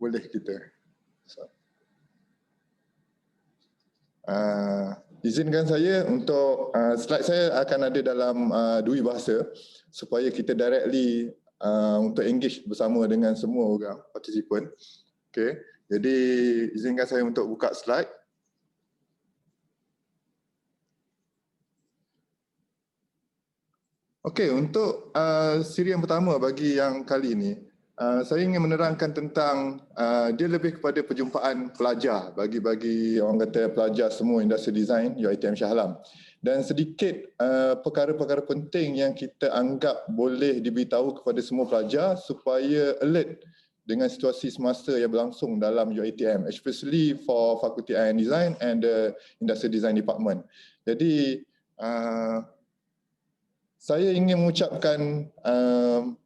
boleh kita. Izinkan saya untuk slide saya akan ada dalam dua bahasa supaya kita directly untuk engage bersama dengan semua orang participant. Okay. Jadi izinkan saya untuk buka slide. Okey, untuk siri yang pertama bagi yang kali ini, saya ingin menerangkan tentang dia lebih kepada perjumpaan pelajar bagi orang kata pelajar semua industri design UiTM Shah Alam. Dan sedikit perkara-perkara penting yang kita anggap boleh diberitahu kepada semua pelajar supaya alert dengan situasi semasa yang berlangsung dalam UiTM, especially for Faculty IN Design and the Industry Design Department. Jadi saya ingin mengucapkan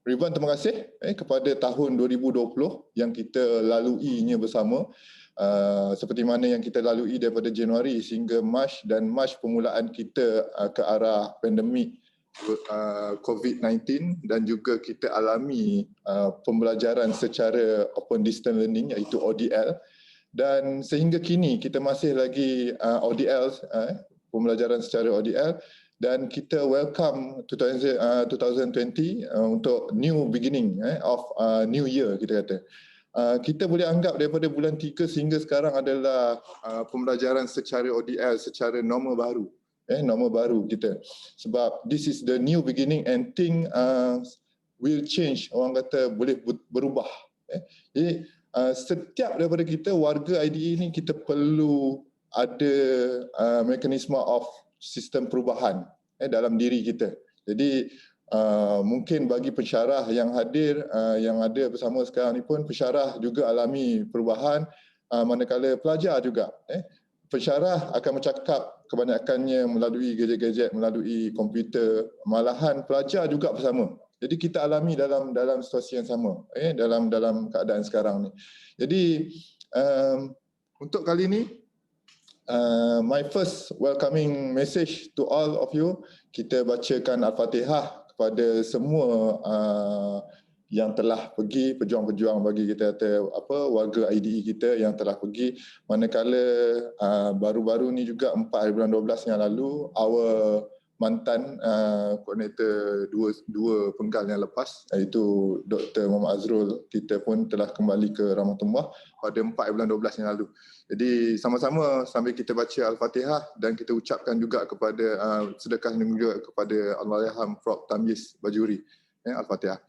ribuan terima kasih kepada tahun 2020 yang kita laluinya bersama. Seperti mana yang kita lalui daripada Januari sehingga Mac, dan Mac permulaan kita ke arah pandemik COVID-19 dan juga kita alami pembelajaran secara open distance learning iaitu ODL, dan sehingga kini kita masih lagi ODL, pembelajaran secara ODL, dan kita welcome 2020 untuk new beginning of new year kita kata. Kita boleh anggap daripada bulan 3 sehingga sekarang adalah pembelajaran secara ODL, secara normal baru. Normal baru kita. Sebab this is the new beginning and thing will change, orang kata boleh berubah. Jadi setiap daripada kita warga IDE ni kita perlu ada mekanisme of sistem perubahan dalam diri kita. Jadi mungkin bagi pensyarah yang hadir, yang ada bersama sekarang ni pun, pensyarah juga alami perubahan, manakala pelajar juga. Pensyarah akan bercakap kebanyakannya melalui gadget-gadget, melalui komputer, malahan pelajar juga bersama. Jadi kita alami dalam situasi yang sama dalam keadaan sekarang ni. Jadi untuk kali ni my first welcoming message to all of you, kita bacakan Al-Fatihah kepada semua yang telah pergi, pejuang-pejuang bagi kita warga IDE kita yang telah pergi. Manakala baru-baru ni juga 4 hari bulan 12 yang lalu, our mantan koordinator dua penggal yang lepas iaitu Dr. Muhammad Azrul, kita pun telah kembali ke Rahmatullah pada 4 bulan 12 yang lalu. Jadi sama-sama sambil kita baca Al-Fatihah dan kita ucapkan juga kepada sedekah juga kepada Allahyarham Prof. Tamyiz Bajuri. Al-Fatihah.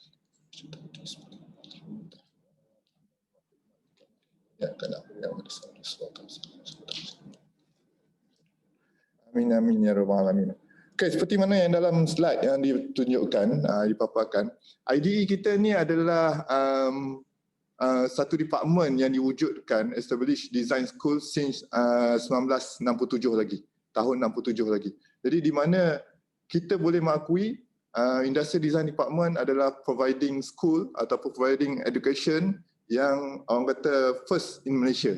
Amin amin ya rabbal alamin. Okay, seperti mana yang dalam slide yang ditunjukkan, dipaparkan, IDE kita ni adalah satu department yang diwujudkan, established design school since 1967 lagi, tahun 67 lagi. Jadi di mana kita boleh mengakui Industrial Design Department adalah providing school ataupun providing education yang orang kata first in Malaysia,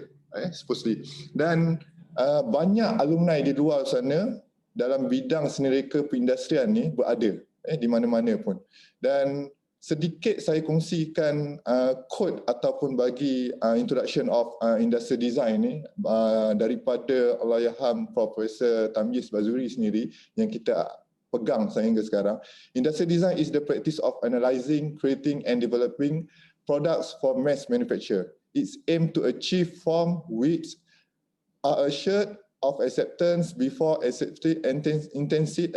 supposedly. Dan banyak alumni di luar sana dalam bidang seni reka perindustrian ni berada di mana-mana pun. Dan sedikit saya kongsikan kod ataupun bagi introduction of industrial design ni daripada Allahyarham Profesor Tamyiz Bajuri sendiri yang kita pegang sehingga sekarang. Industrial design is the practice of analysing, creating and developing products for mass manufacture. It's aimed to achieve form which are assured of acceptance before intensive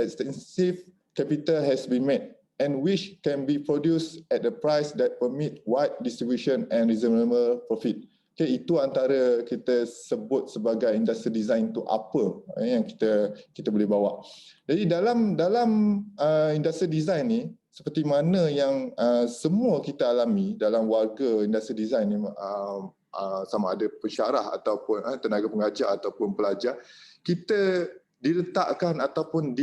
capital has been made, and which can be produced at a price that permit wide distribution and reasonable profit. Okay, itu antara kita sebut sebagai industrial design tu apa yang kita boleh bawa. Jadi dalam industrial design ni, seperti mana yang semua kita alami dalam warga industrial design ni, sama ada pensyarah ataupun tenaga pengajar ataupun pelajar, kita diletakkan ataupun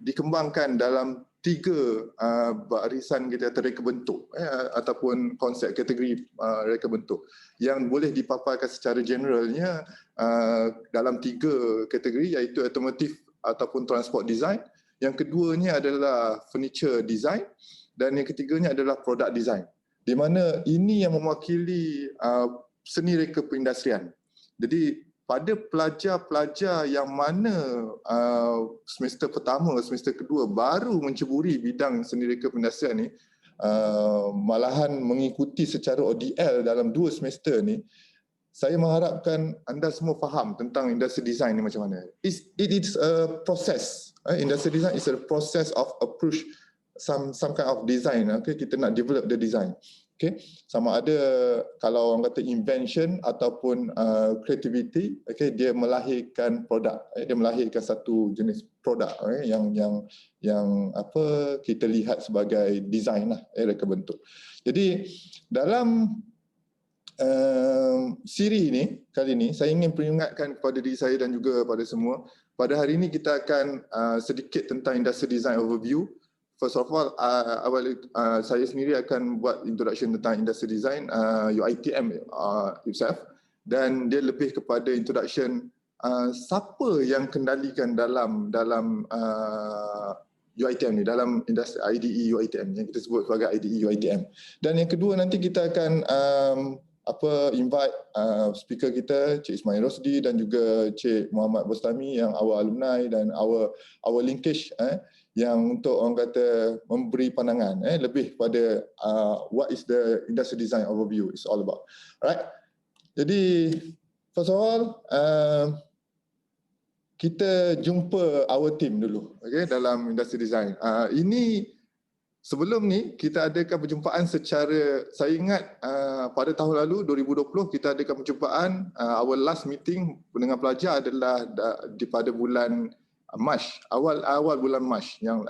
dikembangkan dalam 3 barisan kita reka bentuk ataupun konsep kategori reka bentuk yang boleh dipaparkan secara generalnya dalam 3 kategori, iaitu automotive ataupun transport design, yang keduanya adalah furniture design, dan yang ketiganya adalah product design. di mana ini yang mewakili seni reka perindustrian. Jadi pada pelajar-pelajar yang mana semester pertama, semester kedua baru menceburi bidang seni reka perindustrian ni, malahan mengikuti secara ODL dalam 2 semester ni, saya mengharapkan anda semua faham tentang industri design ni macam mana. It is a process. Industri design is a process of approach some kind of design. Okay, kita nak develop the design. Okay, sama ada kalau orang kata invention ataupun creativity, okay, dia melahirkan produk, dia melahirkan satu jenis produk yang apa kita lihat sebagai design lah, reka bentuk. Jadi dalam siri ni kali ni saya ingin peringatkan kepada diri saya dan juga pada semua, pada hari ini kita akan sedikit tentang industry design overview. First of all, saya sendiri akan buat introduction tentang industry design, UITM itself, dan dia lebih kepada introduction siapa yang kendalikan dalam UITM ni, dalam industri IDE UITM yang kita sebut sebagai IDE UITM. Dan yang kedua nanti kita akan invite speaker kita Cik Ismail Rosdi dan juga Cik Muhammad Bostami yang our alumni dan our linkage yang untuk orang kata memberi pandangan lebih pada what is the industry design overview is all about. Alright. Jadi first of all kita jumpa our team dulu, okay, dalam industry design. Ini sebelum ni kita adakan perjumpaan secara, saya ingat pada tahun lalu 2020 kita adakan perjumpaan, our last meeting dengan pelajar adalah pada bulan Mac, awal bulan Mac yang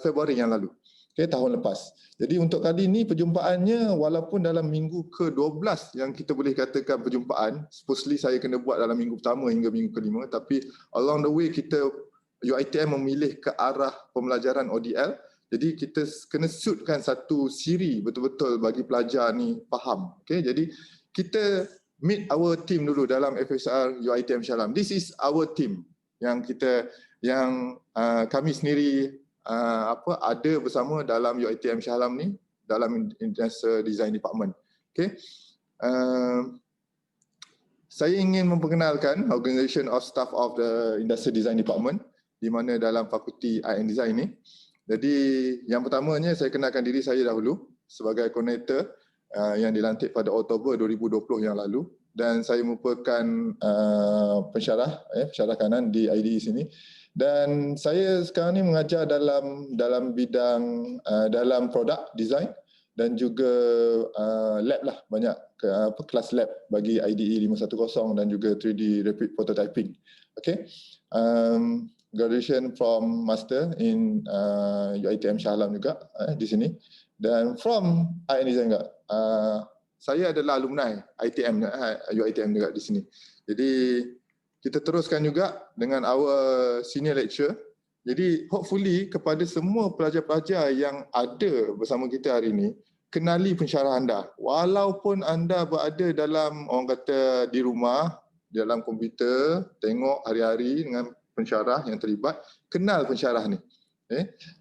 Februari yang lalu. Okay, tahun lepas. Jadi untuk kali ini perjumpaannya walaupun dalam minggu ke-12 yang kita boleh katakan perjumpaan, supposedly saya kena buat dalam minggu pertama hingga minggu ke-5, tapi along the way kita UITM memilih ke arah pembelajaran ODL. Jadi kita kena suitkan satu siri betul-betul bagi pelajar ni faham. Okay, jadi kita meet our team dulu dalam FSR UITM Shah Alam. This is our team yang kami sendiri ada bersama dalam UITM Shah Alam ni, dalam Industry Design Department. Okay. Saya ingin memperkenalkan Organisation of Staff of the Industry Design Department di mana dalam Fakulti Art and Design ni. Jadi yang pertamanya saya kenalkan diri saya dahulu sebagai koordinator yang dilantik pada Oktober 2020 yang lalu, dan saya merupakan pensyarah kanan di IDE sini, dan saya sekarang ni mengajar dalam bidang dalam product design dan juga lab lah, banyak kelas lab bagi IDE 510 dan juga 3D rapid prototyping. Okay. Graduation from master in UITM Shah Alam juga di sini, dan from art and design juga. Saya adalah alumni ITM UITM juga di sini. Jadi kita teruskan juga dengan our senior lecturer. Jadi hopefully kepada semua pelajar-pelajar yang ada bersama kita hari ini, kenali pensyarah anda. Walaupun anda berada dalam, orang kata, di rumah, dalam komputer, tengok hari-hari dengan pensyarah yang terlibat, kenal pensyarah ni.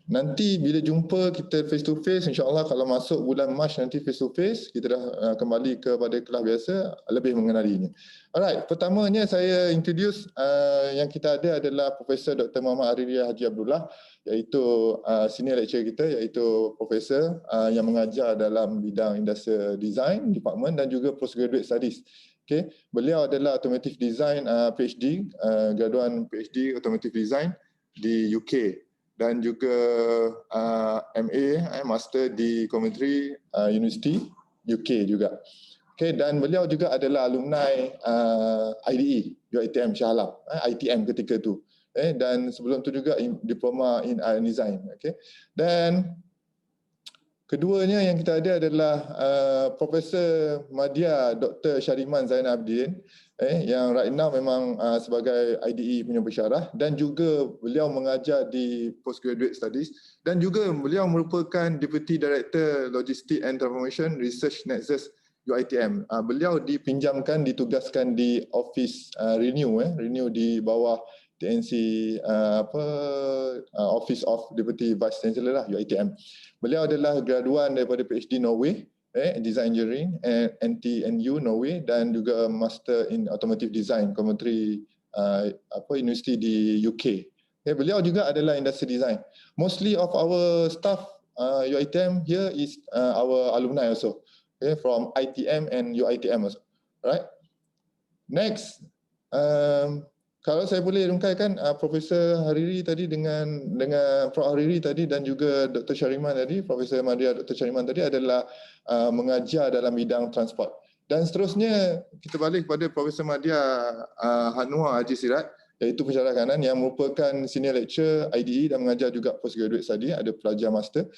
Nanti bila jumpa kita face to face, insyaAllah kalau masuk bulan Mac nanti face to face, kita dah kembali kepada kelas biasa, lebih mengenalinya. Alright, pertamanya saya introduce yang kita ada adalah Profesor Dr. Muhammad Ariria Haji Abdullah, iaitu senior lecturer kita, iaitu Profesor yang mengajar dalam bidang Industrial Design Department dan juga Postgraduate Studies. Okay. Beliau adalah Automotive Design PhD, graduan PhD Automotive Design di UK, dan juga MA, Master di Coventry University UK juga. Okay, dan beliau juga adalah alumni IDE UITM Shah Alam, ITM ketika tu. Dan sebelum tu juga diploma in art and design. Okay. Dan keduanya yang kita ada adalah Profesor Madya Dr. Syariman Zainal Abidin, yang right now memang sebagai IDE punya pensyarah, dan juga beliau mengajar di Postgraduate Studies, dan juga beliau merupakan Deputy Director Logistic and Transformation Research Nexus UITM. Beliau dipinjamkan, ditugaskan di Office Renew di bawah TNC Office of Deputy Vice Chancellor lah, UiTM. Beliau adalah graduan daripada PhD Norway, Design Engineering and NTNU Norway, dan juga Master in Automotive Design Coventry University di UK. Beliau juga adalah industry design. Mostly of our staff UiTM here is our alumni also, from ITM and UiTM also. Right. Next, kalau saya boleh rungkaikan, Profesor Hariri tadi dengan Prof Hariri tadi dan juga Dr. Syariman tadi, Profesor Madya, Dr. Syariman tadi adalah mengajar dalam bidang transport. Dan seterusnya kita balik kepada Profesor Madya Hanwar Haji Sirat, iaitu pensyarah kanan yang merupakan senior lecturer IDE dan mengajar juga postgraduate study, ada pelajar master.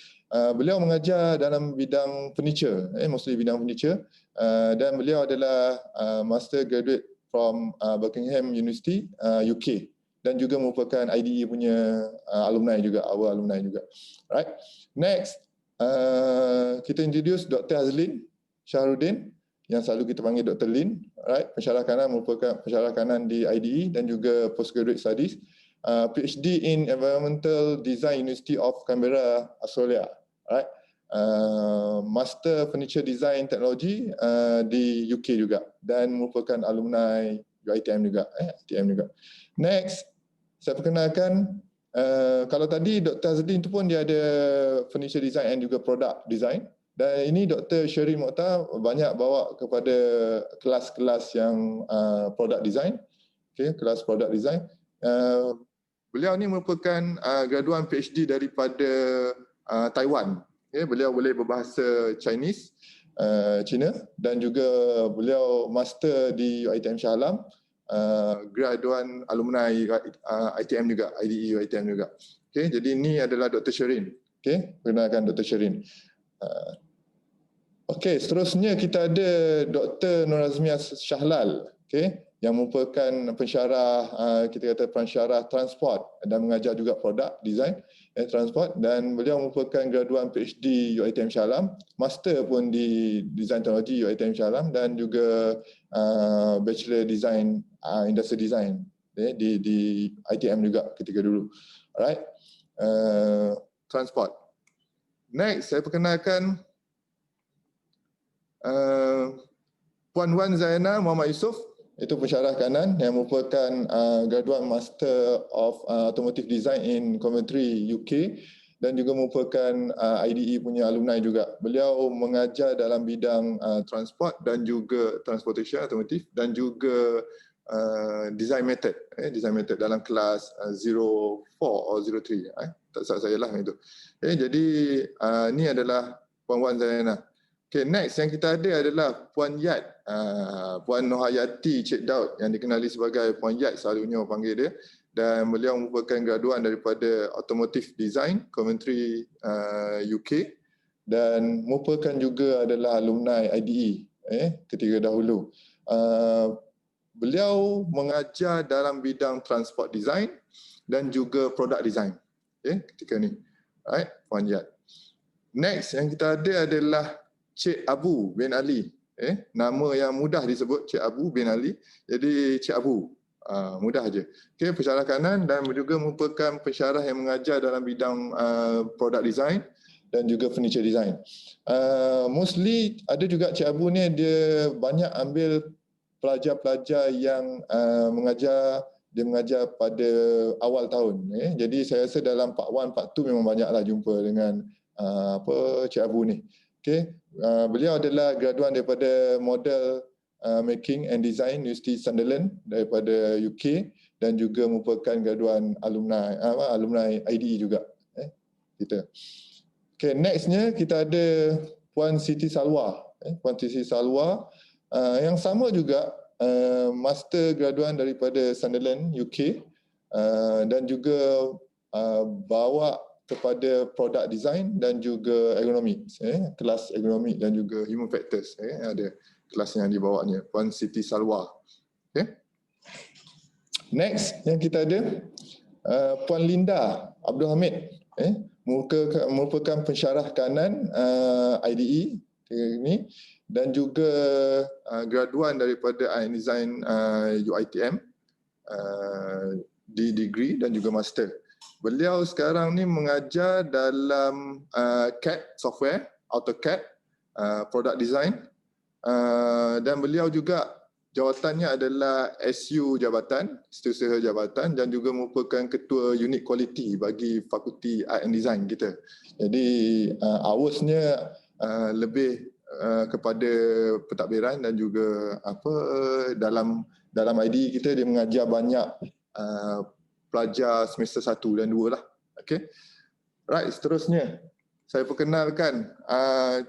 Beliau mengajar dalam bidang furniture, mostly bidang furniture, dan beliau adalah master graduate from Buckingham University, UK, dan juga merupakan IDE punya alumni juga, our alumni juga. Right. Next, kita introduce Dr. Hazlin Syahrudin, yang selalu kita panggil Dr. Lin, right? Pensyarah kanan, merupakan pensyarah kanan di IDE dan juga postgraduate studies, PhD in Environmental Design University of Canberra, Australia, right? Master Furniture Design Technology di UK juga, dan merupakan alumni UiTM juga, ITM juga. Next, saya perkenalkan, kalau tadi Dr. Hazlin itu pun dia ada Furniture Design and juga Product Design. Dan ini Dr. Sherry Mokhtar banyak bawa kepada kelas-kelas yang product design, kelas product design. Beliau ni merupakan graduan PhD daripada Taiwan. Beliau boleh berbahasa Chinese, Cina, dan juga beliau master di UiTM Shah Alam, graduan alumni ITM juga, IDE UiTM juga. Jadi ini adalah Dr. Sherin. Perkenalkan Dr. Sherin. Seterusnya kita ada Dr. Nur Azmiah Shahlal, yang merupakan pensyarah, kita kata pensyarah transport dan mengajar juga produk design transport, dan beliau merupakan graduan PhD UiTM Shah Alam, master pun di design teknologi UiTM Shah Alam, dan juga bachelor design industry design di ITM juga ketika dulu. Alright. Transport. Next, saya perkenalkan Puan Wan Zaina Muhammad Yusof, itu pensyarah kanan yang merupakan graduan Master of Automotive Design in Coventry, UK, dan juga merupakan IDE punya alumni juga. Beliau mengajar dalam bidang transport dan juga transportation automotive, dan juga design method dalam kelas 04 atau 03, tak salah saya lah itu. Jadi ni adalah Puan Wan Zaina. Next yang kita ada adalah Puan Yat, Puan Nohayati Cik Daud, yang dikenali sebagai Puan Yat, selalunya orang panggil dia, dan beliau merupakan graduan daripada Automotive Design Coventry, UK, dan merupakan juga adalah alumni IDE ketika dahulu. Beliau mengajar dalam bidang transport design dan juga product design ketika ni. Alright, Puan Yat. Next yang kita ada adalah Cik Abu bin Ali. Nama yang mudah disebut, Cik Abu bin Ali. Jadi Cik Abu, mudah aja. Pensyarah kanan dan juga merupakan pensyarah yang mengajar dalam bidang product design dan juga furniture design. Mostly ada juga Cik Abu ni, dia banyak ambil pelajar-pelajar yang mengajar pada awal tahun. Jadi saya rasa dalam Part 1, Part 2 memang banyaklah jumpa dengan Cik Abu ni. Beliau adalah graduan daripada Model Making and Design University Sunderland daripada UK, dan juga merupakan graduan alumni IDE juga. Kita. Nextnya kita ada Puan Siti Salwa. Puan Siti Salwa yang sama juga master graduan daripada Sunderland UK, dan juga bawa kepada product design dan juga ergonomics, kelas ergonomik dan juga human factors, ada kelas yang dibawanya, Puan Siti Salwa. Next yang kita ada Puan Linda Abdul Hamid, merupakan pensyarah kanan IDE ini, dan juga graduan daripada design UiTM, di degree dan juga master. Beliau sekarang ni mengajar dalam CAD software, AutoCAD, product design, dan beliau juga jawatannya adalah SU Jabatan, Setiausaha Jabatan, dan juga merupakan ketua unit quality bagi Fakulti Art and Design kita. Jadi hoursnya lebih kepada pentadbiran dan juga dalam IDE kita dia mengajar banyak pelajar semester 1 dan 2 lah. Okay. Right, seterusnya saya perkenalkan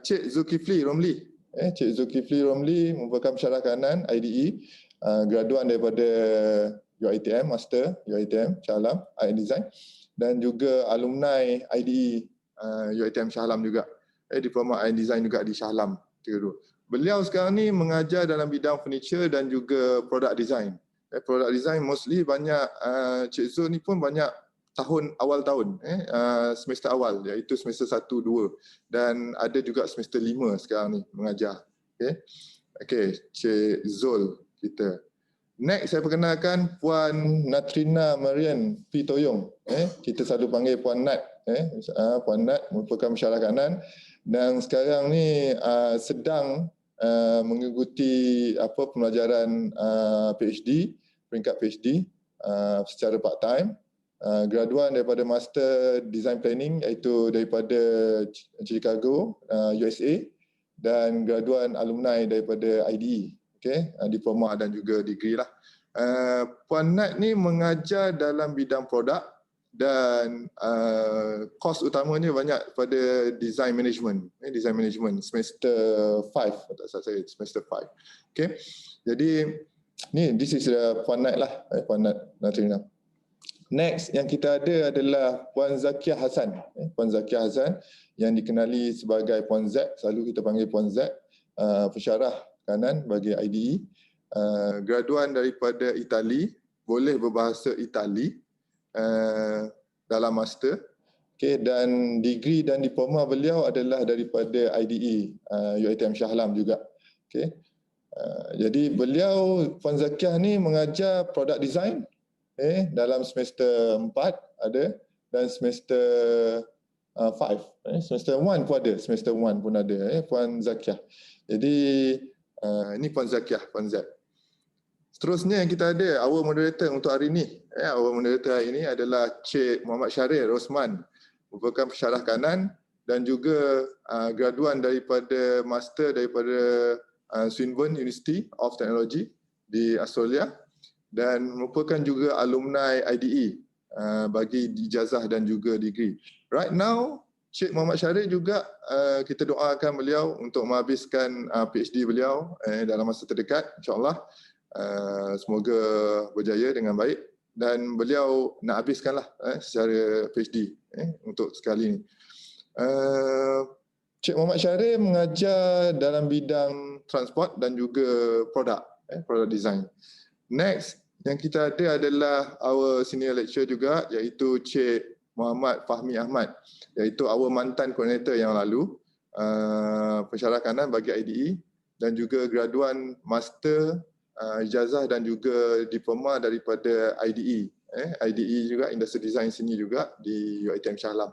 Cik Zulkifli Romli. Cik Zulkifli Romli merupakan pensyarah kanan IDE, graduan daripada UiTM, Master UiTM Shah Alam Art and Design, dan juga alumni IDE UiTM Shah Alam juga. Diploma Art and Design juga di Shah Alam. Beliau sekarang ni mengajar dalam bidang furniture dan juga product design. Product design mostly banyak Cik Zul ni pun banyak awal tahun, semester awal, iaitu semester 1, 2, dan ada juga semester 5 sekarang ni mengajar. Okay, Cik Zul kita. Next saya perkenalkan Puan Natrina Marian P. Toyong. Kita selalu panggil Puan Nat. Puan Nat merupakan pensyarah kanan dan sekarang ni sedang mengikuti pembelajaran PhD, peringkat PhD secara part-time. Graduan daripada Master Design Planning iaitu daripada Chicago, USA, dan graduan alumni daripada IDE, diploma dan juga degree lah. Puan Nat ni mengajar dalam bidang produk dan kos utamanya banyak pada design management, semester 5, tak salah saya, semester 5. Okay. Jadi ni this is Puan Nat lah, Puan Nat Natrina. Next yang kita ada adalah Puan Zakiah Hassan. Puan Zakiah Hassan yang dikenali sebagai Puan Z, selalu kita panggil Puan Z, pensyarah kanan bagi IDE, graduan daripada Itali, boleh berbahasa Itali dalam master. Dan degree dan diploma beliau adalah daripada IDE, UiTM Shah Alam juga. Jadi beliau, Puan Zakiah ni mengajar product design dalam semester 4 ada, dan semester 5, semester 1 pun ada, Puan Zakiah. Jadi ini Puan Zakiah, Puan Z. Seterusnya yang kita ada, our moderator untuk hari ini. Our moderator hari ini adalah Cik Muhammad Syaril Rosman, merupakan pensyarah kanan dan juga graduan daripada master daripada Swinburne University of Technology di Australia, dan merupakan juga alumni IDE bagi ijazah dan juga degree. Right now, Cik Muhammad Syaril juga kita doakan beliau untuk menghabiskan PhD beliau dalam masa terdekat, insyaAllah. Semoga berjaya dengan baik dan beliau nak habiskanlah secara PhD untuk sekali ni. Cik Muhammad Syaril mengajar dalam bidang transport dan juga produk design. Next yang kita ada adalah our senior lecturer juga, iaitu Cik Muhammad Fahmi Ahmad, iaitu our mantan koordinator yang lalu, pensyarah kanan bagi IDE dan juga graduan master, ijazah dan juga diploma daripada IDE. IDE juga, Industrial Design sini juga di UiTM Shah Alam.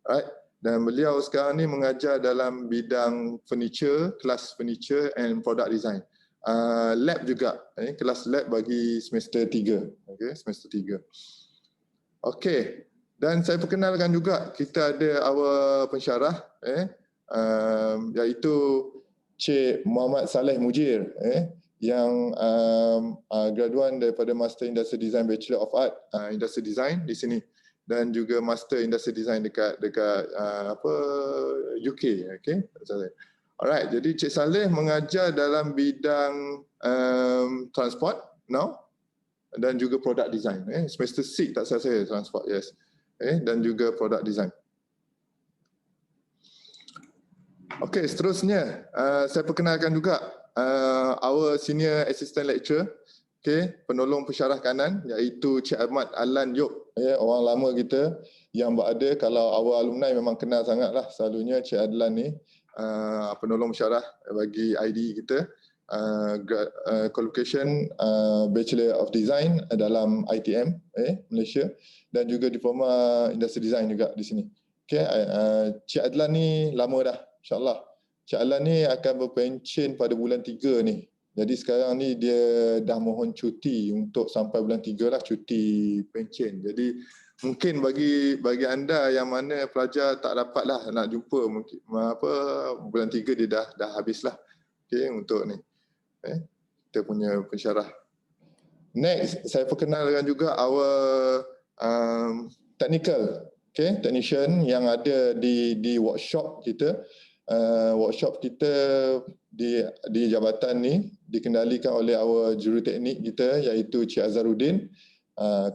Right. Dan beliau sekarang ni mengajar dalam bidang furniture, kelas furniture and product design. Lab juga, kelas lab bagi semester 3. Semester 3. Okey. Dan saya perkenalkan juga kita ada our pensyarah iaitu Cik Muhammad Saleh Mujir yang graduan daripada Master Industrial Design Bachelor of Art Industrial Design di sini, dan juga Master Industrial Design dekat UK. Alright, jadi Cik Saleh mengajar dalam bidang transport now dan juga product design. Semester 6 tak salah saya, transport, yes. Dan juga product design. Okey, seterusnya saya perkenalkan juga our senior assistant lecturer, penolong pensyarah kanan, iaitu Cik Ahmad Alan Yop, orang lama kita yang berada, kalau our alumni memang kenal sangatlah, selalunya Cik Adlan ni penolong pensyarah bagi IDE kita, qualification Bachelor of Design dalam ITM Malaysia, dan juga diploma Industri Design juga di sini. Okay, Cik Adlan ni lama dah, insyaAllah. Cik Adlan ni akan berpencen pada bulan 3 ni. Jadi sekarang ni dia dah mohon cuti untuk sampai bulan 3 lah, cuti pencen. Jadi mungkin bagi anda yang mana pelajar tak dapat lah nak jumpa, mungkin bulan 3 dia dah habis lah. Okay, untuk ni kita punya pensyarah. Next, saya perkenalkan juga our technician yang ada di workshop kita. Workshop kita di jabatan ni dikendalikan oleh our juruteknik kita, iaitu Cik Azharuddin.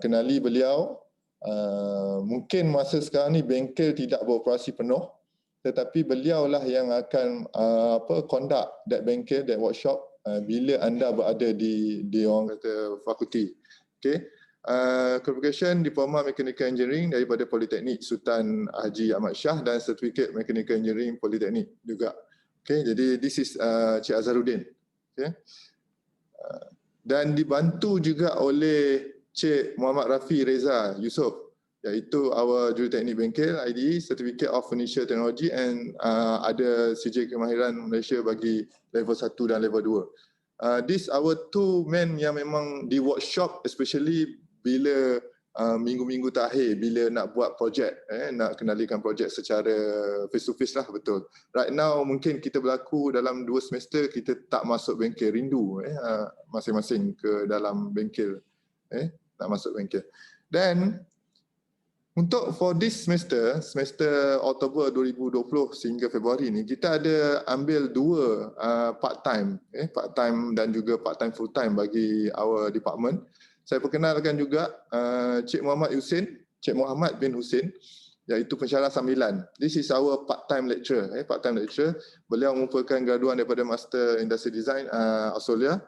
Kenali beliau. Mungkin masa sekarang ni bengkel tidak beroperasi penuh, tetapi beliaulah yang akan conduct that bengkel, that workshop bila anda berada di orang kata fakulti. Okay. Qualification Diploma Mechanical Engineering daripada Politeknik Sultan Haji Ahmad Shah dan Certificate Mechanical Engineering Politeknik juga. Okay, jadi this is Cik Azharuddin. Okay. Dan dibantu juga oleh Cik Muhammad Rafi Reza Yusof, iaitu our juruteknik bengkel IDE, Certificate of Furniture Technology, and ada CJ Kemahiran Malaysia bagi level 1 dan level 2. This our two men yang memang di workshop, especially bila minggu-minggu terakhir bila nak buat projek, nak kenalikan projek secara face to face lah, betul. Right now mungkin kita berlaku dalam 2 semester kita tak masuk bengkel, rindu masing-masing ke dalam bengkel, nak masuk bengkel. Dan untuk for this semester Oktober 2020 sehingga Februari ni, kita ada ambil 2 part-time dan juga part-time full-time bagi our department. Saya perkenalkan juga Cik Muhammad bin Husin, iaitu pensyarah sambilan. This is our part-time lecturer. Beliau merupakan graduan daripada Master Industry Design Australia,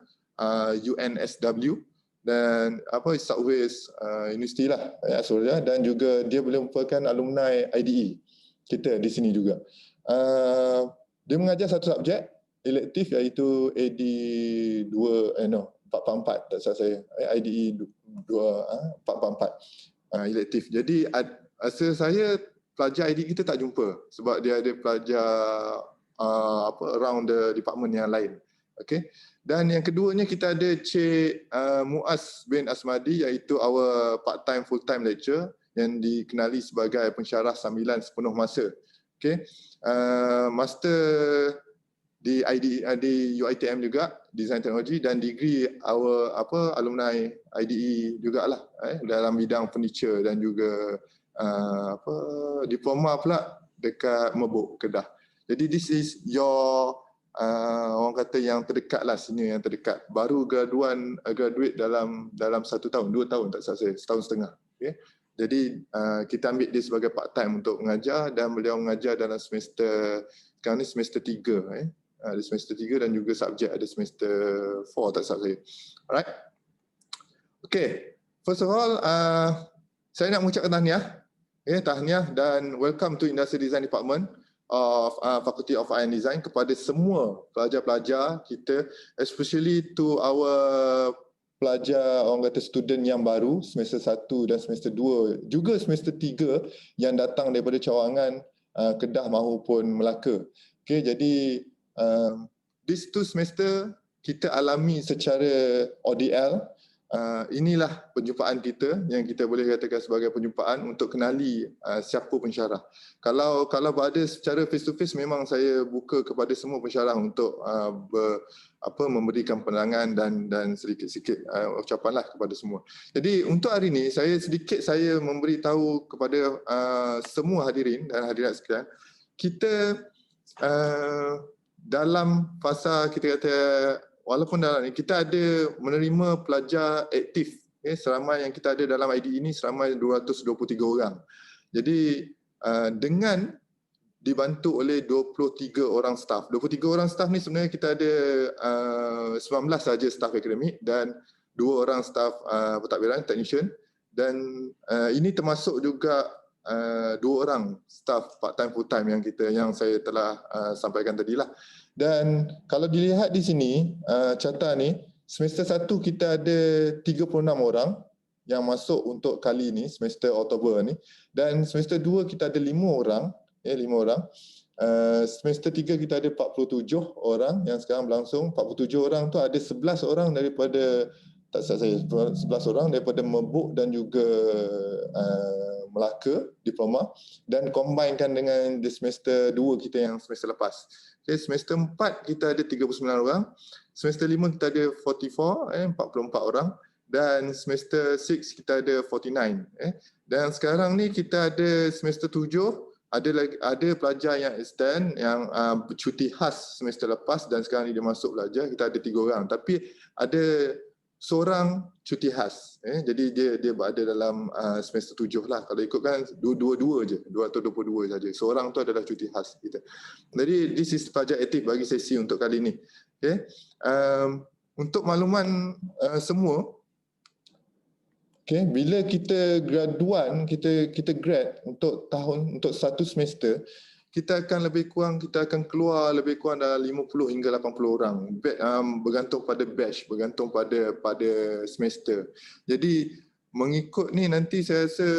UNSW, dan Southwest University lah, Australia, dan juga dia boleh merupakan alumni IDE kita di sini juga. Dia mengajar satu subjek elektif, iaitu AD 444, tak salah saya, IDE 444 elektif. Jadi rasa saya pelajar IDE kita tak jumpa sebab dia ada pelajar around the department yang lain. Okay. Dan yang keduanya kita ada Cik Muaz bin Asmadi, iaitu our part-time full-time lecturer yang dikenali sebagai pensyarah sambilan sepenuh masa. Okay. Master di IDE, di UiTM juga, Design Teknologi, dan degree our alumni IDE jugalah dalam bidang furniture, dan juga diploma pula dekat Mebuk, Kedah. Jadi this is your orang kata yang terdekat lah, senior yang terdekat, baru graduate dalam 1 tahun, 2 tahun tak salah saya, 1.5 tahun. Okay. Jadi kita ambil dia sebagai part time untuk mengajar, dan beliau mengajar dalam semester, sekarang ni semester 3, ada semester 3 dan juga subjek ada semester 4 tak salah saya. Alright. Okay, first of all saya nak mengucapkan tahniah dan welcome to Industry Design Department of Faculty of Art and Design kepada semua pelajar-pelajar kita, especially to our pelajar, orang kata student yang baru semester 1 dan semester 2, juga semester 3 yang datang daripada cawangan Kedah maupun Melaka. Okay, jadi these 2 semester kita alami secara ODL. Inilah penjumpaan kita yang kita boleh katakan sebagai penjumpaan untuk kenali siapa pensyarah. Kalau berada secara face to face, memang saya buka kepada semua pensyarah untuk memberikan penerangan dan sedikit-sedikit ucapanlah kepada semua. Jadi untuk hari ini saya memberitahu kepada semua hadirin dan hadirat sekalian, kita dalam fasa kita kata, walaupun dalam ni kita ada menerima pelajar aktif, seramai yang kita ada dalam IDE ini seramai 223 orang. Jadi dengan dibantu oleh 23 orang staff. 23 orang staff ni sebenarnya kita ada 19 saja staff akademik dan 2 orang staff pentadbiran, technician, dan ini termasuk juga 2 orang staff part time full time yang saya telah sampaikan tadi lah. Dan kalau dilihat di sini, carta ni, semester 1 kita ada 36 orang yang masuk untuk kali ini, semester Oktober ni. Dan semester 2 kita ada 5 orang. 5 orang. Semester 3 kita ada 47 orang yang sekarang berlangsung. 47 orang tu ada 11 orang daripada, tak salah saya, 11 orang daripada Mebuk dan juga Melaka, diploma, dan combinekan dengan di semester 2 kita yang semester lepas. Okay, semester 4 kita ada 39 orang, semester 5 kita ada 44 orang, dan semester 6 kita ada 49. Dan sekarang ni kita ada semester 7, ada pelajar yang extend yang cuti khas semester lepas dan sekarang ni dia masuk belajar. Kita ada 3 orang, tapi ada seorang cuti khas. Jadi dia berada dalam semester 7 lah. Kalau ikutkan dua je, 222 saja. Seorang tu adalah cuti khas kita. Jadi this is pelajar aktif bagi sesi untuk kali ni. Okay. Untuk makluman semua, okay, bila kita graduan, kita grad untuk satu semester, kita akan keluar lebih kurang dalam 50 hingga 80 orang. Bergantung pada batch, bergantung pada semester. Jadi mengikut ni nanti saya rasa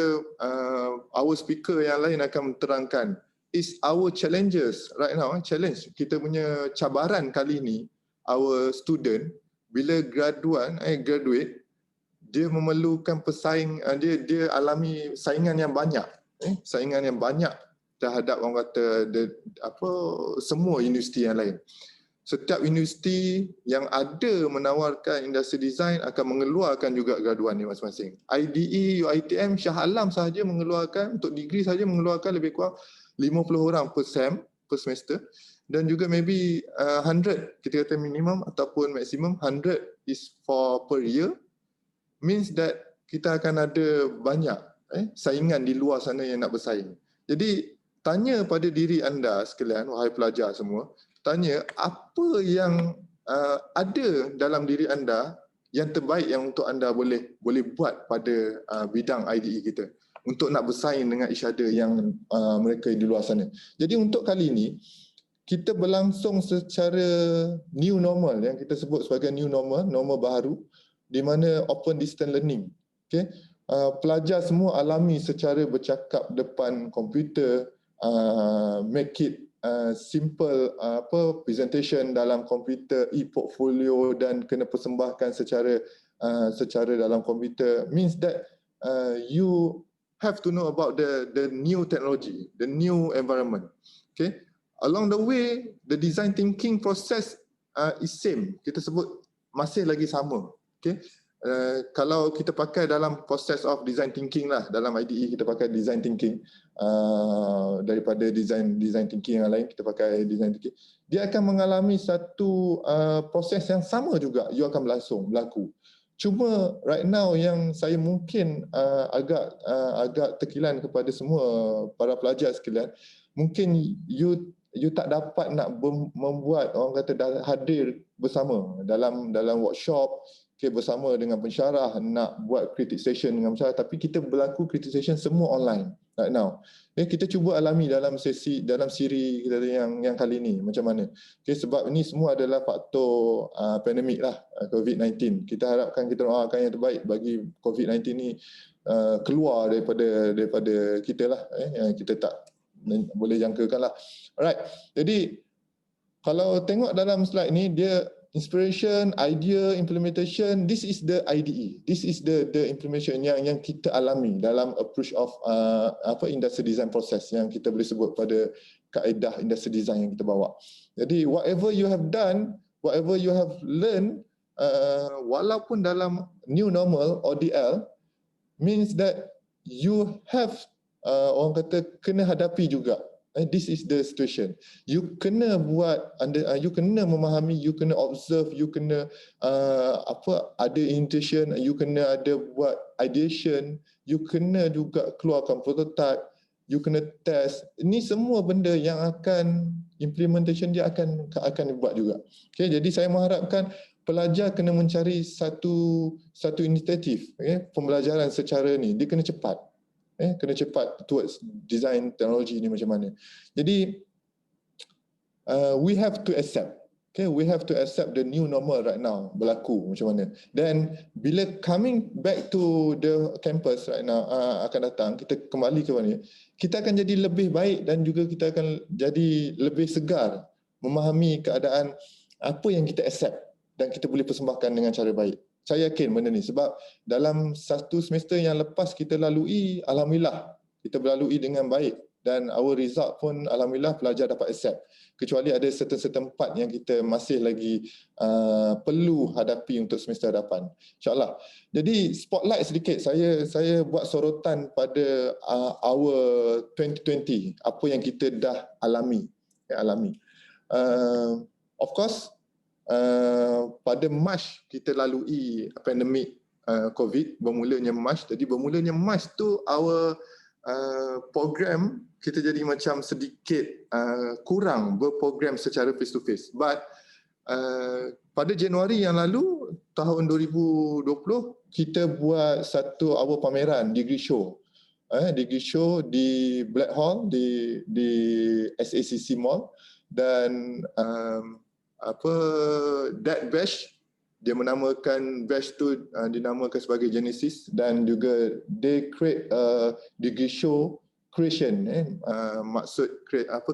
our speaker yang lain akan menerangkan is our challenges right now, challenge kita punya cabaran kali ni, our student bila graduate, dia memerlukan dia alami saingan yang banyak, terhadap orang kata semua universiti yang lain. Setiap universiti yang ada menawarkan industri design akan mengeluarkan juga graduan ni masing-masing. IDE, UiTM, Shah Alam sahaja mengeluarkan, untuk degree sahaja mengeluarkan lebih kurang 50 orang per semester, dan juga maybe 100, kita kata minimum ataupun maksimum 100 is for per year, means that kita akan ada banyak saingan di luar sana yang nak bersaing. Jadi tanya pada diri anda sekalian, wahai pelajar semua, tanya apa yang ada dalam diri anda yang terbaik yang untuk anda boleh buat pada bidang IDE kita untuk nak bersaing dengan each other yang mereka di luar sana. Jadi untuk kali ini kita berlangsung secara new normal, yang kita sebut sebagai new normal baharu, di mana open distance learning. Okay? Pelajar semua alami secara bercakap depan komputer, make it simple presentation dalam komputer, e-portfolio, dan kena persembahkan secara dalam komputer, means that you have to know about the new technology, the new environment. Okay, along the way the design thinking process is same, kita sebut masih lagi sama. Okay, kalau kita pakai dalam process of design thinking lah, dalam IDE kita pakai design thinking, daripada design thinking yang lain kita pakai design thinking, dia akan mengalami satu proses yang sama juga, you akan berlaku. Cuma right now yang saya mungkin agak terkilan kepada semua para pelajar sekalian, mungkin you tak dapat nak membuat, orang kata, hadir bersama dalam workshop, okay, bersama dengan pensyarah, nak buat critic session dengan pensyarah, tapi kita berlaku critic session semua online right now. Okay, kita cuba alami dalam SERIE kita yang kali ni macam mana. Okay, sebab ini semua adalah faktor pandemik lah, COVID-19. Kita harapkan, kita doakan yang terbaik bagi COVID-19 ni keluar daripada kita lah, yang kita tak boleh jangkakan lah. Alright, jadi kalau tengok dalam slide ni, dia inspiration, idea, implementation, this is the IDE. This is the implementation yang kita alami dalam approach of industry design process yang kita boleh sebut pada kaedah industry design yang kita bawa. Jadi whatever you have done, whatever you have learned, walaupun dalam new normal ODL, means that you have orang kata kena hadapi juga. This is the situation. You kena buat, you kena memahami, you kena observe, you kena ada intention, you kena ada buat ideation, you kena juga keluarkan prototype, you kena test. Ini semua benda yang akan implementation dia akan dibuat juga. Okay, jadi saya mengharapkan pelajar kena mencari satu inisiatif, pembelajaran secara ni, dia kena cepat. Kena cepat towards design teknologi ni macam mana. Jadi we have to accept. Okay, we have to accept the new normal right now berlaku macam mana. Dan bila coming back to the campus right now akan datang, kita kembali ke mana, kita akan jadi lebih baik dan juga kita akan jadi lebih segar memahami keadaan apa yang kita accept dan kita boleh persembahkan dengan cara baik. Saya yakin benda ni sebab dalam satu semester yang lepas kita lalui, alhamdulillah kita berlalui dengan baik dan our result pun alhamdulillah pelajar dapat accept. Kecuali ada certain part yang kita masih lagi perlu hadapi untuk semester hadapan. InsyaAllah. Jadi spotlight sedikit, saya buat sorotan pada our 2020, apa yang kita dah alami. Of course, pada Mac kita lalui pandemik COVID, bermulanya Mac. Jadi bermulanya Mac tu our program kita jadi macam sedikit kurang berprogram secara face to face. But pada Januari yang lalu tahun 2020 kita buat satu our pameran degree show. Degree show di Black Hall di SACC Mall dan that batch dia menamakan batch tu dinamakan sebagai Genesis dan juga they create a degree show creation. Maksud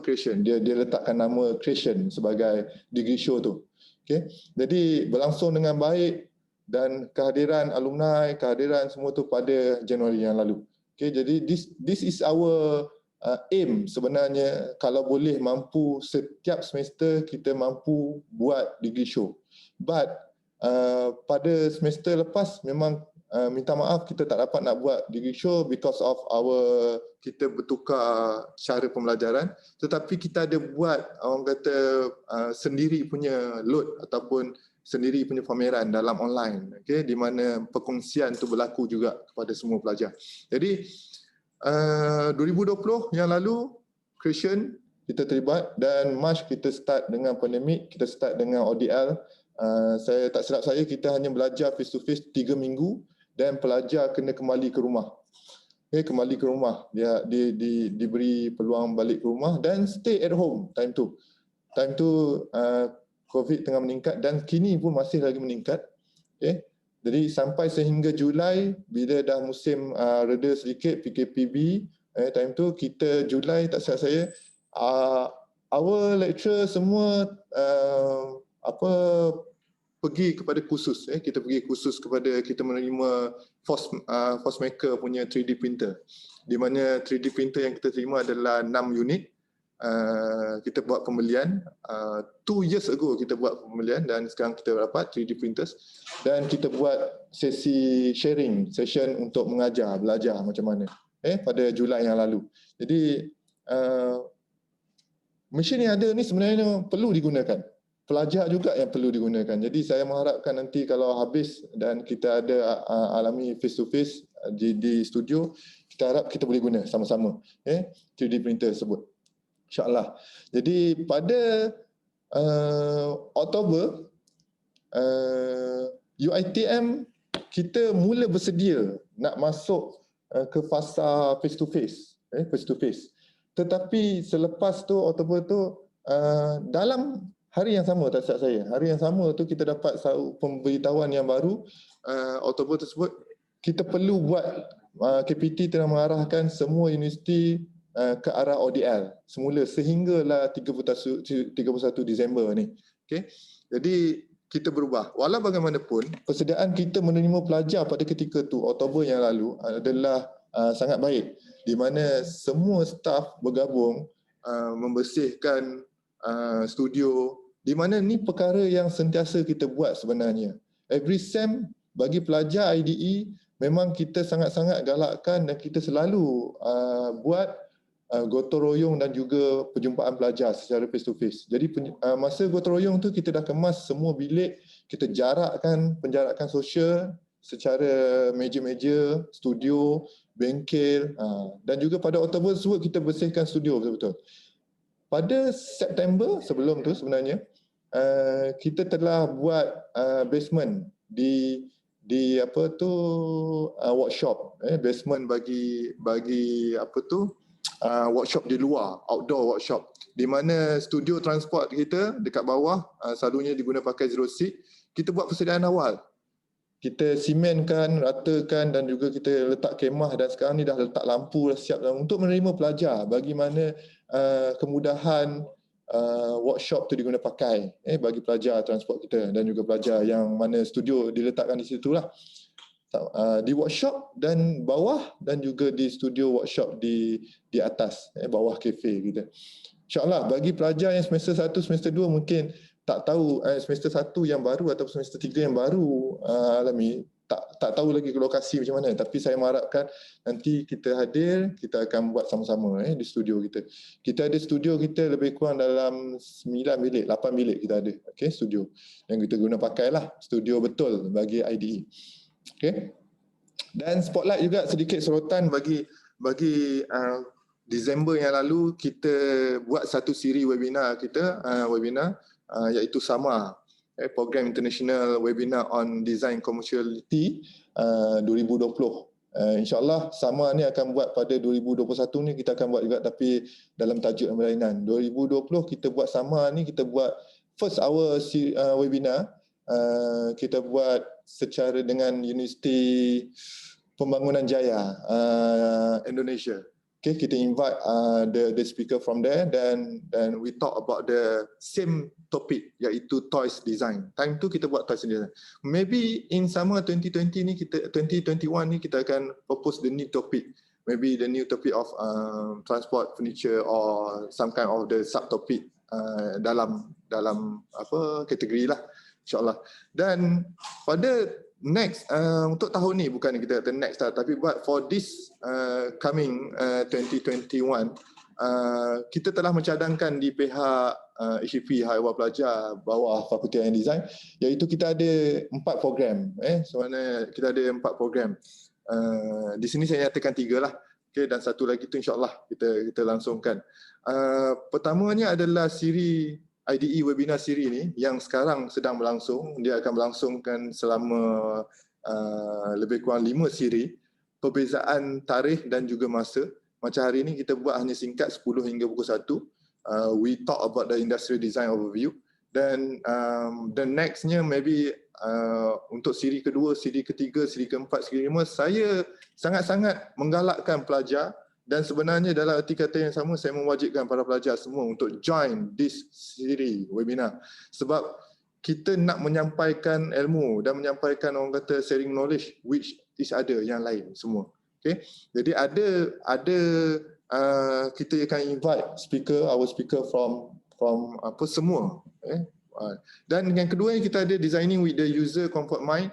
creation, dia letakkan nama creation sebagai degree show tu. Okay, jadi berlangsung dengan baik dan kehadiran alumni, kehadiran semua tu pada Januari yang lalu. Okay, jadi this is our aim sebenarnya, kalau boleh mampu setiap semester kita mampu buat degree show. But pada semester lepas memang minta maaf kita tak dapat nak buat degree show because of kita bertukar cara pembelajaran, tetapi kita ada buat orang kata sendiri punya load ataupun sendiri punya pameran dalam online, okay, di mana perkongsian tu berlaku juga kepada semua pelajar. Jadi 2020 yang lalu creation kita terlibat dan March kita start dengan pandemik, kita start dengan ODL. Saya tak silap saya kita hanya belajar face to face 3 minggu dan pelajar kena kembali ke rumah. Okay, kembali ke rumah. Dia diberi peluang balik ke rumah dan stay at home time tu. Time tu COVID tengah meningkat dan kini pun masih lagi meningkat. Okay. Jadi sampai sehingga Julai bila dah musim reda sedikit PKPB, time tu kita Julai tak silap saya our lecturer semua pergi kepada kursus. Kita pergi kursus kepada kita menerima force maker punya 3D printer, di mana 3D printer yang kita terima adalah 6 unit. Kita buat pembelian 2 years ago, kita buat pembelian dan sekarang kita dapat 3D printers dan kita buat sesi sharing session untuk belajar macam mana pada Julai yang lalu. Jadi mesin yang ada ni sebenarnya perlu digunakan, pelajar juga yang perlu digunakan. Jadi saya mengharapkan nanti kalau habis dan kita ada alami face to face di studio, kita harap kita boleh guna sama-sama 3D printer tersebut, InsyaAllah. Jadi pada Oktober UiTM kita mula bersedia nak masuk ke fasa face to face. Tetapi selepas tu Oktober tu dalam hari yang sama, tak silap saya, hari yang sama tu kita dapat pemberitahuan yang baru. Oktober tersebut kita perlu buat KPT telah mengarahkan semua universiti ke arah ODL semula sehinggalah 31 Disember ni. Okay. Jadi kita berubah. Walau bagaimanapun persediaan kita menerima pelajar pada ketika tu Oktober yang lalu adalah sangat baik, di mana semua staf bergabung membersihkan studio, di mana ni perkara yang sentiasa kita buat sebenarnya. Every sem bagi pelajar IDE memang kita sangat-sangat galakkan dan kita selalu buat gotong royong dan juga perjumpaan pelajar secara face to face. Jadi masa gotong royong tu kita dah kemas semua bilik, kita penjarakan sosial secara meja-meja, studio, bengkel dan juga pada Oktober tersebut kita bersihkan studio betul-betul. Pada September sebelum tu sebenarnya kita telah buat basement di workshop, basement bagi workshop di luar, outdoor workshop, di mana studio transport kita dekat bawah selalunya diguna pakai zero seat. Kita buat persediaan awal, kita simenkan, ratakan dan juga kita letak kemah, dan sekarang ni dah letak lampu dah siap untuk menerima pelajar. Bagi mana kemudahan workshop tu diguna pakai bagi pelajar transport kita dan juga pelajar yang mana studio diletakkan di situ lah. Di workshop dan bawah, dan juga di studio workshop di atas, bawah kafe kita. InsyaAllah bagi pelajar yang semester 1, semester 2 mungkin tak tahu, semester 1 yang baru atau semester 3 yang baru alami, tak tahu lagi ke lokasi macam mana. Tapi saya mengharapkan nanti kita hadir, kita akan buat sama-sama di studio kita. Kita ada studio kita lebih kurang dalam 9 bilik, 8 bilik kita ada. Studio yang kita guna pakailah, studio betul bagi IDE. Dan spotlight juga sedikit sorotan bagi Disember yang lalu kita buat satu siri webinar kita, iaitu SAMA, Program International Webinar on Design Commerciality 2020. InsyaAllah SAMA ni akan buat pada 2021 ni, kita akan buat juga tapi dalam tajuk yang berlainan. 2020 kita buat SAMA ni, kita buat first hour webinar. Kita buat secara dengan Universiti Pembangunan Jaya Indonesia. Kita invite the speaker from there, dan we talk about the same topic, iaitu toys design. Time tu kita buat toys design. Maybe in summer 2021 ni kita akan propose the new topic. Maybe the new topic of transport, furniture or some kind of the subtopic dalam apa kategori lah, insyaAllah. Dan pada next untuk tahun ni, bukan kita kata next tapi but for this coming 2021, kita telah mencadangkan di pihak HEP, High Awal Pelajar bawah Fakulti Design Design, iaitu kita ada 4 program. Sebenarnya kita ada 4 program. Di sini saya nyatakan 3 lah. Dan satu lagi tu insyaAllah kita langsungkan. Pertamanya adalah siri IDE webinar siri ni yang sekarang sedang berlangsung. Dia akan berlangsungkan selama lebih kurang 5 siri. Perbezaan tarikh dan juga masa. Macam hari ni kita buat hanya singkat 10 hingga pukul 1. We talk about the industrial design overview. Dan nextnya maybe untuk siri kedua, siri ketiga, siri keempat, siri kelima, saya sangat-sangat menggalakkan pelajar. Dan sebenarnya dalam arti kata yang sama, saya mewajibkan para pelajar semua untuk join this siri webinar. Sebab kita nak menyampaikan ilmu dan menyampaikan, orang kata, sharing knowledge which each other yang lain semua. Jadi ada kita akan invite our speaker from apa semua. Dan yang kedua kita ada designing with the user comfort mind,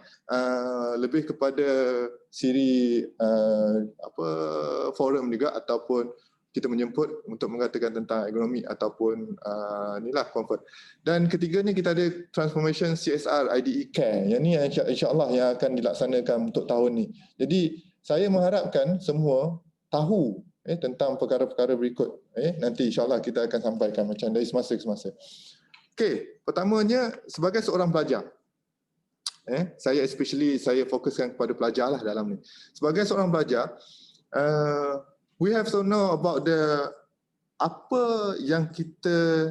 lebih kepada siri forum juga, ataupun kita menjemput untuk mengatakan tentang ergonomi ataupun inilah comfort. Dan ketiganya kita ada transformation CSR IDE Care. Yang ni insya-Allah yang akan dilaksanakan untuk tahun ni. Jadi saya mengharapkan semua tahu tentang perkara-perkara berikut. Nanti insya-Allah kita akan sampaikan macam dari semasa ke semasa. Pertamanya sebagai seorang pelajar. Saya fokuskan kepada pelajar lah dalam ni. Sebagai seorang pelajar, we have to know about apa yang kita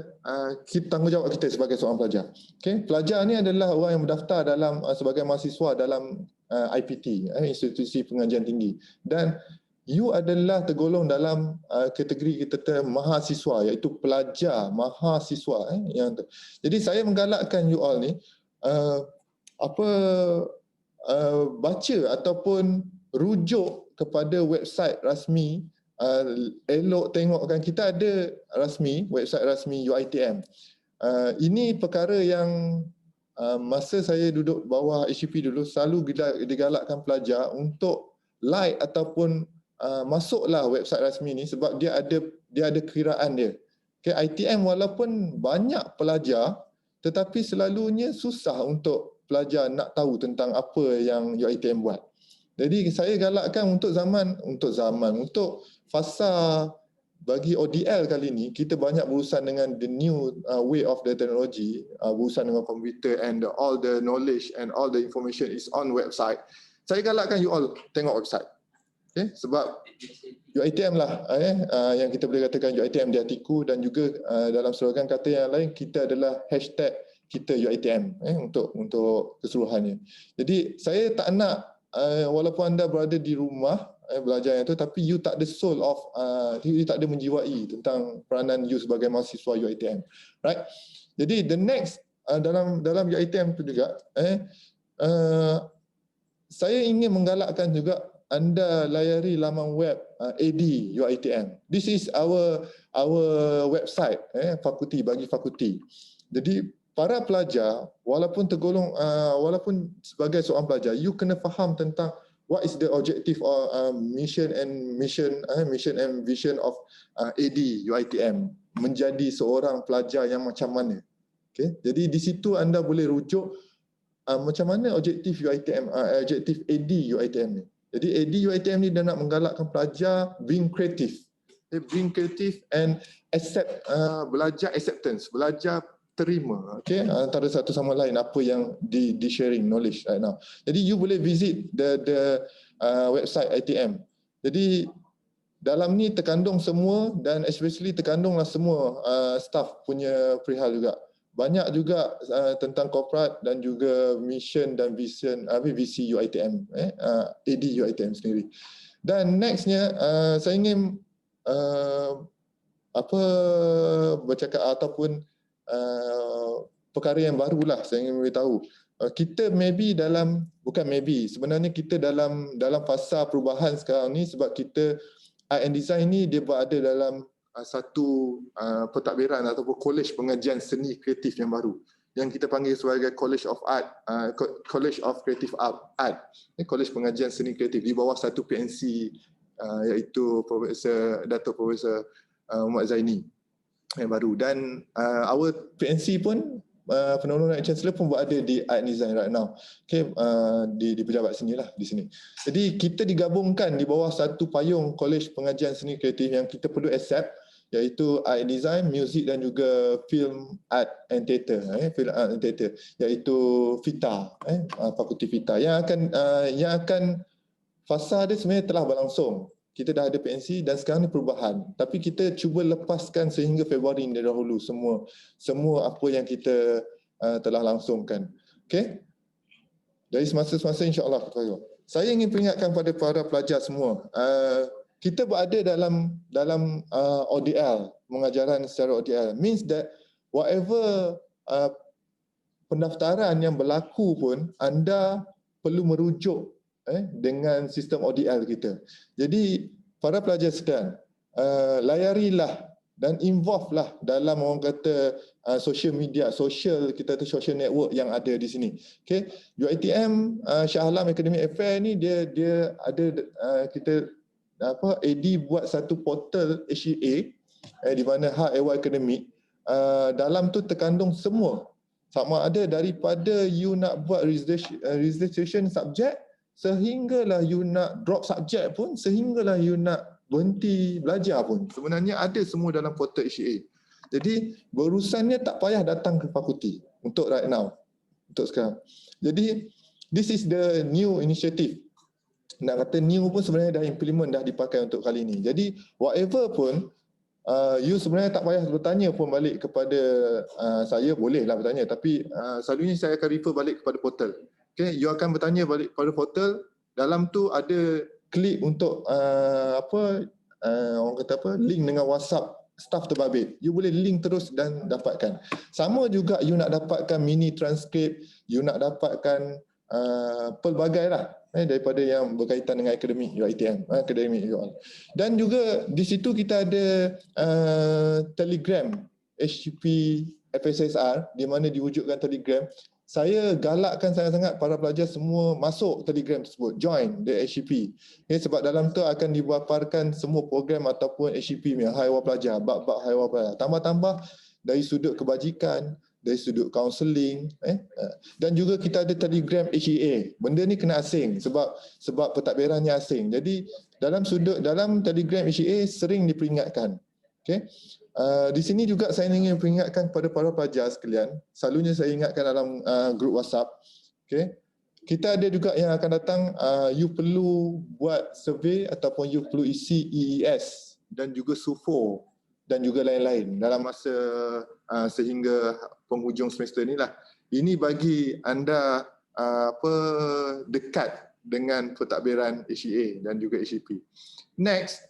tanggungjawab kita sebagai seorang pelajar. Pelajar ni adalah orang yang berdaftar dalam sebagai mahasiswa dalam IPT, Institusi Pengajian Tinggi. Dan you adalah tergolong dalam kategori kita mahasiswa, iaitu pelajar mahasiswa. Jadi saya menggalakkan you all ni baca ataupun rujuk kepada website rasmi. Elok tengokkan, kita ada website rasmi UiTM. Ini perkara yang masa saya duduk bawah HEP dulu selalu digalakkan pelajar untuk like ataupun masuklah website rasmi ni, sebab dia ada kiraan dia. ITM walaupun banyak pelajar, tetapi selalunya susah untuk pelajar nak tahu tentang apa yang UiTM buat. Jadi saya galakkan untuk fasa bagi ODL kali ni, kita banyak berurusan dengan the new way of the technology, berurusan dengan komputer, and all the knowledge and all the information is on website. Saya galakkan you all tengok website. Okay, sebab UiTM lah yang kita boleh katakan UiTM di hatiku, dan juga dalam slogan kata yang lain kita adalah hashtag kita UiTM untuk keseluruhannya. Jadi saya tak nak walaupun anda berada di rumah belajar yang tu, tapi you tak ada soul of you tak ada menjiwai tentang peranan you sebagai mahasiswa UiTM, right? Jadi the next dalam UiTM tu juga saya ingin menggalakkan juga anda layari laman web AD UiTM. This is our website fakulti, bagi fakulti. Jadi para pelajar walaupun tergolong walaupun sebagai seorang pelajar, you kena faham tentang what is the objective or mission and vision of AD UiTM, menjadi seorang pelajar yang macam mana. Okay? Jadi di situ anda boleh rujuk macam mana objektif UiTM, objektif AD UiTM ni. Jadi AD UiTM ni dia nak menggalakkan pelajar being creative. Being creative and belajar acceptance, belajar terima, antara satu sama lain apa yang di sharing knowledge right now. Jadi you boleh visit the website ITM. Jadi dalam ni terkandung semua, dan especially terkandunglah semua staff punya perihal juga. Banyak juga tentang corporate dan juga mission dan vision visi UiTM, AD UiTM sendiri. Dan nextnya saya ingin bercakap ataupun perkara yang barulah saya ingin beritahu. Kita sebenarnya kita dalam fasa perubahan sekarang ni, sebab kita art and design ni dia berada dalam satu pentadbiran ataupun College Pengajian Seni Kreatif yang baru, yang kita panggil sebagai College of Art, College of Creative Art, College Pengajian Seni Kreatif di bawah satu PNC iaitu Datuk Profesor Muhammad Zaini yang baru. Dan our PNC pun penolong Chancellor pun berada di Art and Design right now. Di pejabat sinilah, di sini. Jadi kita digabungkan di bawah satu payung College Pengajian Seni Kreatif yang kita perlu accept, iaitu Art and Design, Music dan juga Film Art and Theatre, Film Art and Theatre, iaitu FITA, Fakulti FITA yang akan fasa dia sebenarnya telah berlangsung. Kita dah ada PNC dan sekarang ni perubahan. Tapi kita cuba lepaskan sehingga Februari ni dahulu semua apa yang kita telah langsungkan. Okey? Dari semasa-semasa insya-Allah. Saya ingin peringatkan pada para pelajar semua, kita berada dalam ODL, pengajaran secara ODL. Means that whatever pendaftaran yang berlaku pun anda perlu merujuk dengan sistem ODL kita. Jadi para pelajar sekalian, layarilah dan involve lah dalam orang kata social media, social network yang ada di sini. Okay, UiTM Shah Alam Academic Affair ni dia ada kita AD buat satu portal HEA di mana hak ehwal akademik, dalam tu terkandung semua, sama ada daripada you nak buat registration subjek, sehinggalah you nak drop subjek pun, sehinggalah you nak berhenti belajar pun, sebenarnya ada semua dalam portal HEA. Jadi berurusannya tak payah datang ke fakulti untuk right now, untuk sekarang. Jadi this is the new initiative. Nak kata new pun sebenarnya dah implement, dah dipakai untuk kali ini. Jadi whatever pun, you sebenarnya tak payah bertanya pun balik kepada saya, bolehlah bertanya, tapi selalunya saya akan refer balik kepada portal. Okay, you akan bertanya balik kepada portal, dalam tu ada klik untuk orang kata link dengan WhatsApp staff terbabit. You boleh link terus dan dapatkan. Sama juga you nak dapatkan mini transcript, you nak dapatkan pelbagai lah daripada yang berkaitan dengan akademik UiTM, akademik UiTM. Dan juga di situ kita ada Telegram HCP FSSR, di mana diwujudkan Telegram. Saya galakkan sangat-sangat para pelajar semua masuk Telegram tersebut, join the HCP. Sebab dalam tu akan dipaparkan semua program ataupun HCP punya high-wall pelajar, bab-bab high-wall pelajar. Tambah-tambah dari sudut kebajikan, dari sudut kaunseling, dan juga kita ada Telegram HEA. Benda ni kena asing sebab pentadbirannya asing. Jadi dalam Telegram HEA sering diperingatkan. Okay? Di sini juga saya ingin peringatkan kepada para pelajar sekalian. Selalunya saya ingatkan dalam grup WhatsApp. Okay? kita ada juga yang akan datang, you perlu buat survey ataupun you perlu isi EES dan juga SUFO dan juga lain-lain dalam masa sehingga penghujung semester ni lah. Ini bagi anda dekat dengan pentadbiran HEA dan juga HEP. Next,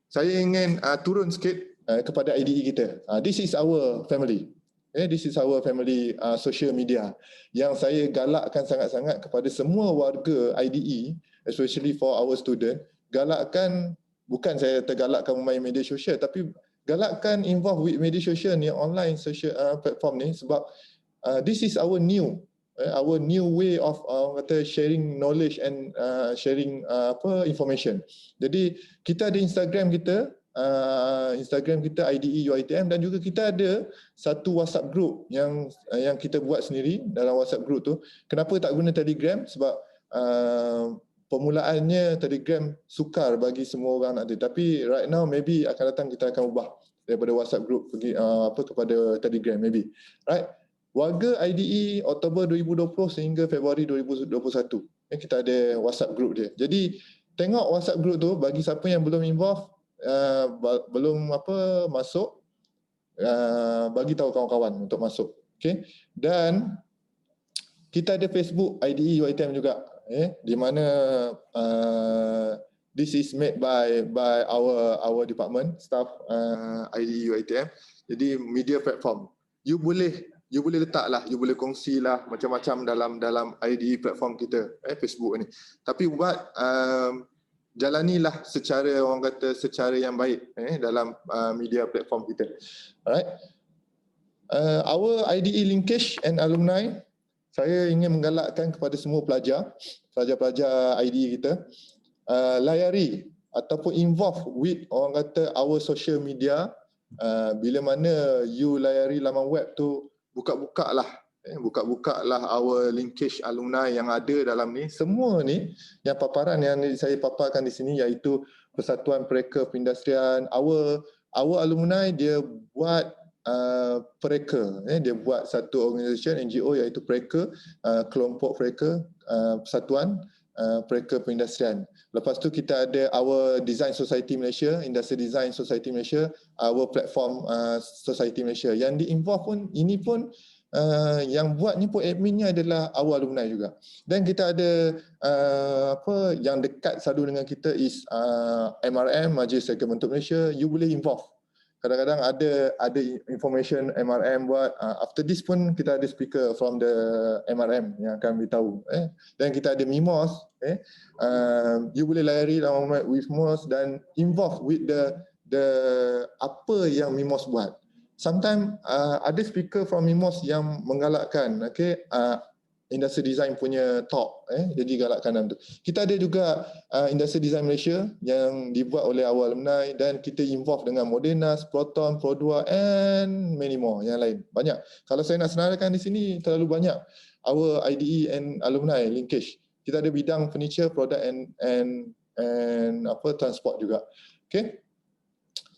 saya ingin turun sikit kepada IDE kita. This is our family. This is our family social media yang saya galakkan sangat-sangat kepada semua warga IDE, especially for our student. Galakkan, bukan saya tergalakkan memain media sosial, tapi galakkan involve with media sosial ni, online social platform ni, sebab this is our new way of sharing knowledge and sharing information. Jadi kita ada Instagram kita IDE UiTM, dan juga kita ada satu WhatsApp group yang kita buat sendiri. Dalam WhatsApp group tu, kenapa tak guna Telegram? Sebab permulaannya Telegram sukar bagi semua orang nak ada, tapi right now maybe akan datang kita akan ubah daripada WhatsApp group pergi kepada Telegram maybe. Right? Warga IDE Oktober 2020 sehingga Februari 2021 kita ada WhatsApp group dia. Jadi tengok WhatsApp group tu, bagi siapa yang belum involve, belum masuk, bagi tahu kawan-kawan untuk masuk. Okay? Dan kita ada Facebook IDE UiTM juga, di mana this is made by our department staff IDE UiTM. Jadi media platform, you boleh letaklah, you boleh kongsilah macam-macam dalam IDE platform kita, Facebook ni. Tapi buat jalanilah secara, orang kata, secara yang baik dalam media platform kita. Alright. Our IDE linkage and alumni, saya ingin menggalakkan kepada semua pelajar-pelajar IDE kita, layari ataupun involve with, orang kata, our social media. Bila mana you layari laman web tu, buka-buka lah our linkage alumni yang ada dalam ni. Semua ni yang paparan yang saya paparkan di sini, iaitu Persatuan Pereka Perindustrian. Our alumni dia buat pereka, dia buat satu organisasi NGO iaitu Pereka, kelompok Pereka, Persatuan Pereka Perindustrian. Lepas tu kita ada our Design Society Malaysia, Industry Design Society Malaysia, our platform Society Malaysia. Yang di-involve pun, ini pun yang buat ni pun adminnya adalah our alumni juga. Dan kita ada yang dekat selalu dengan kita is MRM, Majlis Syarikat Bentuk Malaysia. You boleh involve. Kadang-kadang ada information MRM buat. After this pun kita ada speaker from the MRM yang akan beritahu. Dan kita ada MIMOS. You boleh layari with MIMOS dan involve with the apa yang MIMOS buat. Sometimes ada speaker from MIMOS yang menggalakkan, industri design punya talk, jadi galakkan dalam tu. Kita ada juga industri design Malaysia yang dibuat oleh our alumni, dan kita involve dengan Modernas, Proton, Pro2 and many more yang lain. Banyak. Kalau saya nak senaraikan di sini terlalu banyak. Our IDE and alumni linkage. Kita ada bidang furniture, product and transport juga. Okay.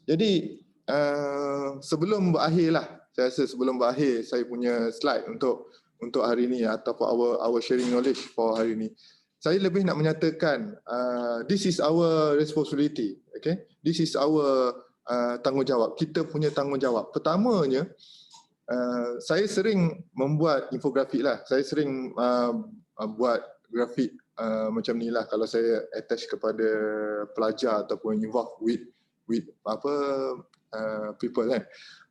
Jadi sebelum berakhir lah, saya rasa sebelum berakhir saya punya slide untuk hari ni ataupun our sharing knowledge for hari ni, saya lebih nak menyatakan this is our responsibility, okay? This is our tanggungjawab, kita punya tanggungjawab. Pertamanya, saya sering membuat infografik lah, saya sering buat grafik macam ni lah kalau saya attach kepada pelajar ataupun involve with people kan.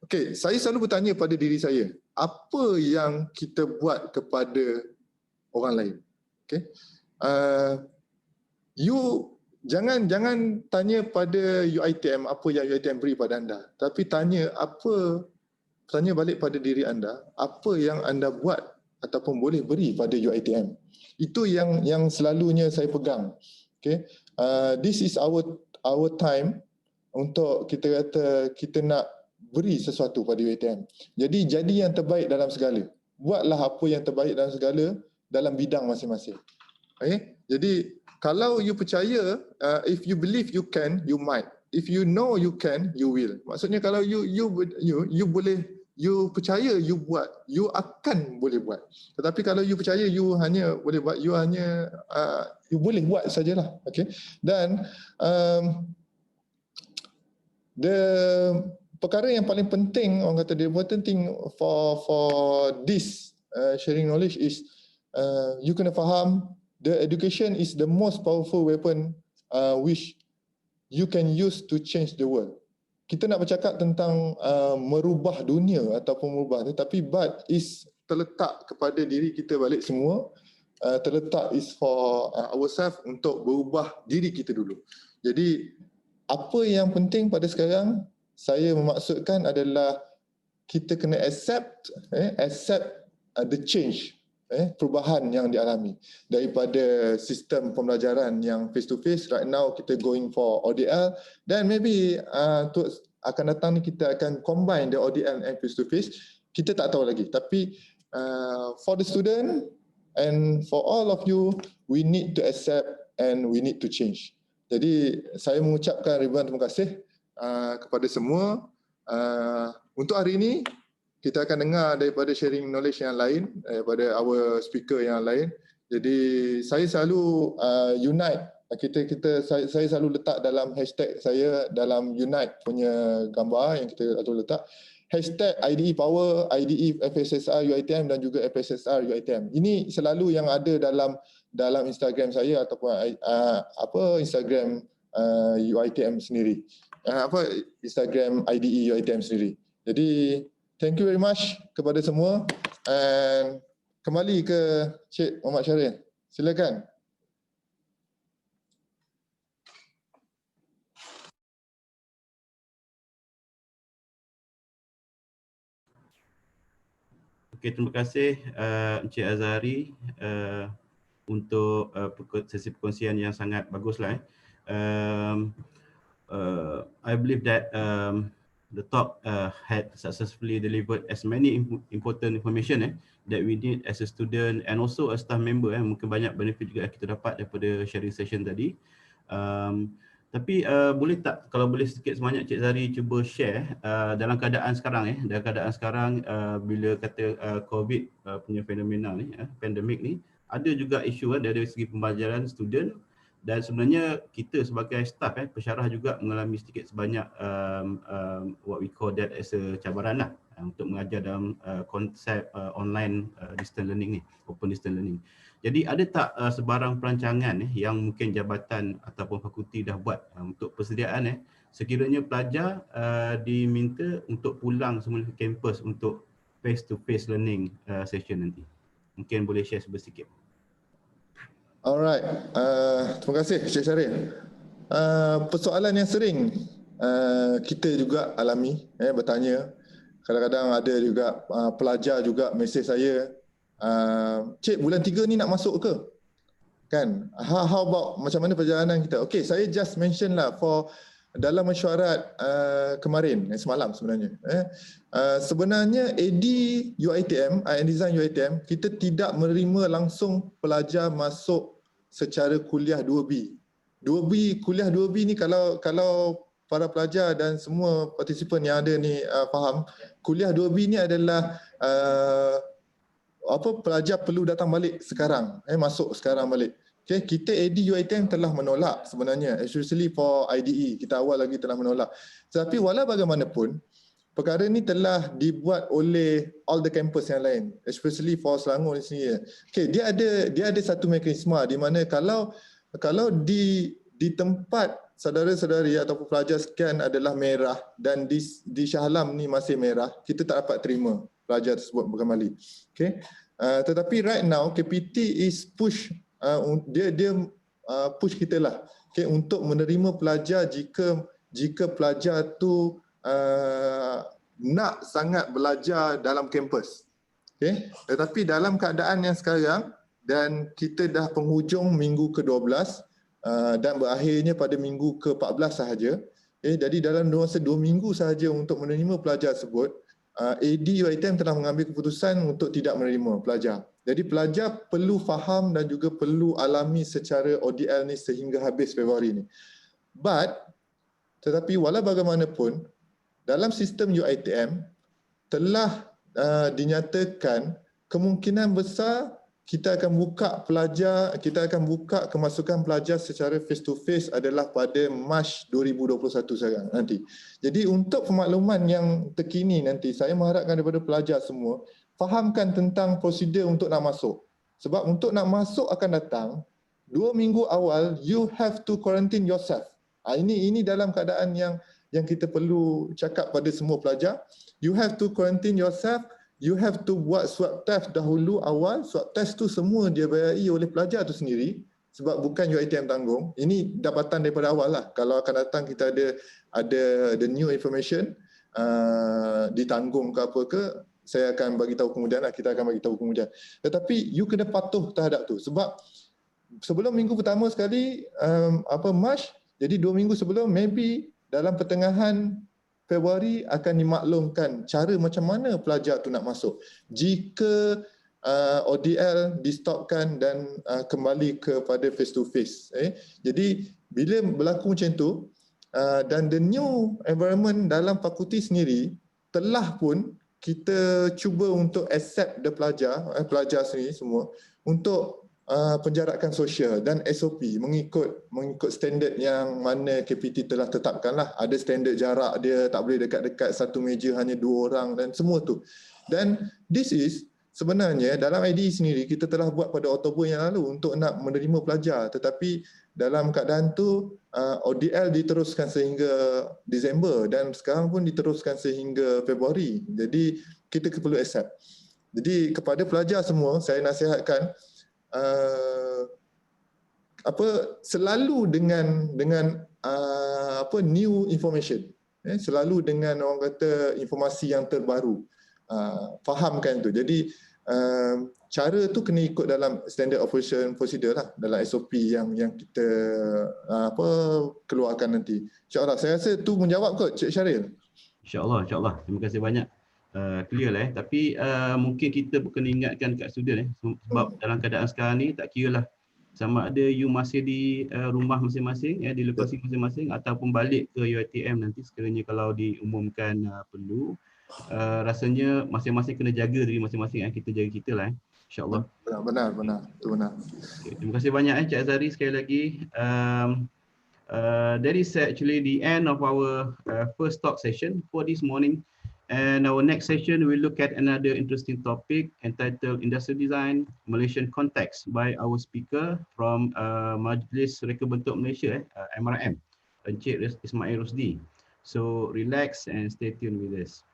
Okay, saya selalu bertanya pada diri saya, apa yang kita buat kepada orang lain? Okay, you jangan tanya pada UiTM apa yang UiTM beri pada anda, tapi tanya balik pada diri anda, apa yang anda buat ataupun boleh beri pada UiTM. Itu yang selalunya saya pegang. Okay, this is our time untuk kita kata kita nak beri sesuatu pada UiTM. Jadi yang terbaik dalam segala. Buatlah apa yang terbaik dalam segala dalam bidang masing-masing. Okay? Jadi kalau you percaya, if you believe you can, you might. If you know you can, you will. Maksudnya kalau you boleh you percaya you buat, you akan boleh buat. Tetapi kalau you percaya you hanya boleh buat, you hanya you boleh buat sajalah. Okay. Dan the perkara yang paling penting, orang kata the important thing for this sharing knowledge is you kena faham the education is the most powerful weapon which you can use to change the world. Kita nak bercakap tentang merubah dunia ataupun merubah, tetapi but is terletak kepada diri kita balik semua. Terletak is for ourselves untuk berubah diri kita dulu. Jadi apa yang penting pada sekarang saya memaksudkan adalah kita kena accept the change, perubahan yang dialami daripada sistem pembelajaran yang face to face. Right now kita going for ODL, dan maybe akan datang ni kita akan combine the ODL and face to face. Kita tak tahu lagi, tapi for the student and for all of you, we need to accept and we need to change. Jadi saya mengucapkan ribuan terima kasih kepada semua. Untuk hari ini kita akan dengar daripada sharing knowledge yang lain daripada our speaker yang lain. Jadi saya selalu unite, saya selalu letak dalam hashtag saya dalam unite punya gambar yang kita selalu letak hashtag IDE Power, IDE FSSR UiTM dan juga FSSR UiTM. Ini selalu yang ada dalam Instagram saya ataupun Instagram UiTM sendiri. Instagram IDE UiTM sendiri. Jadi thank you very much kepada semua, and kembali ke Cik Muhammad Syaril. Silakan. Okey, terima kasih Encik Azhari untuk sesi perkongsian yang sangat baguslah. I believe that the talk had successfully delivered as many important information that we need as a student and also a staff member. Mungkin banyak benefit juga kita dapat daripada sharing session tadi. Tapi boleh tak, kalau boleh sikit sebanyak Cik Zari cuba share dalam keadaan sekarang dalam keadaan sekarang bila kata COVID punya fenomena ni, pandemik ni, ada juga isu dari segi pembelajaran student, dan sebenarnya kita sebagai staff pensyarah juga mengalami sedikit sebanyak what we call that as a cabaran lah untuk mengajar dalam konsep online distance learning ni, open distance learning. Jadi ada tak sebarang perancangan yang mungkin jabatan ataupun fakulti dah buat untuk persediaan sekiranya pelajar diminta untuk pulang semula ke kampus untuk face to face learning session nanti? Mungkin boleh share sedikit. Alright, terima kasih Cik Syaril. Persoalan yang sering kita juga alami, bertanya. Kadang-kadang ada juga pelajar juga mesej saya, Cik, bulan 3 ni nak masuk ke? Kan? How about macam mana perjalanan kita? Okay, saya just mention lah for dalam mesyuarat kemarin, semalam sebenarnya. Sebenarnya AD UiTM, Design UiTM, kita tidak menerima langsung pelajar masuk secara kuliah 2B. Kuliah 2B ni kalau para pelajar dan semua partisipan yang ada ni faham, kuliah 2B ni adalah pelajar perlu datang balik sekarang, masuk sekarang balik. Okay, kita AD UiTM telah menolak sebenarnya, especially for IDE, kita awal lagi telah menolak. Tetapi walau bagaimanapun, perkara ni telah dibuat oleh all the campus yang lain, especially for Selangor di sini. Okay, dia ada satu mekanisme di mana kalau di tempat saudara-saudari ataupun pelajar sekian adalah merah dan di Shah Alam ni masih merah, kita tak dapat terima pelajar tersebut kembali. Okay. Tetapi right now KPT is push, dia push kita lah, okay, untuk menerima pelajar jika pelajar tu nak sangat belajar dalam kampus. Okay. Tetapi dalam keadaan yang sekarang dan kita dah penghujung minggu ke-12 dan berakhirnya pada minggu ke-14 sahaja. Jadi dalam masa 2 minggu sahaja untuk menerima pelajar tersebut, AD UiTM telah mengambil keputusan untuk tidak menerima pelajar. Jadi pelajar perlu faham dan juga perlu alami secara ODL ni sehingga habis Februari ni. Tetapi walau bagaimanapun, dalam sistem UiTM, telah dinyatakan kemungkinan besar kita akan buka pelajar, kita akan buka kemasukan pelajar secara face to face adalah pada Mac 2021 sekarang nanti. Jadi untuk pemakluman yang terkini nanti, saya mengharapkan daripada pelajar semua fahamkan tentang prosedur untuk nak masuk. Sebab untuk nak masuk akan datang 2 minggu awal you have to quarantine yourself. Ini dalam keadaan yang kita perlu cakap pada semua pelajar. You have to quarantine yourself. You have to buat swab test dahulu awal. Swab test tu semua dia bayari oleh pelajar tu sendiri sebab bukan UiTM tanggung. Ini dapatan daripada awal lah. Kalau akan datang kita ada the new information ditanggung ke apa ke, saya akan bagi tahu kemudian lah, kita akan bagi tahu kemudian. Tetapi you kena patuh terhadap tu sebab sebelum minggu pertama sekali Mac, jadi 2 minggu sebelum, maybe dalam pertengahan Februari akan dimaklumkan cara macam mana pelajar tu nak masuk. Jika ODL di-stopkan dan kembali kepada face to face. Jadi bila berlaku macam tu dan the new environment dalam fakulti sendiri telah pun kita cuba untuk accept the pelajar sendiri semua untuk penjarakan sosial dan SOP mengikut standard yang mana KPT telah tetapkan lah. Ada standard jarak dia, tak boleh dekat-dekat satu meja hanya 2 orang dan semua tu. Dan this is sebenarnya dalam IDE sendiri kita telah buat pada Oktober yang lalu untuk nak menerima pelajar, tetapi dalam keadaan tu ODL diteruskan sehingga Disember dan sekarang pun diteruskan sehingga Februari. Jadi kita perlu accept. Jadi kepada pelajar semua saya nasihatkan selalu dengan new information, selalu dengan orang kata informasi yang terbaru, fahamkan tu. Jadi cara tu kena ikut dalam standard operation procedure lah, dalam SOP yang kita keluarkan nanti. InsyaAllah saya rasa tu menjawab kot Cik Syaril. InsyaAllah. Terima kasih banyak. Clear lah tapi mungkin kita kena ingatkan kat student sebab dalam keadaan sekarang ni tak kira lah sama ada you masih di rumah masing-masing di lokasi masing-masing ataupun balik ke UiTM nanti sekiranya kalau diumumkan perlu, rasanya masing-masing kena jaga diri masing-masing, kita jaga kita lah insyaAllah. Benar. Okay, terima kasih banyak Cik Azhari sekali lagi. That is actually the end of our first talk session for this morning. And our next session, we'll look at another interesting topic entitled Industrial Design, Malaysian Context by our speaker from Majlis Reka Bentuk Malaysia, MRM, Encik Ismail Rosdi. So relax and stay tuned with us.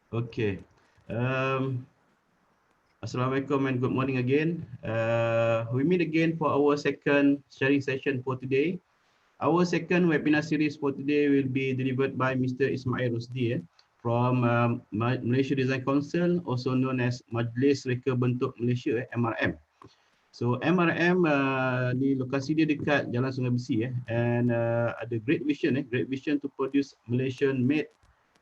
Okay. Assalamualaikum and good morning again. We meet again for our second sharing session for today. Our second webinar series for today will be delivered by Mr. Ismail Rosdi from Malaysia Design Council, also known as Majlis Reka Bentuk Malaysia, MRM. So MRM di lokasi dia dekat Jalan Sungai Besi and ada great vision to produce Malaysian made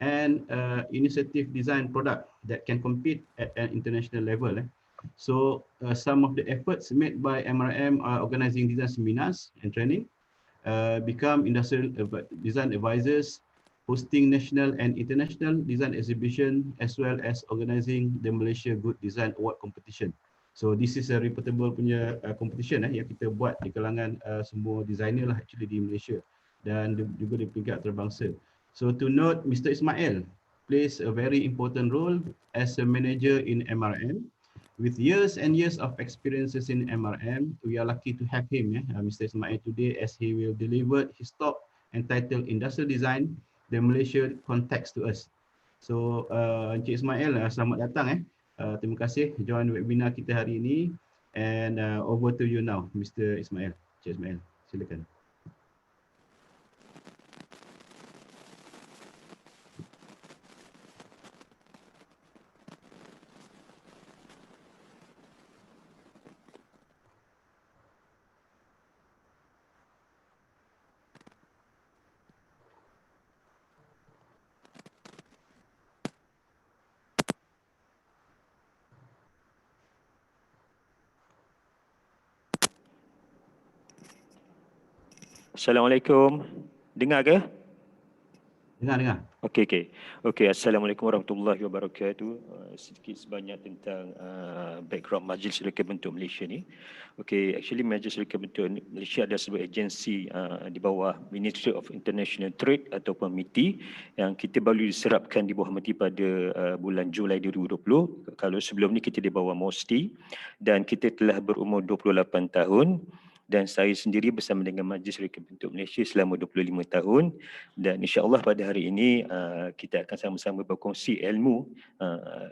and initiative design product that can compete at an international level. So some of the efforts made by MRM are organizing design seminars and training, become industrial design advisors, hosting national and international design exhibition, as well as organizing the Malaysia Good Design Award competition. So this is a reputable punya competition yang kita buat di kalangan semua designer lah actually di Malaysia dan juga di peringkat antarabangsa. So to note, Mr. Ismail plays a very important role as a manager in MRM. With years and years of experiences in MRM, we are lucky to have him, Mr. Ismail, today as he will deliver his talk entitled Industrial Design, the Malaysia Context to Us. So, Encik Ismail, selamat datang. Terima kasih join webinar kita hari ini. And over to you now, Mr. Ismail. Encik Ismail, silakan. Assalamualaikum. Dengar ke? Dengar. Okey. Assalamualaikum warahmatullahi wabarakatuh. Sedikit sebanyak tentang background Majlis Reka Bentuk Malaysia ni. Okey, actually Majlis Reka Bentuk Malaysia adalah sebuah agensi di bawah Ministry of International Trade ataupun MITI yang kita baru diserapkan di bawah MITI pada bulan Julai 2020. Kalau sebelum ni kita di bawah MOSTI dan kita telah berumur 28 tahun. Dan saya sendiri bersama dengan Majlis Reka Bentuk Malaysia selama 25 tahun dan insya-Allah pada hari ini kita akan sama-sama berkongsi ilmu.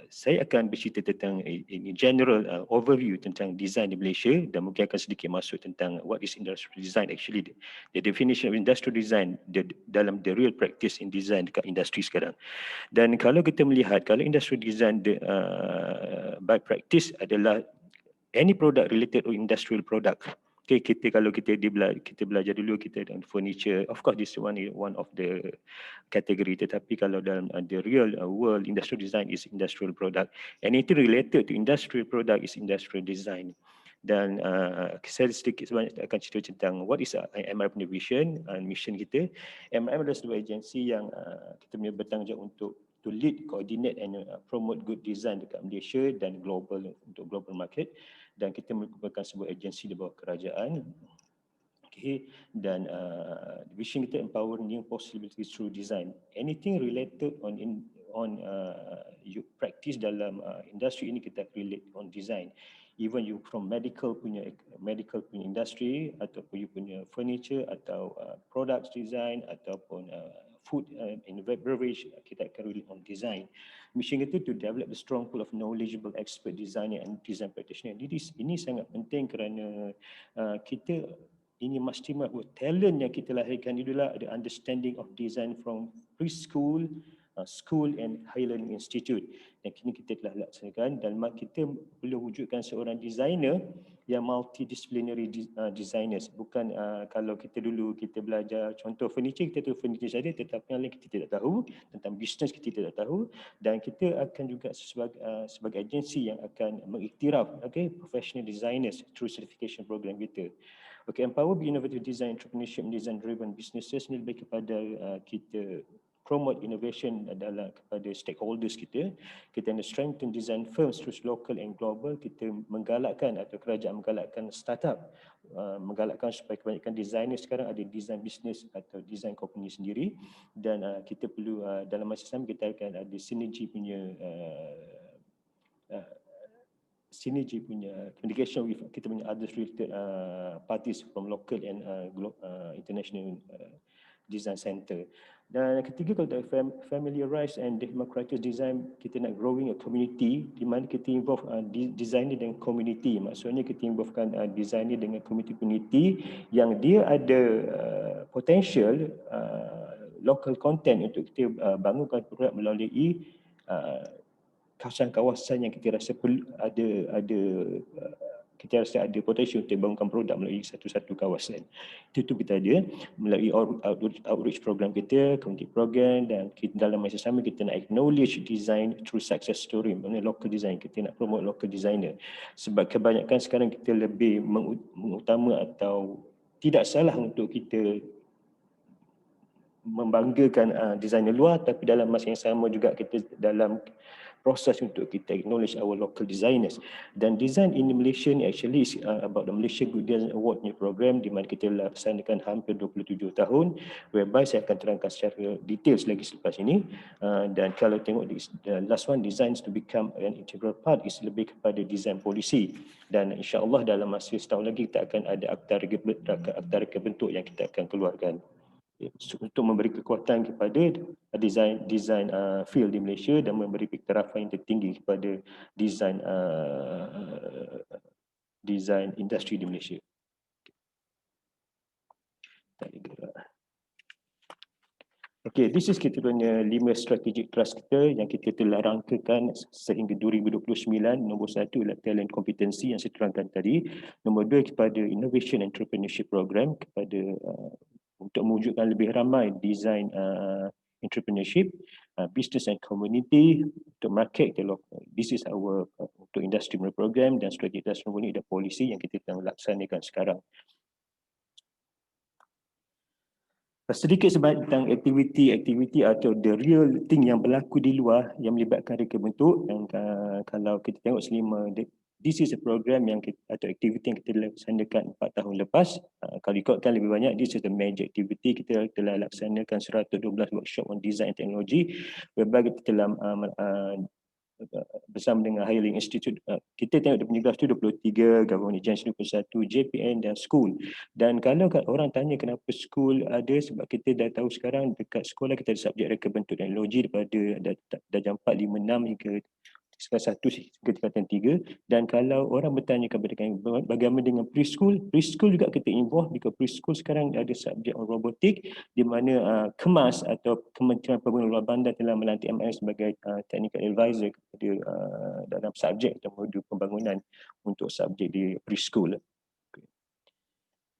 Saya akan bercerita tentang ini general overview tentang design di Malaysia dan mungkin akan sedikit masuk tentang what is industrial design actually, the definition of industrial design dalam the real practice in design dekat industri sekarang. Dan kalau kita melihat kalau industrial design by practice adalah any product related to industrial product. Okay, kalau kita belajar dulu kita dalam furniture, of course this one of the category, tetapi kalau dalam the real world industrial design is industrial product. Anything related to industrial product is industrial design. Dan saya sedikit sebanyak akan cerita tentang what is MRM vision and mission kita. MRM adalah sebuah agensi yang kita punya bertanggungjawab untuk to lead, coordinate and promote good design dekat Malaysia dan global untuk global market. Dan kita merupakan sebuah agensi di bawah kerajaan. Okay. Dan vision kita empower new possibilities through design. Anything related on you practice dalam industri ini kita relate on design. Even you from medical punya industry ataupun you punya furniture atau products design ataupun food and beverage, kita akan relate on design. Mission kita to develop a strong pool of knowledgeable expert designer and design practitioner. Ini sangat penting kerana kita ini mesti bahawa talent yang kita lahirkan itulah the understanding of design from preschool, school and higher learning institute. Dan kini kita telah laksanakan dan kita perlu wujudkan seorang designer yang multidisciplinary designers. Bukan kalau kita dulu kita belajar contoh furniture, kita tahu furniture saja tetapi yang lain kita tidak tahu, tentang business kita tidak tahu. Dan kita akan juga sebagai agensi yang akan mengiktiraf professional designers through certification program kita. Okay, empower innovative design, entrepreneurship and design driven businesses ni lebih kepada kita promote innovation adalah kepada stakeholders kita. Kita nak strengthen design firms through local and global. Kita menggalakkan atau kerajaan menggalakkan startup, menggalakkan supaya kebanyakan designer sekarang ada design business atau design company sendiri. Dan kita perlu dalam masa sama kita akan ada synergy punya communication with kita punya other related parties from local and international design center. Dan yang ketiga, kalau familiarize and democratize design, kita nak growing a community di mana kita involve designer dengan community. Maksudnya kita involvekan designer dengan community yang dia ada potential local content untuk kita bangunkan produk melalui kawasan-kawasan yang kita rasa perlu kita rasa ada potensi untuk bangunkan produk melalui satu-satu kawasan. Itu kita ada melalui outreach program kita, community program, dan kita, dalam masa sama kita nak acknowledge design through success story, mana local design, kita nak promote local designer. Sebab kebanyakan sekarang kita lebih mengutama atau tidak salah untuk kita membanggakan designer luar, tapi dalam masa yang sama juga kita dalam proses untuk kita acknowledge our local designers. Dan design in Malaysia ni actually is about the Malaysia Good Design Award ni program di mana kita laksanakan hampir 27 tahun, whereby saya akan terangkan secara details lagi selepas ini. Dan kalau tengok the last one, designs to become an integral part, is lebih kepada design polisi. Dan insya-Allah dalam masa setahun lagi kita akan ada akta reka bentuk yang kita akan keluarkan untuk memberi kekuatan kepada design field di Malaysia dan memberi iktirafan yang tertinggi kepada design industri di Malaysia. Okay, this is kita punya 5 strategic trust kita yang kita telah rangkakan sehingga 2029. Nombor 1 adalah talent kompetensi yang saya terangkan tadi. Nombor 2 kepada innovation entrepreneurship program, kepada untuk mewujudkan lebih ramai design entrepreneurship, business and community, untuk market the local. This is our untuk industry program, dan strategic trust nombor ni ada polisi yang kita sedang laksanakan sekarang. Sedikit sebanyak tentang aktiviti atau the real thing yang berlaku di luar yang melibatkan reka bentuk. Dan kalau kita tengok selima, this is a program yang atau aktiviti yang kita laksanakan 4 tahun lepas. Kalau ikutkan lebih banyak, this is the major activity. Kita telah laksanakan 112 workshop on design technology, whereby kita telah bersama dengan Hiring Institute, kita tengok di graf tu 23, Government Agency 21, JPN dan school. Dan kalau orang tanya kenapa school ada, sebab kita dah tahu sekarang dekat sekolah kita ada subjek reka bentuk teknologi daripada darjah 4, 5, 6 hingga tingkatan 1 hingga tingkatan 3. Dan kalau orang bertanya kepada kami bagaimana dengan preschool juga kita involve, because preschool sekarang ada subjek on robotik, di mana Kemas atau Kementerian Pembangunan Luar Bandar telah melantik MS sebagai technical advisor kepada dalam subjek atau modul pembangunan untuk subjek di preschool.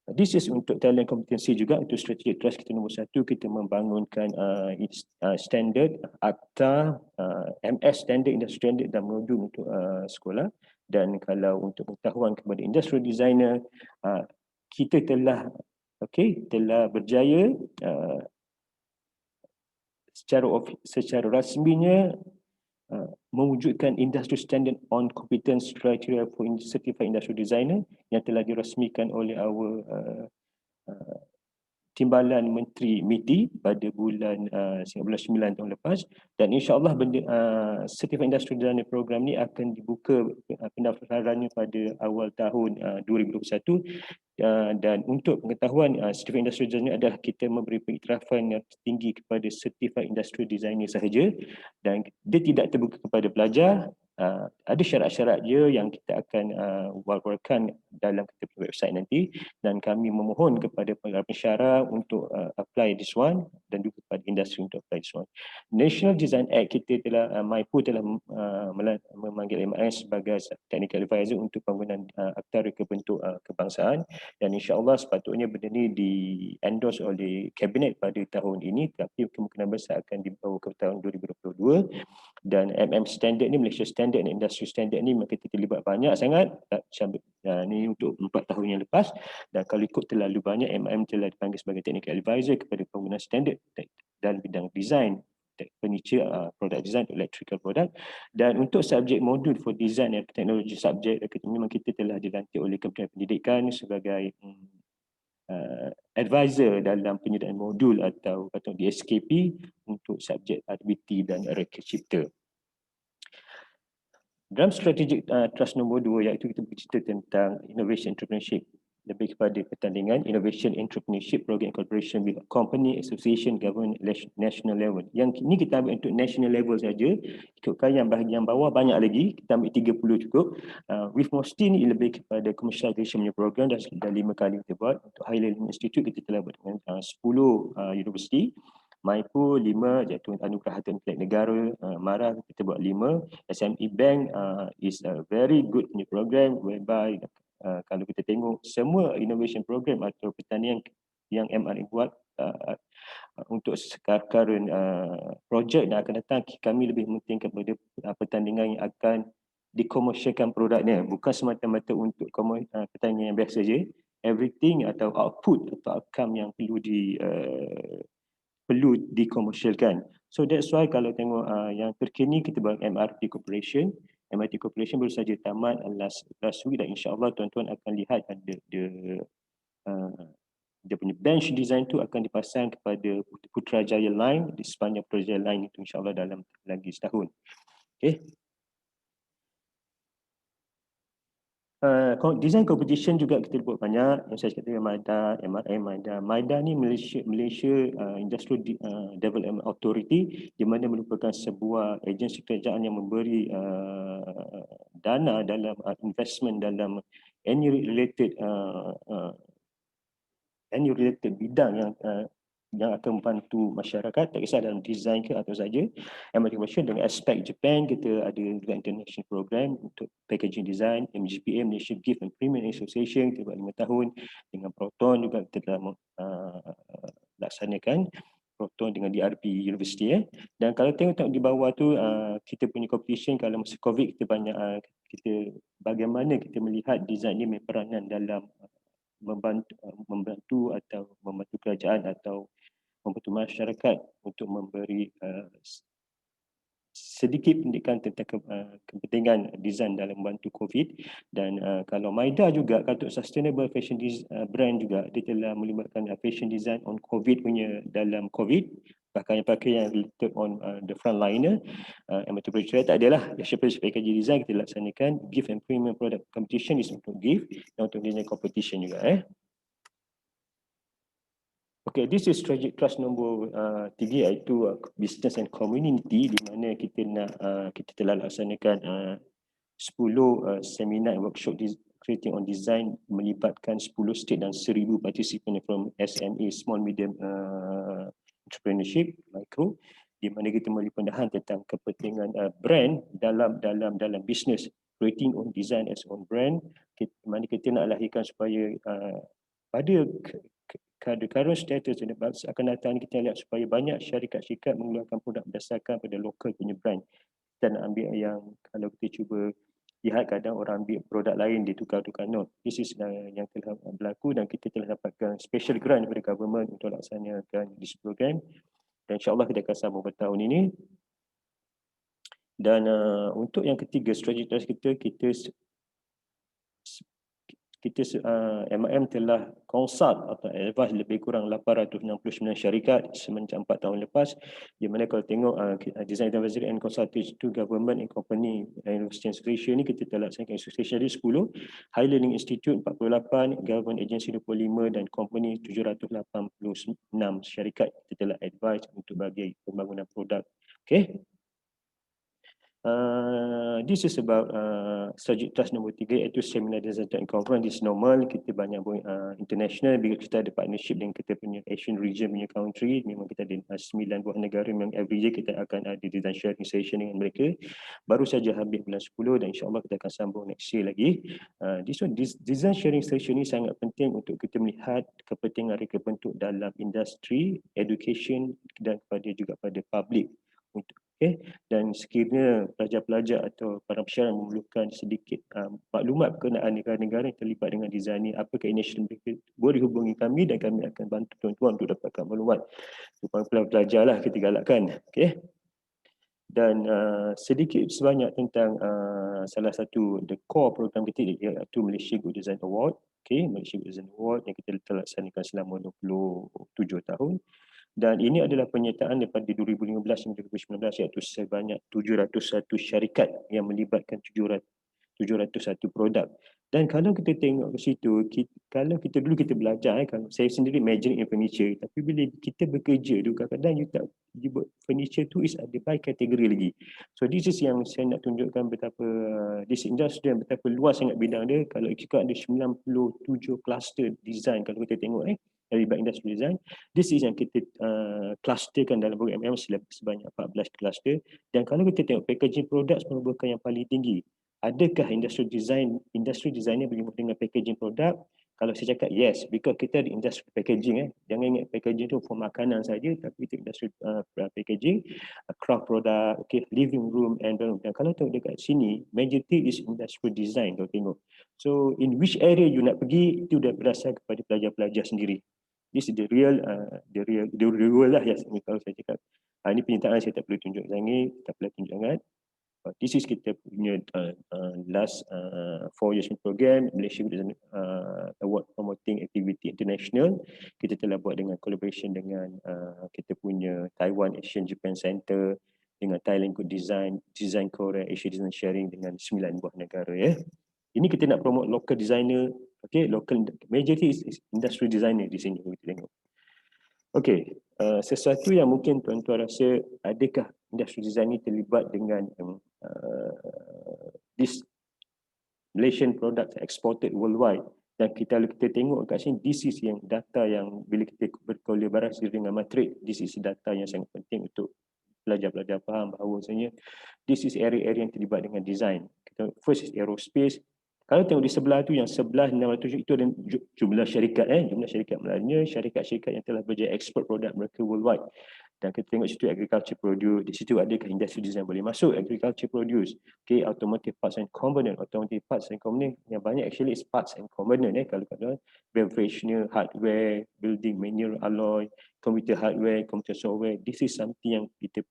This is untuk talent kompetensi juga. Untuk strategic trust kita nombor 1, kita membangunkan standard akta MS standard, industry standard dan modul untuk sekolah. Dan kalau untuk pengetahuan kepada industrial designer, kita telah berjaya secara rasminya mewujudkan industry standard on competence criteria for certified industrial designer yang telah dirasmikan oleh our Timbalan Menteri MITI pada bulan 9 tahun lepas. Dan insya-Allah certified industrial designer program ni akan dibuka pendaftarannya pada awal tahun 2021. Dan untuk pengetahuan, certified industrial designer adalah kita memberi pengiktirafan yang tinggi kepada certified industrial designer sahaja, dan dia tidak terbuka kepada pelajar. Ada syarat-syarat dia yang kita akan war-warkan dalam kita punya website nanti, dan kami memohon kepada pensyarah untuk apply this one dan juga kepada industri untuk apply this one. National Design Act kita telah MIPU telah memanggil MIS sebagai technical advisor untuk pembangunan akta reka bentuk kebangsaan, dan insya-Allah sepatutnya benda ni di-endorse oleh kabinet pada tahun ini, tapi kemungkinan besar akan dibawa ke tahun 2022. Dan standard ni, Malaysia Standard dan Industry Standard ni memang kita terlibat banyak sangat. Ni untuk 4 tahun yang lepas, dan kalau ikut terlalu banyak, telah dipanggil sebagai technical advisor kepada penggunaan standard dalam bidang design, furniture, product design, electrical product. Dan untuk subjek modul for design and technology subjek, memang kita telah dilantik oleh Kementerian Pendidikan sebagai advisor dalam penyediaan modul atau di SKP untuk subjek RBT dan reka cipta. Dalam strategic trust nombor 2, iaitu kita bercerita tentang innovation entrepreneurship. lebih kepada pertandingan, innovation, entrepreneurship, program collaboration with company, association, government, national level. Yang ini kita ambil untuk national level saja. Ikutkan yang bahagian bawah banyak lagi, kita ambil 30 cukup. With Mostly ni lebih kepada commercialization punya program, dah 5 kali kita buat. Untuk High Learning Institute kita telah buat dengan 10 universiti. Maipu 5, Jatuh Anugerah Harta Intelek Negara, MARA kita buat 5. SME Bank is a very good punya program whereby kalau kita tengok semua innovation program atau pertanian yang MRE buat untuk current projek yang akan datang, kami lebih mementing kepada pertandingan yang akan dikomersialkan produknya, bukan semata-mata untuk pertanian yang biasa saja. Everything atau output atau outcome yang perlu dikomersialkan. So that's why kalau tengok yang terkini kita buat MRT Corporation baru saja tamat last week, dan insyaAllah tuan-tuan akan lihat ada dia punya bench design tu akan dipasang kepada Putrajaya Line, di sepanjang Putrajaya Line itu insyaAllah dalam lagi setahun. Okay. Design competition juga kita buat banyak. Yang saya cakap MIDA, MRM, MIDA ni Malaysia Industrial Development Authority, di mana merupakan sebuah agensi kerajaan yang memberi dana dalam investment dalam any related bidang yang akan membantu masyarakat, tak kisah dalam design ke atau saja. Emerging dengan aspek Japan, kita ada juga international program untuk packaging design, MGPA, Malaysia Gift and Premium Association, kita buat 5 tahun. Dengan Proton juga kita telah laksanakan Proton dengan DRP University. Dan kalau tengok di bawah tu, kita punya competition kalau masa COVID kita banyak bagaimana kita melihat design ini berperanan dalam membantu kerajaan atau membantu masyarakat untuk memberi sedikit pendidikan tentang kepentingan desain dalam membantu COVID. Dan kalau MIDA juga untuk sustainable fashion brand juga, dia telah melibatkan fashion design on COVID punya dalam COVID, pakaian-pakaian yang related on the frontliner. Amateur tak adalah packaging design kita laksanakan. Gift and premium product competition is untuk gift dan untuk design competition juga. Okay, this is strategic trust nombor 3, iaitu business and community, di mana kita telah laksanakan 10 seminar and workshop creating on design melibatkan 10 state dan 1,000 participant from SME, small medium entrepreneurship, micro, di mana kita memberi pendahan tentang kepentingan brand dalam business, creating on design as on brand, mana kita nak lahirkan supaya pada current status dan akan datang kita lihat supaya banyak syarikat-syarikat mengeluarkan produk berdasarkan pada local punya brand. Kita nak ambil yang, kalau kita cuba lihat kadang orang ambil produk lain ditukar-tukar. No, this is yang telah berlaku, dan kita telah dapatkan special grant daripada government untuk laksanakan this program, dan insyaAllah kita akan sambung pada tahun ini. Dan untuk yang ketiga, strategi trust kita MIM telah consult atau advise lebih kurang 869 syarikat semenjak 4 tahun lepas, di mana kalau tengok design advisory and consultation to government and company and university association ni kita telah laksanakan association di 10, High Learning Institute 48, government agency 25 dan company 786 syarikat kita telah advise untuk bagi pembangunan produk. Okay. This is about strategic trust nombor 3, iaitu seminar design and conference. This normal, kita banyak international, bila kita ada partnership dengan kita punya Asian region punya country, memang kita ada 9 buah negara, memang every year kita akan ada design sharing session dengan mereka. Baru saja habis bulan 10 dan insyaAllah kita akan sambung next year lagi. This design sharing session ni sangat penting untuk kita melihat kepentingan mereka bentuk dalam industri, education dan juga pada public. Okay. Dan sekiranya pelajar-pelajar atau para masyarakat memerlukan sedikit maklumat berkenaan negara-negara yang terlibat dengan design ini, apakah initiatif mereka, boleh hubungi kami dan kami akan bantu tuan-tuan untuk dapatkan maklumat. Supaya pelajar-pelajarlah kita galakkan. Okay. Dan sedikit sebanyak tentang salah satu the core program kita, iaitu Malaysia Good Design Award. Okay, Malaysia Good Design Award yang kita telah laksanakan selama 27 tahun. Dan ini adalah penyertaan daripada 2015 hingga 2019, iaitu sebanyak 701 syarikat yang melibatkan 701 produk. Dan kalau kita tengok ke situ, kalau kita dulu kita belajar, kalau saya sendiri majoring in furniture, tapi bila kita bekerja tu kadang-kadang you buat furniture tu is ada by kategori lagi. So this is yang saya nak tunjukkan betapa this industry betapa luas sangat bidang dia. Kalau kita ada 97 cluster design kalau kita tengok dari bab industry design, this is yang kita clusterkan dalam program sebanyak 14 cluster. Dan kalau kita tengok packaging products merupakan yang paling tinggi. Adakah industri designer boleh dengan packaging produk? Kalau saya cakap yes, because kita ada industri packaging. Jangan ingat packaging tu for makanan saja, tapi itu industri packaging, craft product, okay, living room, environment. Dan kalau tengok dekat sini, majority is industry design kalau tengok. So in which area you nak pergi, itu dah berdasar kepada pelajar-pelajar sendiri. This is the real lah ya, kalau saya cakap. Ini penyertaan saya tak perlu tunjuk lagi, tak perlu tunjuk sangat. This is kita punya last 4 years program Malaysia Award Promoting Activity International. Kita telah buat dengan collaboration dengan kita punya Taiwan Asian Japan Center, dengan Thailand Good Design Korea, Asia Design Sharing dengan 9 buah negara ya. Ini kita nak promote local designer, okay, local majority is industry designer di sini kita tengok. Okay, sesuatu yang mungkin tuan-tuan rasa, adakah industri design ini terlibat dengan this Malaysian products exported worldwide? Dan kita tengok kat sini, this is yang data yang bila kita berkolaborasi dengan Matrik, this is data yang sangat penting untuk pelajar-pelajar faham bahawasanya this is area-area yang terlibat dengan design. First is aerospace. Kalau tengok di sebelah tu, yang sebelah 607 itu ada jumlah syarikat jumlah syarikat Melayu, syarikat-syarikat yang telah berjaya ekspor produk mereka worldwide. Dan kita tengok situ agriculture produce, di situ adakah industri design boleh masuk, agriculture produce, okay, automotive parts and component, automotive parts and component yang banyak actually is parts and component kalau beverage-nya, hardware, building, mineral alloy, computer hardware, computer software. This is something yang kita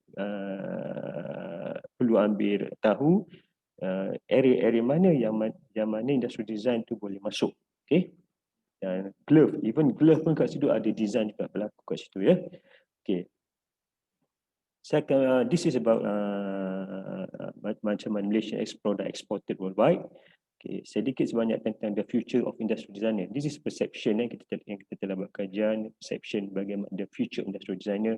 perlu ambil tahu. Area-area mana yang mana industri design tu boleh masuk, okay? Dan glove, even glove pun kat situ ada design juga berlaku kat situ ya. Okay. Second, this is about macam Malaysian product exported worldwide. Okay, sedikit sebanyak tentang the future of industry designer. This is perception yang kita telah buat kajian, perception bagaimana the future industry designer.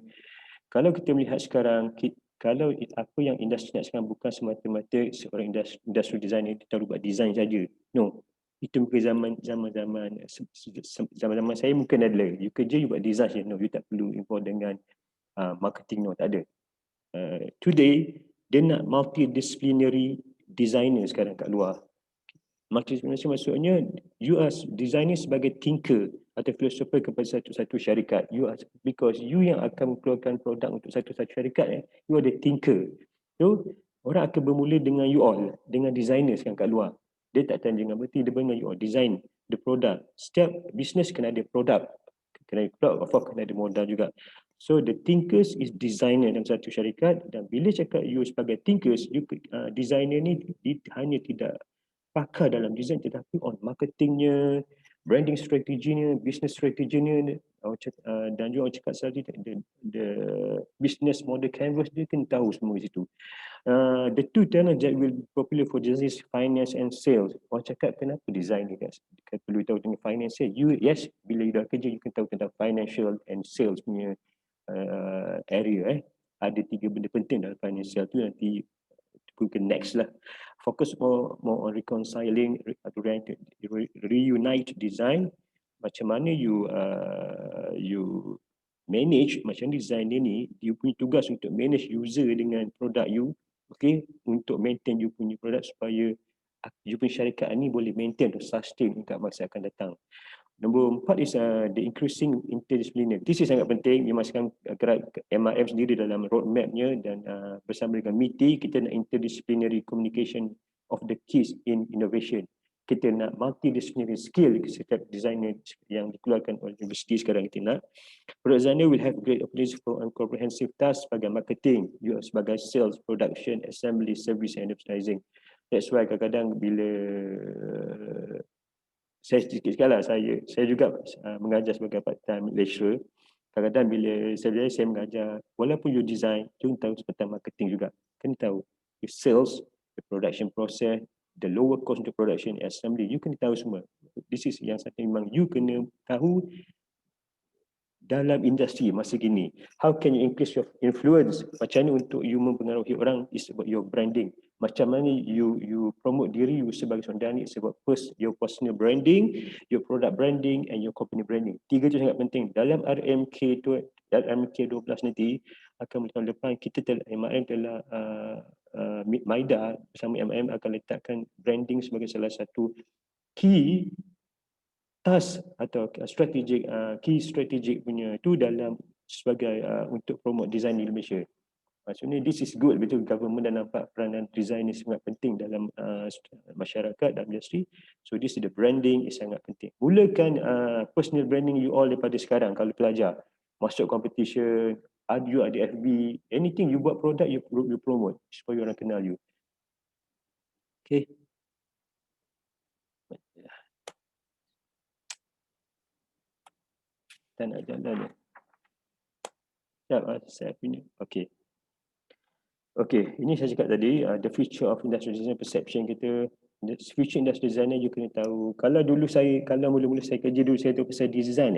Kalau kita melihat sekarang, kalau apa yang industri nak sekarang bukan semata-mata seorang industri designer itu tahu buat design saja. No. Itu mungkin zaman saya mungkin adalah you kerja you buat design saja. No, you tak perlu involve dengan marketing, no, tak ada. Today dia nak multidisciplinary designer sekarang kat luar. Multidisciplinary maksudnya you as designer sebagai thinker atau philosopher kepada satu syarikat. You are, because you yang akan mengeluarkan produk untuk satu syarikat, you are the thinker. So orang akan bermula dengan you all, dengan designer sekarang kat luar. Dia tak tanya dengan berarti dia dengan you all design the product. Setiap business kena ada produk, kena ada product, of course kena ada modal juga. So the thinkers is designer dalam satu syarikat. Dan bila cakap you sebagai thinkers, you designer ni hanya tidak pakar dalam design tetapi on marketingnya, branding strateginya, business strateginya, dan juga orang cakap tadi the business model canvas dia kena tahu semua di situ. The two talents that will be popular for business, finance and sales. Orang cakap kenapa design ni guys? Perlu tahu tentang finance. You yes, bila you dah kerja you kena tahu tentang financial and sales punya area. Ada 3 benda penting dalam financial tu, nanti mungkin next lah. Focus more on reconciling, reunite design. Macam mana you manage, macam design ni, you punya tugas untuk manage user dengan produk you, okay, untuk maintain you punya produk supaya you punya syarikat ni boleh maintain atau sustain kat masa akan datang. Nombor 4 is the increasing interdisciplinary. This is sangat penting. Memasukkan gerak MIM sendiri dalam roadmapnya dan bersama dengan MITI kita nak interdisciplinary communication of the keys in innovation. Kita nak multidisciplinary skill setiap designer yang dikeluarkan oleh universiti sekarang kita nak. Product designer will have great opportunities for comprehensive tasks sebagai marketing, you sebagai sales, production, assembly, service and advertising. That's why kadang-kadang bila saya sedikit sekali lah, saya juga mengajar sebagai part-time lecturer. Kadang-kadang bila saya mengajar, walaupun you design, you tahu tentang marketing juga. Kena tahu, you sales, the production process, the lower cost untuk production assembly, you kena tahu semua. This is yang satu memang you kena tahu dalam industri masa kini. How can you increase your influence? Macam mana untuk you mempengaruhi orang is about your branding. Macam mana you promote diri you sebagai seorang, it's about first your personal branding, your product branding and your company branding. Tiga tu sangat penting. Dalam RMK 12 nanti akan tahun depan kita telah MIM telah MIDA bersama MIM akan letakkan branding sebagai salah satu key task atau key strategic punya tu dalam sebagai untuk promote design di Malaysia. Maksudnya this is good, betul government dah nampak peranan design ni sangat penting dalam masyarakat dan industri. So this is the branding is sangat penting. Mulakan personal branding you all daripada sekarang kalau pelajar. Masuk competition, you ada FB, anything you buat produk you promote supaya orang kenal you. Okay. Tak nak jalan. Saya punya. Okay. Okay, ini saya cakap tadi, the future of industrial design perception kita. The future industrial designer you kena tahu. Kalau mula-mula saya kerja dulu, saya tahu pasal design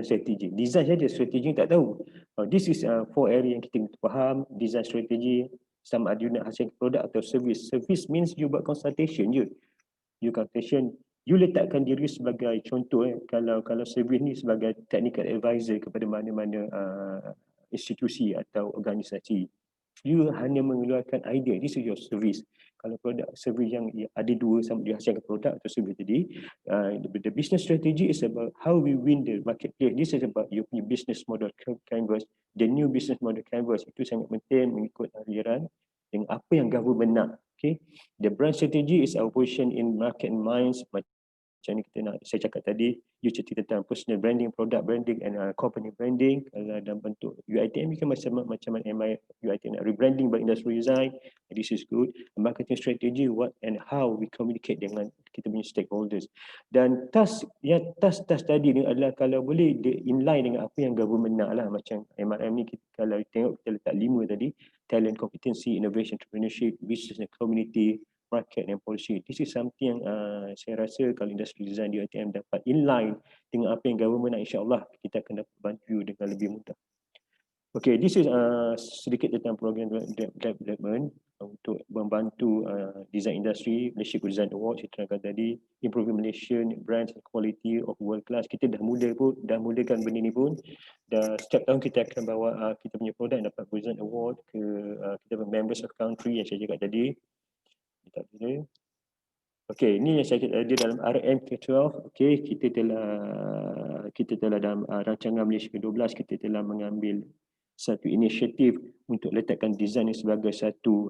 strategi. Design saja, strategi tak tahu. This is 4 area yang kita faham. Design strategi, sama ada you nak hasilkan produk atau service. Service means you buat consultation je. You letakkan diri sebagai contoh kalau service ni sebagai technical advisor kepada mana-mana institusi atau organisasi. You hanya mengeluarkan idea, this is your service. Kalau produk service yang ada dua, sama dia hasilkan produk atau service tadi, the business strategy is about how we win the marketplace. This is about your business model canvas. The new business model canvas itu sangat penting mengikut aliran dengan apa yang government nak. Okay, the brand strategy is our position in market minds. Macam ni kita nak, saya cakap tadi, you cerita tentang personal branding, product branding and company branding. Kalau dalam bentuk UITM kan macam UITM nak rebranding by industrial design, this is good. Marketing strategy, what and how we communicate dengan kita punya stakeholders. Dan task tadi ni adalah kalau boleh inline dengan apa yang government nak lah. Macam MRM ni kalau tengok kita letak 5 tadi, talent, competency, innovation, entrepreneurship, business and community, market and policy. This is something yang saya rasa kalau industri design di UiTM dapat inline dengan apa yang government nak, insyaAllah kita akan dapat bantu dengan lebih mudah. Okay, this is sedikit tentang program development untuk membantu design industry. Malaysia Good Design Award saya terangkan tadi, improving Malaysian brands and quality of world class. Kita dah mulakan benda ni pun. Setiap tahun kita akan bawa kita punya produk dapat Good Design Award ke kita members of country yang saya cakap tadi. Okey, ini yang saya kata dalam RM12. Okey, kita telah dalam rancangan Malaysia ke-12 kita telah mengambil satu inisiatif untuk letakkan design ini sebagai satu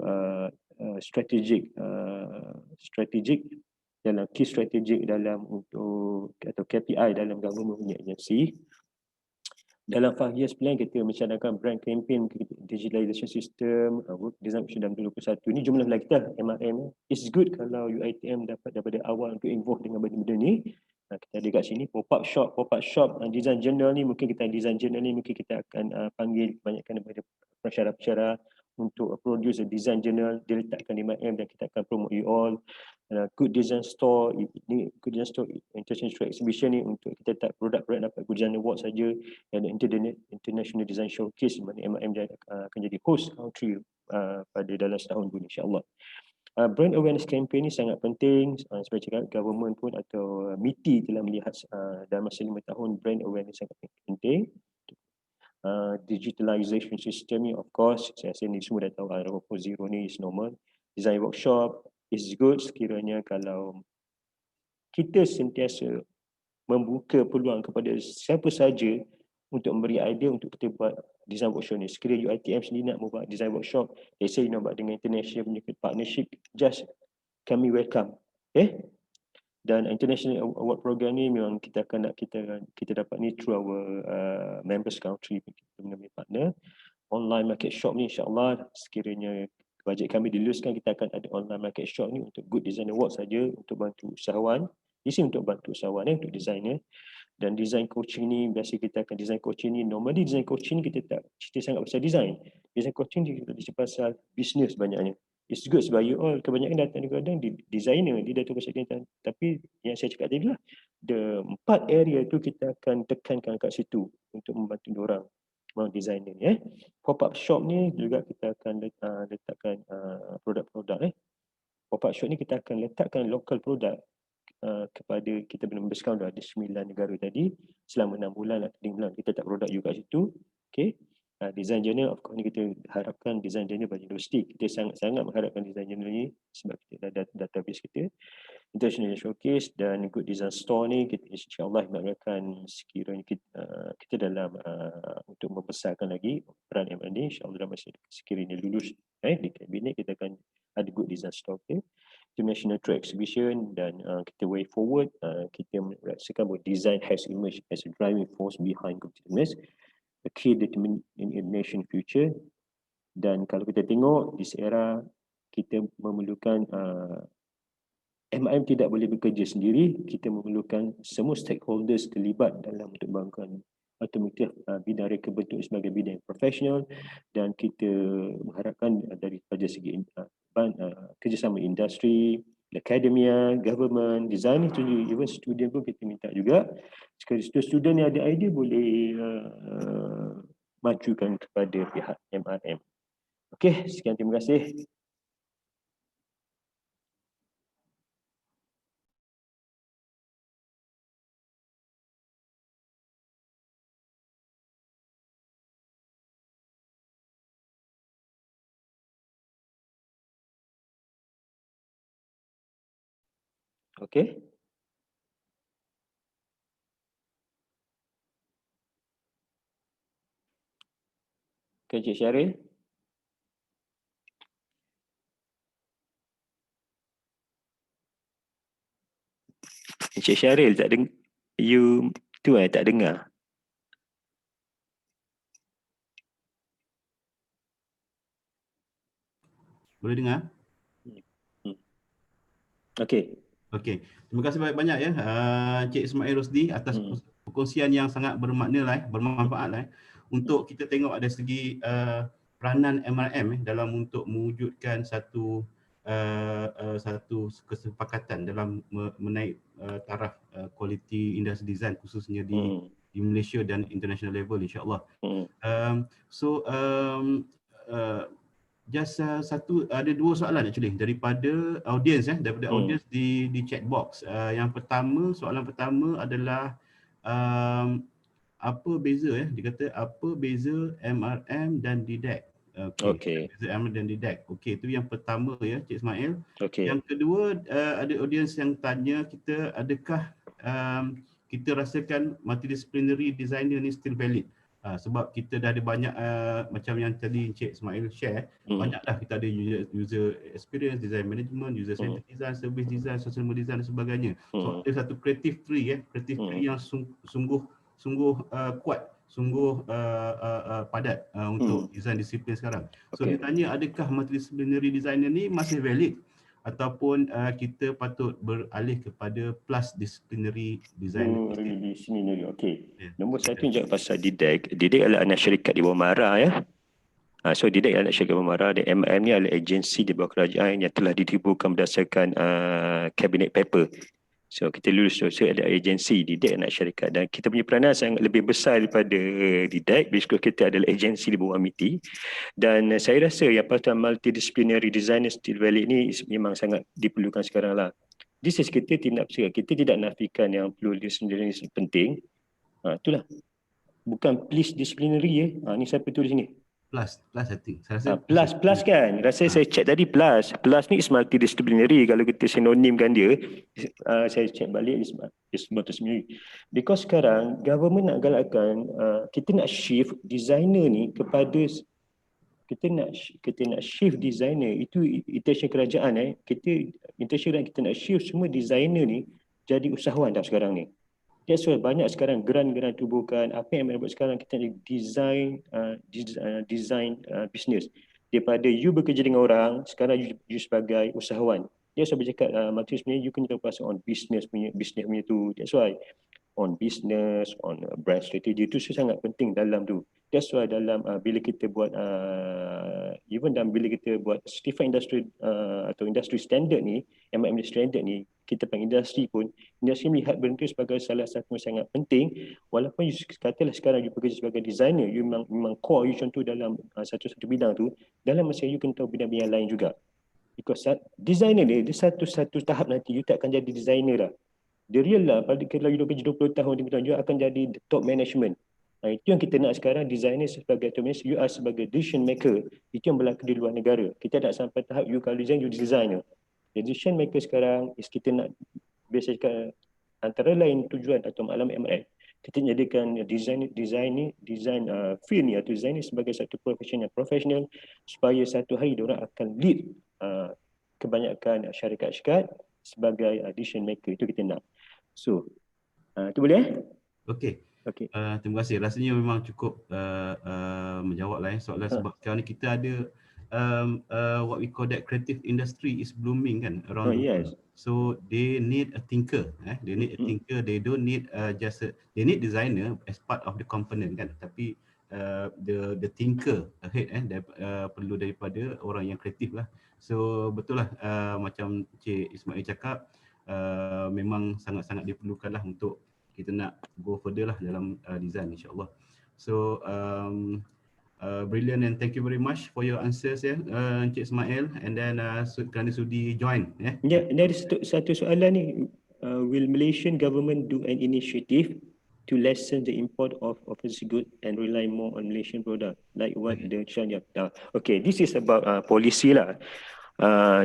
strategik dalam key strategik dalam untuk atau KPI dalam government punya agensi. Dalam 5 years plan kita mencadangkan brand campaign, digitalization system, work design option dalam 2021. Ini jumlah lagi kita MRM. It's good kalau UiTM dapat daripada awal untuk involve dengan benda-benda ni. Kita ada kat sini pop-up shop, design journal ni mungkin kita akan panggil kebanyakan daripada pensyarah-pensyarah untuk produce a design journal, diletakkan di MIM dan kita akan promote you all. Good Design Store, ini Good Design Store International Exhibition ni untuk kita tak produk dapat Good Design Award saja, dan International Design Showcase di mana MIM akan jadi host country pada dalam setahun pun insyaAllah. Brand awareness campaign ni sangat penting. Seperti cakap government pun atau MITI telah melihat dalam masa 5 tahun brand awareness sangat penting. Digitalization system ni of course saya rasa ni semua dah tahu, R4.0 ni is normal. Design workshop is good sekiranya kalau kita sentiasa membuka peluang kepada siapa saja untuk memberi idea untuk kita buat design workshop ni. Sekiranya UiTM sendiri nak membuat design workshop, let's say nak buat dengan international punya partnership, just kami welcome. Okay? Dan international award program ni memang kita akan kita dapat ni through our members country, kita punya partner. Online market shop ni insyaAllah sekiranya bajet kami diluluskan, kita akan ada online market shop ni untuk Good Design Award saja untuk bantu usahawan. Di sini untuk bantu usahawan untuk designer. Dan design coaching ni biasa kita akan design coaching ni, normally design coaching kita tak cerita sangat pasal design. Design coaching kita cerita pasal business banyaknya. It's good sebab you all kebanyakan datang kadang designer, dia dah tugas design. Tapi yang saya cakap tadi lah, the 4 area tu kita akan tekankan kat situ untuk membantu diorang designer ni. Pop-up shop ni juga kita akan letakkan produk-produk. Pop-up shop ni kita akan letakkan local produk kepada kita benar diskaun dah ada 9 negara tadi selama 6 bulan atau 3 bulan kita letak produk you kat situ. Okay. Design journal of course ni kita harapkan design journal bagi universiti. Kita sangat-sangat mengharapkan design journal ni sebab kita dah database kita. International showcase dan good design store ni kita insyaAllah mengharapkan sekiranya kita dalam untuk membesarkan lagi peran M&A insyaAllah dalam masa sekiranya lulus di kabinet kita akan ada good design store. Okay. International trade exhibition dan kita way forward kita merasakan bahawa design has emerged as a driving force behind competitiveness, a key determinant in nation future. Dan kalau kita tengok di era kita memerlukan MIM tidak boleh bekerja sendiri, kita memerlukan semua stakeholders terlibat dalam untuk bangun automotif bidang mereka bentuk sebagai bidang profesional dan kita mengharapkan daripada segi kerjasama industri, academia, government, design itu even student pun kita minta juga sekali student yang ada idea boleh majukan kepada pihak MRM. Okey, sekian, terima kasih. Okey. Encik Syaril. Encik Syaril tak dengar. You tu tak dengar. Boleh dengar? Okey. Okey. Terima kasih banyak-banyak ya Encik Ismail Rosdi atas perkongsian yang sangat bermakna lah, bermanfaat lah untuk kita tengok ada segi peranan MRM dalam untuk mewujudkan satu kesepakatan dalam menaik taraf quality industry design khususnya di Malaysia dan international level insya-Allah. Just ada 2 soalan actually daripada audience audience di chat box. Yang pertama, soalan pertama adalah apa beza dia kata apa beza MRM dan DDEC. Okey. Beza MRM dan DDEC. Okey, itu yang pertama ya Cik Ismail. Yang kedua ada audience yang tanya kita adakah kita rasakan multidisciplinary designer ni still valid? Sebab kita dah ada banyak macam yang tadi Encik Ismail share, banyak dah kita ada user experience, design management, user centered design, service design, social design dan sebagainya. So ada satu creative tree creative tree yang sungguh kuat, sungguh padat untuk design disiplin sekarang. So dia tanya adakah multidisciplinary designer ni masih valid ataupun kita patut beralih kepada plus disciplinary design. Disciplinary, okey. Nombor 1 jawab pasal DDEC. DDEC adalah anak syarikat di bawah MARA ya. So DDEC adalah anak syarikat di bawah MARA dan MM ni adalah agensi di bawah kerajaan yang telah ditibukan berdasarkan cabinet paper. So kita lulus so ada agensi DDEC anak syarikat dan kita punya peranan sangat lebih besar daripada DDEC because kita adalah agensi di bawah MITI. Dan saya rasa yang pasal multidisciplinary designer still valid ni memang sangat diperlukan sekarang lah. This is kita tidak nafikan yang perlu disciplinary penting. Itulah. Bukan please disciplinary ni siapa tulis ni? Plus I think. Saya rasa plus kan. Rasa saya check tadi plus. Plus ni is multidisciplinary kalau kita sinonimkan dia. Saya check balik is multidisciplinary. Because sekarang government nak galakkan kita nak shift designer ni kepada kita nak shift designer itu intention kerajaan intention kita nak shift semua designer ni jadi usahawan dah sekarang ni. That's why banyak sekarang geran-geran tubuhkan apa yang buat sekarang kita ada design business. Daripada you bekerja dengan orang, sekarang you sebagai usahawan. Dia sebab cakap multidisciplinary you kena tahu pasal on business punya tu. That's why on business, on brand strategy, itu sangat penting dalam tu. That's why dalam bila kita buat even dalam bila kita buat certified industry atau industry standard ni, MIM standard ni, kita panggil industri pun, industri melihat benda itu sebagai salah satu yang sangat penting. Walaupun you katalah sekarang you bekerja sebagai designer, you memang core you contoh dalam satu bidang tu, dalam masa you kena tahu bidang-bidang lain juga. Because designer ni, dia satu tahap nanti you tak akan jadi designer lah. Dia real lah, kalau you dah kerja 20 tahun, you akan jadi top management. Itu yang kita nak sekarang, designer sebagai top management, you are sebagai decision maker. Itu yang berlaku di luar negara. Kita tak sampai tahap you kalau design, you designer. The decision maker sekarang is kita nak biasakan antara lain tujuan atau maklumat MRM, kita jadikan design field ni atau design ni sebagai satu profession yang profesional, supaya satu hari diorang akan lead kebanyakan syarikat-syarikat sebagai decision maker. Itu kita nak. So, itu boleh? Okey. Okay. Terima kasih. Rasanya memang cukup menjawab lah soalan sebab sekarang ni kita ada what we call that creative industry is blooming kan around the world. So they need a thinker. They need a thinker. They don't need they need designer as part of the component kan. Tapi the thinker ahead perlu daripada orang yang kreatif lah. So betul lah macam Cik Ismail cakap, memang sangat-sangat diperlukan lah untuk kita nak go further lah dalam design insyaAllah. So brilliant and thank you very much for your answers Encik Ismail, and then kerana sudi join. Ya, ada satu soalan ni. Will Malaysian government do an initiative to lessen the import of overseas goods and rely more on Malaysian product like what the China? Okay, this is about policy lah.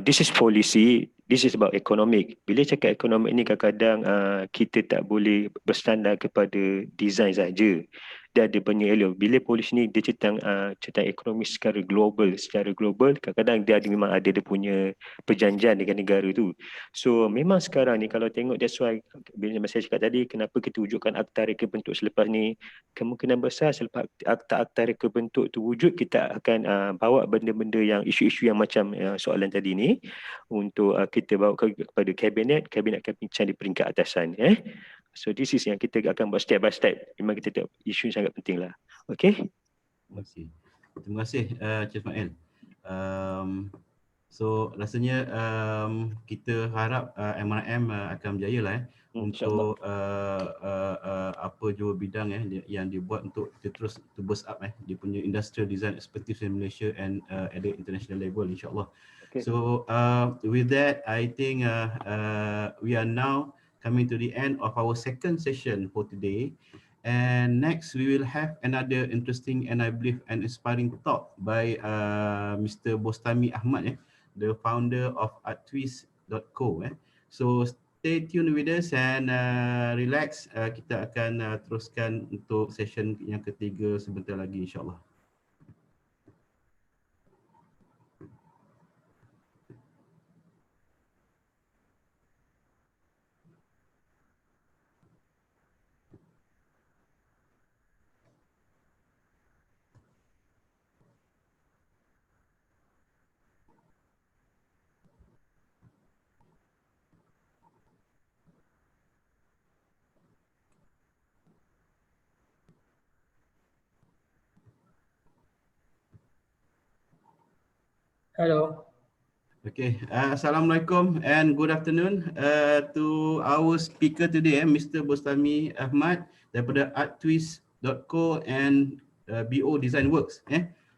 This is policy. This is about economic. Bila cakap economic ni kadang-kadang kita tak boleh berstandar kepada design saja. Dia ada banyak elok. Bila polisi ni dia tentang ekonomi secara global, kadang-kadang dia memang ada dia punya perjanjian dengan negara tu. So memang sekarang ni kalau tengok, that's why bila saya cakap tadi kenapa kita wujudkan akta reka bentuk selepas ni, kemungkinan besar selepas akta reka bentuk tu wujud, kita akan bawa benda-benda yang isu-isu yang macam soalan tadi ni untuk kita bawa kepada kabinet akan bincang di peringkat atasan. So this is yang kita akan buat step by step. Memang kita tahu isu sangat penting lah. Okay? Terima kasih Cik Ismail. So rasanya kita harap MRM akan berjaya lah untuk apa jua bidang yang dibuat untuk kita terus to boost up dia punya industrial design expertise in Malaysia and at the international level insyaAllah. Okay. So with that, I think we are now coming to the end of our second session for today. And next we will have another interesting and I believe an inspiring talk by Mr. Bostami Ahmad, the founder of arttwist.co. So stay tuned with us and relax. Kita akan teruskan untuk session yang ketiga sebentar lagi insyaAllah. Hello. Okay, Assalamualaikum and good afternoon to our speaker today, Mr. Bostami Ahmad daripada arttwist.co and BO Design Works.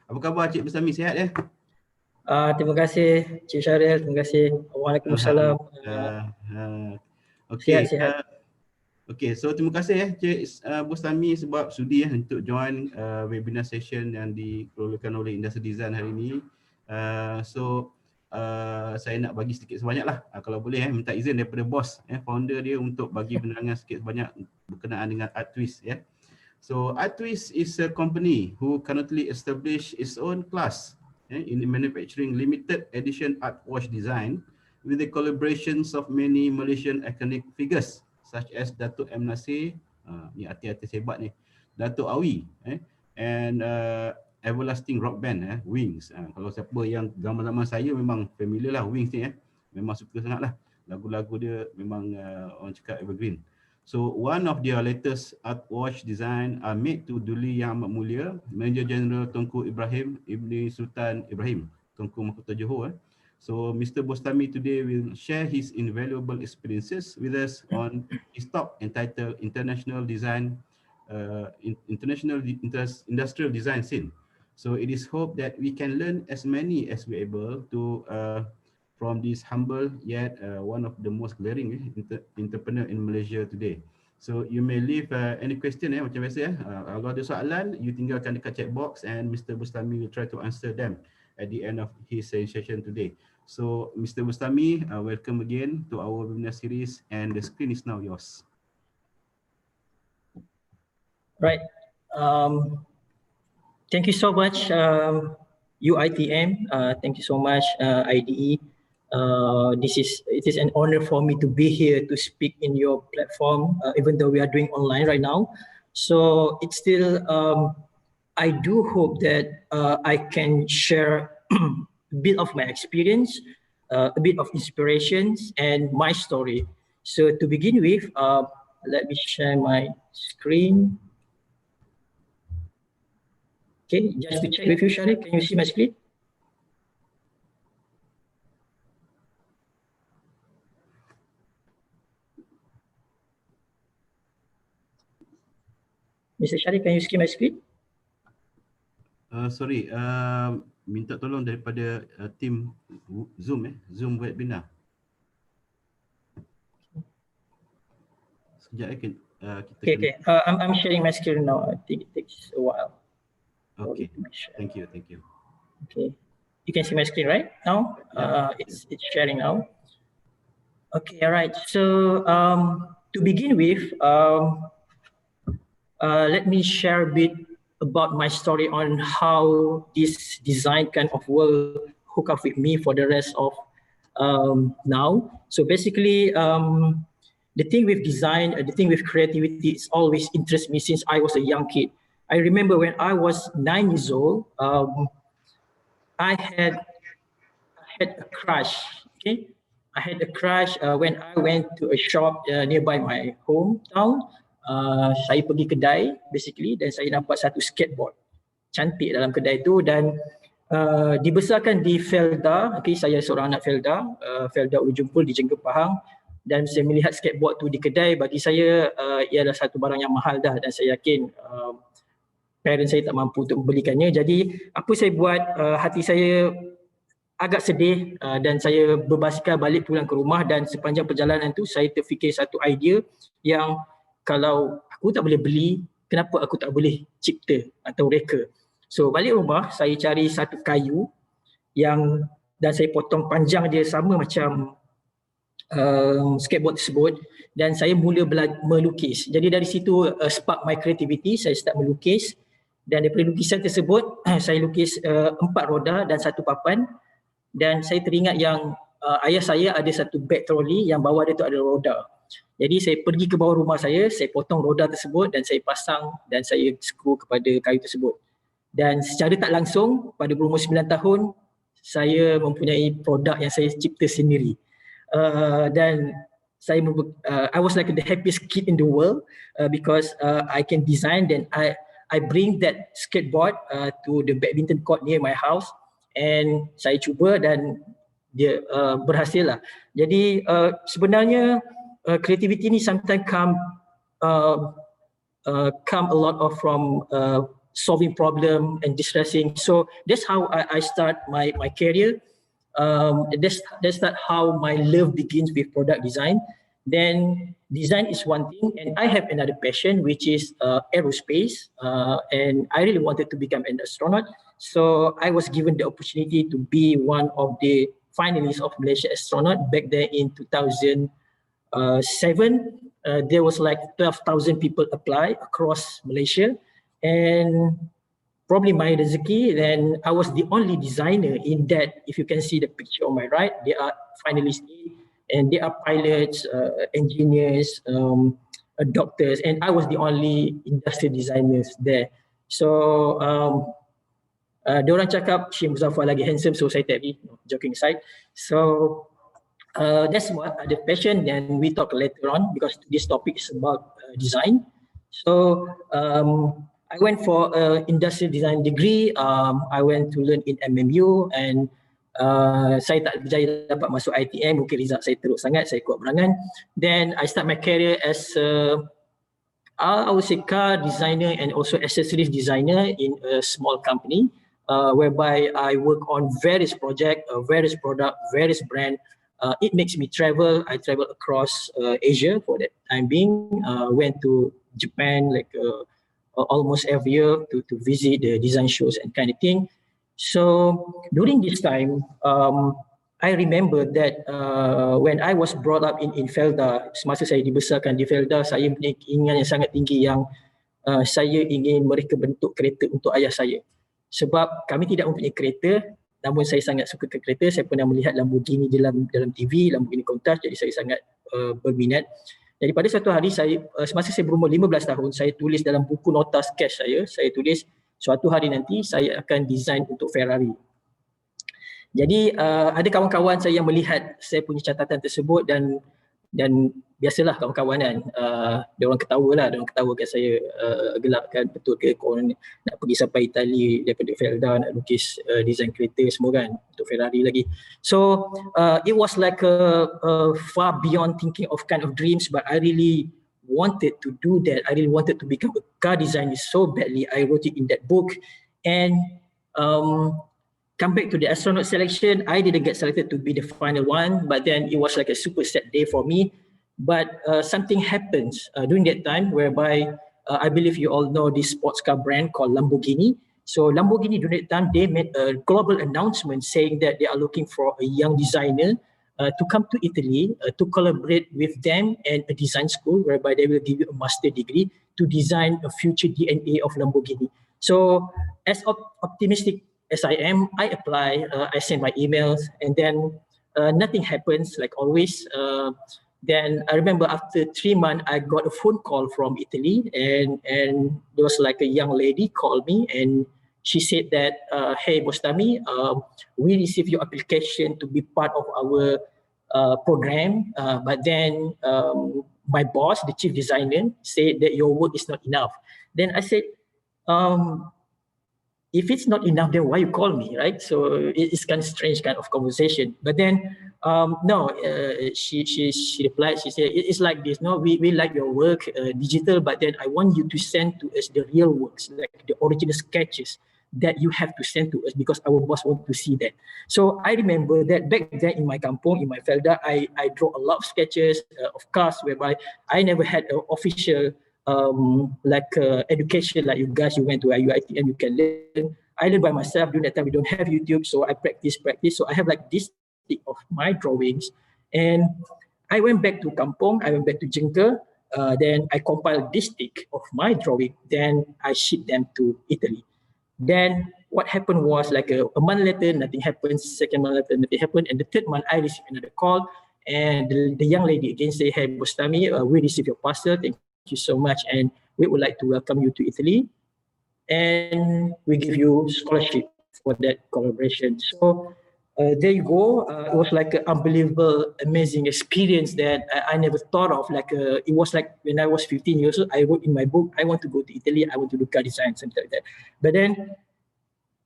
Apa khabar Cik Bostami, sihat ya? Terima kasih Cik Syaril, terima kasih. Waalaikumsalam. Okay. Sihat. Okay, so terima kasih Cik Bostami sebab sudi untuk join webinar session yang dikeluarkan oleh Industri Design hari ini. Saya nak bagi sedikit sebanyak lah, kalau boleh minta izin daripada bos founder dia untuk bagi penerangan sedikit sebanyak berkenaan dengan Arttwist. So Arttwist is a company who currently established its own class in manufacturing limited edition art wash design with the collaborations of many Malaysian iconic figures such as Datuk M. Nasir, ni artis-artis hebat ni, Datuk Awi and everlasting rock band Wings. Kalau siapa yang zaman-zaman saya memang familiar lah Wings ni, memang suka sangat lah. Lagu-lagu dia memang orang cakap evergreen. So one of their latest art watch design are made to Duli Yang Amat Mulia, Major General Tunku Ibrahim Ibni Sultan Ibrahim, Tunku Mahkota Johor. So Mr. Bostami today will share his invaluable experiences with us on his talk entitled International Design, Industrial Design Scene. So it is hoped that we can learn as many as we're able to from this humble yet one of the most glaring entrepreneur in Malaysia today. So you may leave any question macam biasa kalau ada soalan you tinggalkan dekat chat box and Mr. Bustami will try to answer them at the end of his session today. So Mr. Bustami, welcome again to our webinar series and the screen is now yours. Right. Thank you so much, UITM. Thank you so much, IDE. It is an honor for me to be here to speak in your platform, even though we are doing online right now. So it's still, I do hope that I can share a bit of my experience, a bit of inspirations and my story. So to begin with, let me share my screen. Okay, just to check with you, Shari, can you see my screen? Mr. Shari, can you see my screen? Sorry, minta tolong daripada tim Zoom Zoom webinar. Sekejap kita Okay. I'm sharing my screen now. I think it takes a while. Okay. Thank you. Okay. You can see my screen right now. It's sharing now. Okay. All right. So to begin with, let me share a bit about my story on how this design kind of will hook up with me for the rest of now. So basically, the thing with design, the thing with creativity, it's always interested me since I was a young kid. I remember when I was 9 years old, I had a crush. Okay, I had a crush when I went to a shop nearby my hometown. Saya pergi kedai basically dan saya nampak satu skateboard cantik dalam kedai tu dan dibesarkan di Felda. Okay, saya seorang anak Felda, Felda Ujumpul di Jenggah Pahang dan saya melihat skateboard tu di kedai. Bagi saya ia adalah satu barang yang mahal dah dan saya yakin parents saya tak mampu untuk membelikannya. Jadi apa saya buat, hati saya agak sedih dan saya berbasikal balik pulang ke rumah dan sepanjang perjalanan tu saya terfikir satu idea yang kalau aku tak boleh beli, kenapa aku tak boleh cipta atau reka. So balik rumah saya cari satu kayu yang dan saya potong panjang dia sama macam skateboard tersebut dan saya mula melukis. Jadi dari situ spark my creativity, saya start melukis dan daripada lukisan tersebut saya lukis 4 roda dan 1 papan dan saya teringat yang ayah saya ada satu beg troli yang bawah dia tu ada roda. Jadi saya pergi ke bawah rumah saya potong roda tersebut dan saya pasang dan saya skru kepada kayu tersebut. Dan secara tak langsung pada berumur 9 tahun saya mempunyai produk yang saya cipta sendiri. Dan saya I was like the happiest kid in the world because I can design then I bring that skateboard to the badminton court near my house and saya cuba dan dia berhasil lah. Jadi sebenarnya creativity ni sometimes come a lot of from solving problem and distressing. So that's how I start my career. That's not how my love begins with product design. Then design is one thing and I have another passion which is aerospace and I really wanted to become an astronaut. So I was given the opportunity to be one of the finalists of Malaysia astronaut back there in 2007. There was like 12,000 people apply across Malaysia and probably my rezeki, then I was the only designer in that. If you can see the picture on my right, they are finalists and they are pilots, engineers, doctors, and I was the only industrial designers there. So diorang cakap Syekh Muzaffar lagi handsome, so saya tak joking aside. So that's what the passion. Then we talk later on because this topic is about design. So I went for industrial design degree. I went to learn in MMU and saya tak berjaya dapat masuk ITM. Mungkin result saya teruk sangat, saya kuat berangan. Then I start my career as I would say car designer and also accessories designer in a small company, whereby I work on various projects, various product, various brand. It makes me travel. I travel across Asia for that time being. Went to Japan like almost every year to visit the design shows and kind of thing. So during this time, I remember that when I was brought up in Felda, semasa saya dibesarkan di Felda, saya punya keinginan yang sangat tinggi yang saya ingin mereka bentuk kereta untuk ayah saya. Sebab kami tidak mempunyai kereta, namun saya sangat suka ke kereta. Saya pernah melihat Lamborghini dalam TV, Lamborghini Countach, jadi saya sangat berminat. Jadi pada suatu hari semasa saya berumur 15 tahun, saya tulis dalam buku nota sketch saya tulis suatu hari nanti saya akan design untuk Ferrari. Jadi ada kawan-kawan saya yang melihat saya punya catatan tersebut dan biasalah kawan-kawan kan, dia orang ketawa kat saya, gelakkan betul ke korang nak pergi sampai Itali daripada Felda nak lukis design kereta semua kan untuk Ferrari lagi. So it was like a far beyond thinking of kind of dreams, but I really wanted to do that. I really wanted to become a car designer so badly. I wrote it in that book and come back to the astronaut selection. I didn't get selected to be the final one, but then it was like a super sad day for me. But something happens during that time whereby I believe you all know this sports car brand called Lamborghini. So Lamborghini during that time, they made a global announcement saying that they are looking for a young designer to come to Italy to collaborate with them and a design school whereby they will give you a master degree to design a future DNA of Lamborghini. So as optimistic as I am, I apply, I send my emails, and then nothing happens like always. Then I remember after 3 months, I got a phone call from Italy, and there was like a young lady called me, and she said that, hey, Bostami, we received your application to be part of our program, but then my boss, the chief designer, said that your work is not enough. Then I said, if it's not enough, then why you call me, right? So it's kind of strange kind of conversation. But then, no, she replied, she said, it's like this, no, we like your work, digital, but then I want you to send to us the real works, like the original sketches that you have to send to us because our boss wants to see that. So I remember that back then in my kampung, in my Felda, I draw a lot of sketches of cars whereby I never had an official education like you guys, you went to IUIT and you can learn. I learned by myself. During that time we don't have YouTube, so I practice. So I have like this stick of my drawings, and I went back to kampung, I went back to Jengke, then I compiled this stick of my drawing, then I shipped them to Italy. Then what happened was like a month later, nothing happened. Second month later, nothing happened, and the third month I received another call, and the young lady again say, hey Bostami, we received your parcel, thank you so much, and we would like to welcome you to Italy, and we give you scholarship for that collaboration. So there you go. It was like an unbelievable, amazing experience that I never thought of. It was like when I was 15 years old, I wrote in my book, I want to go to Italy, I want to do car design, something like that. But then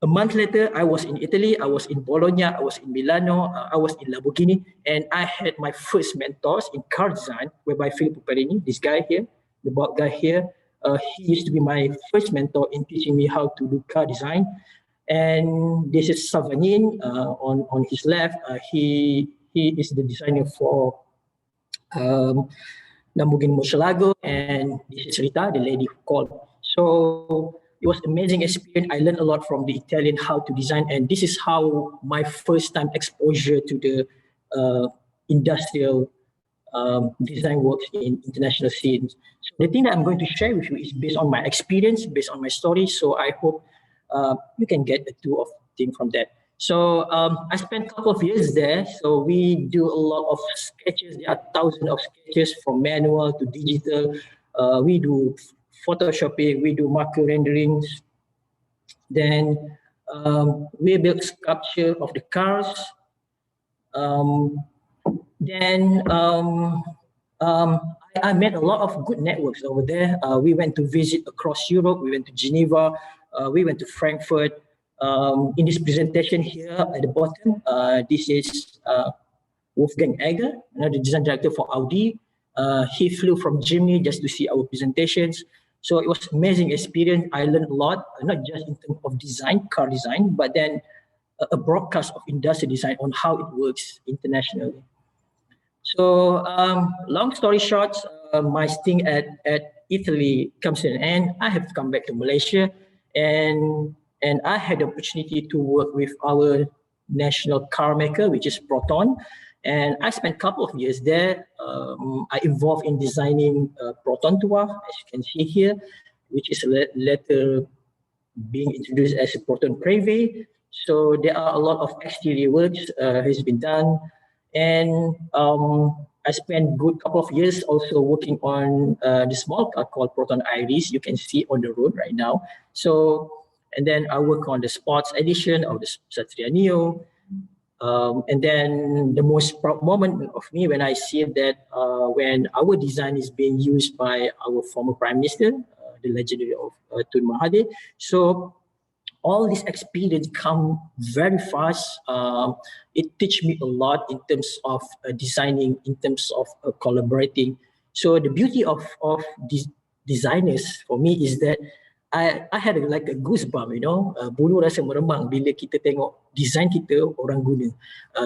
a month later, I was in Italy, I was in Bologna, I was in Milano, I was in Lamborghini, and I had my first mentors in car design, whereby Filippo Perini, this guy here, the bald guy here, he used to be my first mentor in teaching me how to do car design. And this is Savanin on his left. He is the designer for Lamborghini Murcielago, and this is Rita, the lady who called. So it was amazing experience. I learned a lot from the Italian how to design, and this is how my first time exposure to the industrial design works in international scenes. So the thing that I'm going to share with you is based on my experience, based on my story. So I hope you can get a tour of thing from that. So I spent a couple of years there. So we do a lot of sketches. There are thousands of sketches from manual to digital. We do photoshopping, we do marker renderings. Then we build sculpture of the cars. Then I met a lot of good networks over there. We went to visit across Europe. We went to Geneva. We went to Frankfurt. In this presentation here at the bottom, this is Wolfgang Egger, the design director for Audi. He flew from Germany just to see our presentations. So it was an amazing experience. I learned a lot, not just in terms of design, car design, but then a broadcast of industrial design on how it works internationally. So long story short, my stint at Italy comes to an end. I have to come back to Malaysia, and I had the opportunity to work with our national car maker, which is Proton. And I spent a couple of years there. I involved in designing Proton Tua, as you can see here, which is later being introduced as a Proton Preve. So there are a lot of exterior works has been done. And I spent a good couple of years also working on the small car called Proton Iris. You can see on the road right now. So, and then I work on the sports edition of the Satria Neo. And then the most proud moment of me when I see that when our design is being used by our former Prime Minister, the legendary of Tun Mahathir. So all this experience come very fast. It teach me a lot in terms of designing, in terms of collaborating. So the beauty of these designers for me is that I had like a goosebump, bulu rasa meremang bila kita tengok design kita orang guna.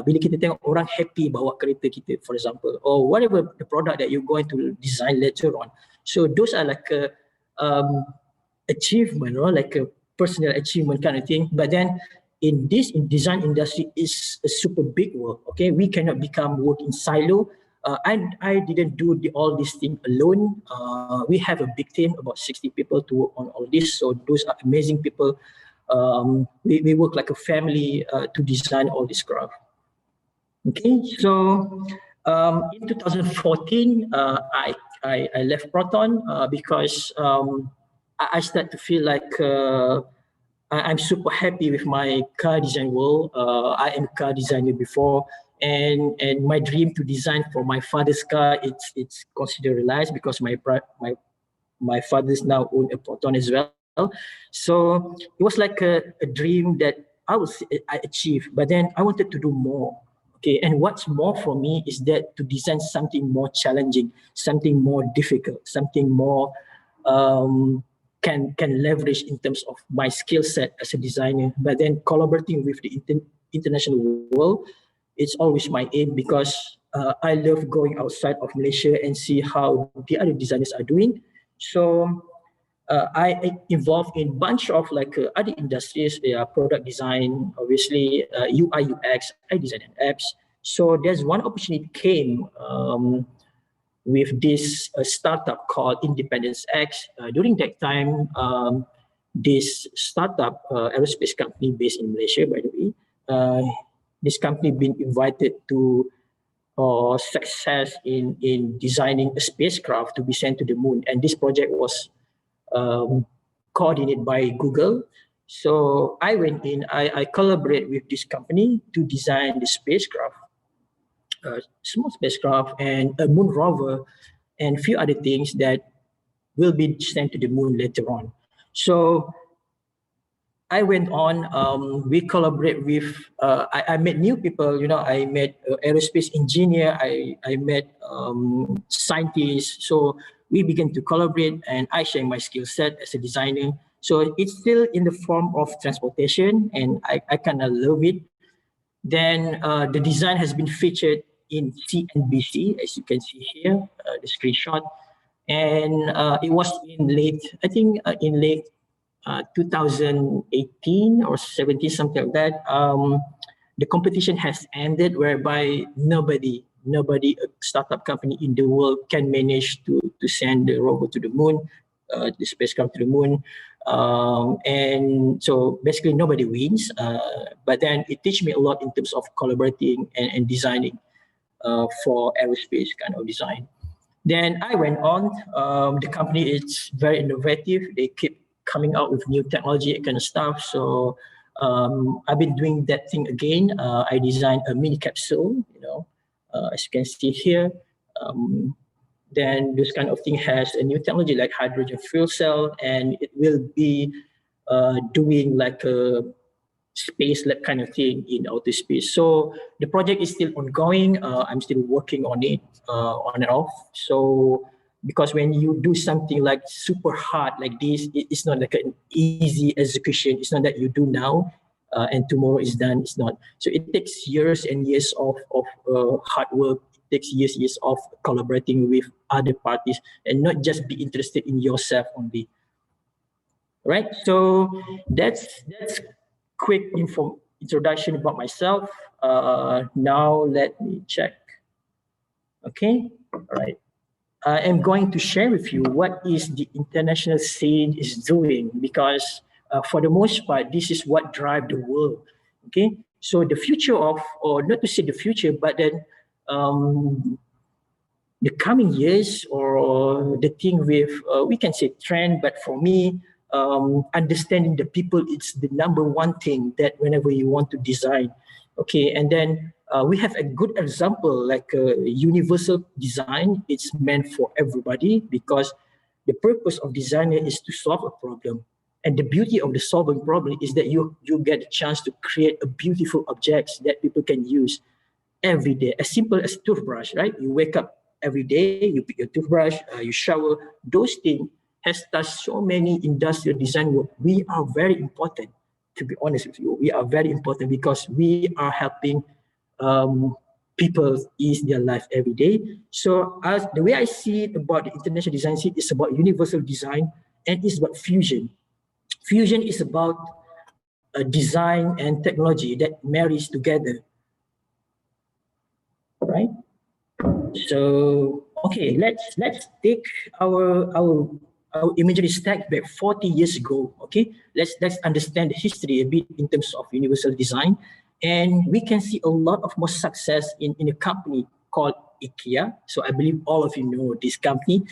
Bila kita tengok orang happy bawa kereta kita, for example, or whatever the product that you're going to design later on. So those are like a achievement, like a personal achievement kind of thing. But then in design industry is a super big work. Okay, we cannot work in silo. I didn't do all these things alone. We have a big team, about 60 people to work on all this. So those are amazing people. We work like a family to design all this craft. Okay, so in 2014, I left Proton because I start to feel like I'm super happy with my car design world. I am a car designer before, and my dream to design for my father's car, it's considered realized because my father's now own a Proton as well. So it was like a dream that I achieved, but then I wanted to do more. Okay, and what's more for me is that to design something more challenging, something more difficult, something more can leverage in terms of my skill set as a designer. But then collaborating with the international world, it's always my aim because I love going outside of Malaysia and see how the other designers are doing. So I involved in a bunch of like other industries, product design, obviously UI, UX, I design apps. So there's one opportunity came with this startup called Independence X. During that time, this startup aerospace company based in Malaysia, by the way, this company been invited to success in designing a spacecraft to be sent to the moon. And this project was coordinated by Google. So I went in, I collaborate with this company to design the spacecraft, small spacecraft and a moon rover and a few other things that will be sent to the moon later on. So I went on, we collaborate with, I met new people, I met aerospace engineer, I met scientists. So we began to collaborate and I share my skill set as a designer. So it's still in the form of transportation and I kind of love it. Then the design has been featured in CNBC, as you can see here, the screenshot. And it was in late 2018 or 17, something like that. The competition has ended whereby nobody, a startup company in the world can manage to send the rover to the moon, the spacecraft to the moon. And so basically nobody wins, but then it teach me a lot in terms of collaborating and designing for aerospace kind of design. Then I went on, the company is very innovative. They keep coming out with new technology kind of stuff. So I've been doing that thing again. I designed a mini capsule, as you can see here. Then this kind of thing has a new technology like hydrogen fuel cell, and it will be doing like a space lab kind of thing in outer space. So the project is still ongoing. I'm still working on it on and off. So because when you do something like super hard like this, it's not like an easy execution. It's not that you do now and tomorrow is done. It's not. So it takes years and years of hard work. It takes years of collaborating with other parties and not just be interested in yourself only. Right. So that's quick introduction about myself. Now let me check. Okay. All right. I am going to share with you what is the international scene is doing, because for the most part, this is what drives the world. Okay, so the future of, or not to say the future, but then the coming years, or the thing with, we can say trend, but for me, understanding the people, it's the number one thing that whenever you want to design. Okay, and then we have a good example like universal design. It's meant for everybody because the purpose of designer is to solve a problem. And the beauty of the solving problem is that you get a chance to create a beautiful objects that people can use every day. As simple as toothbrush, right? You wake up every day, you pick your toothbrush, you shower. Those things has touched so many industrial design work. We are very important, to be honest with you. We are very important because we are helping people ease their life every day. So as the way I see it about the international design scene is about universal design, and it's about fusion. Fusion is about design and technology that marries together, right? So okay, let's take our imagery stack back 40 years ago. Okay, let's understand the history a bit in terms of universal design. And we can see a lot of more success in a company called IKEA. So I believe all of you know this company.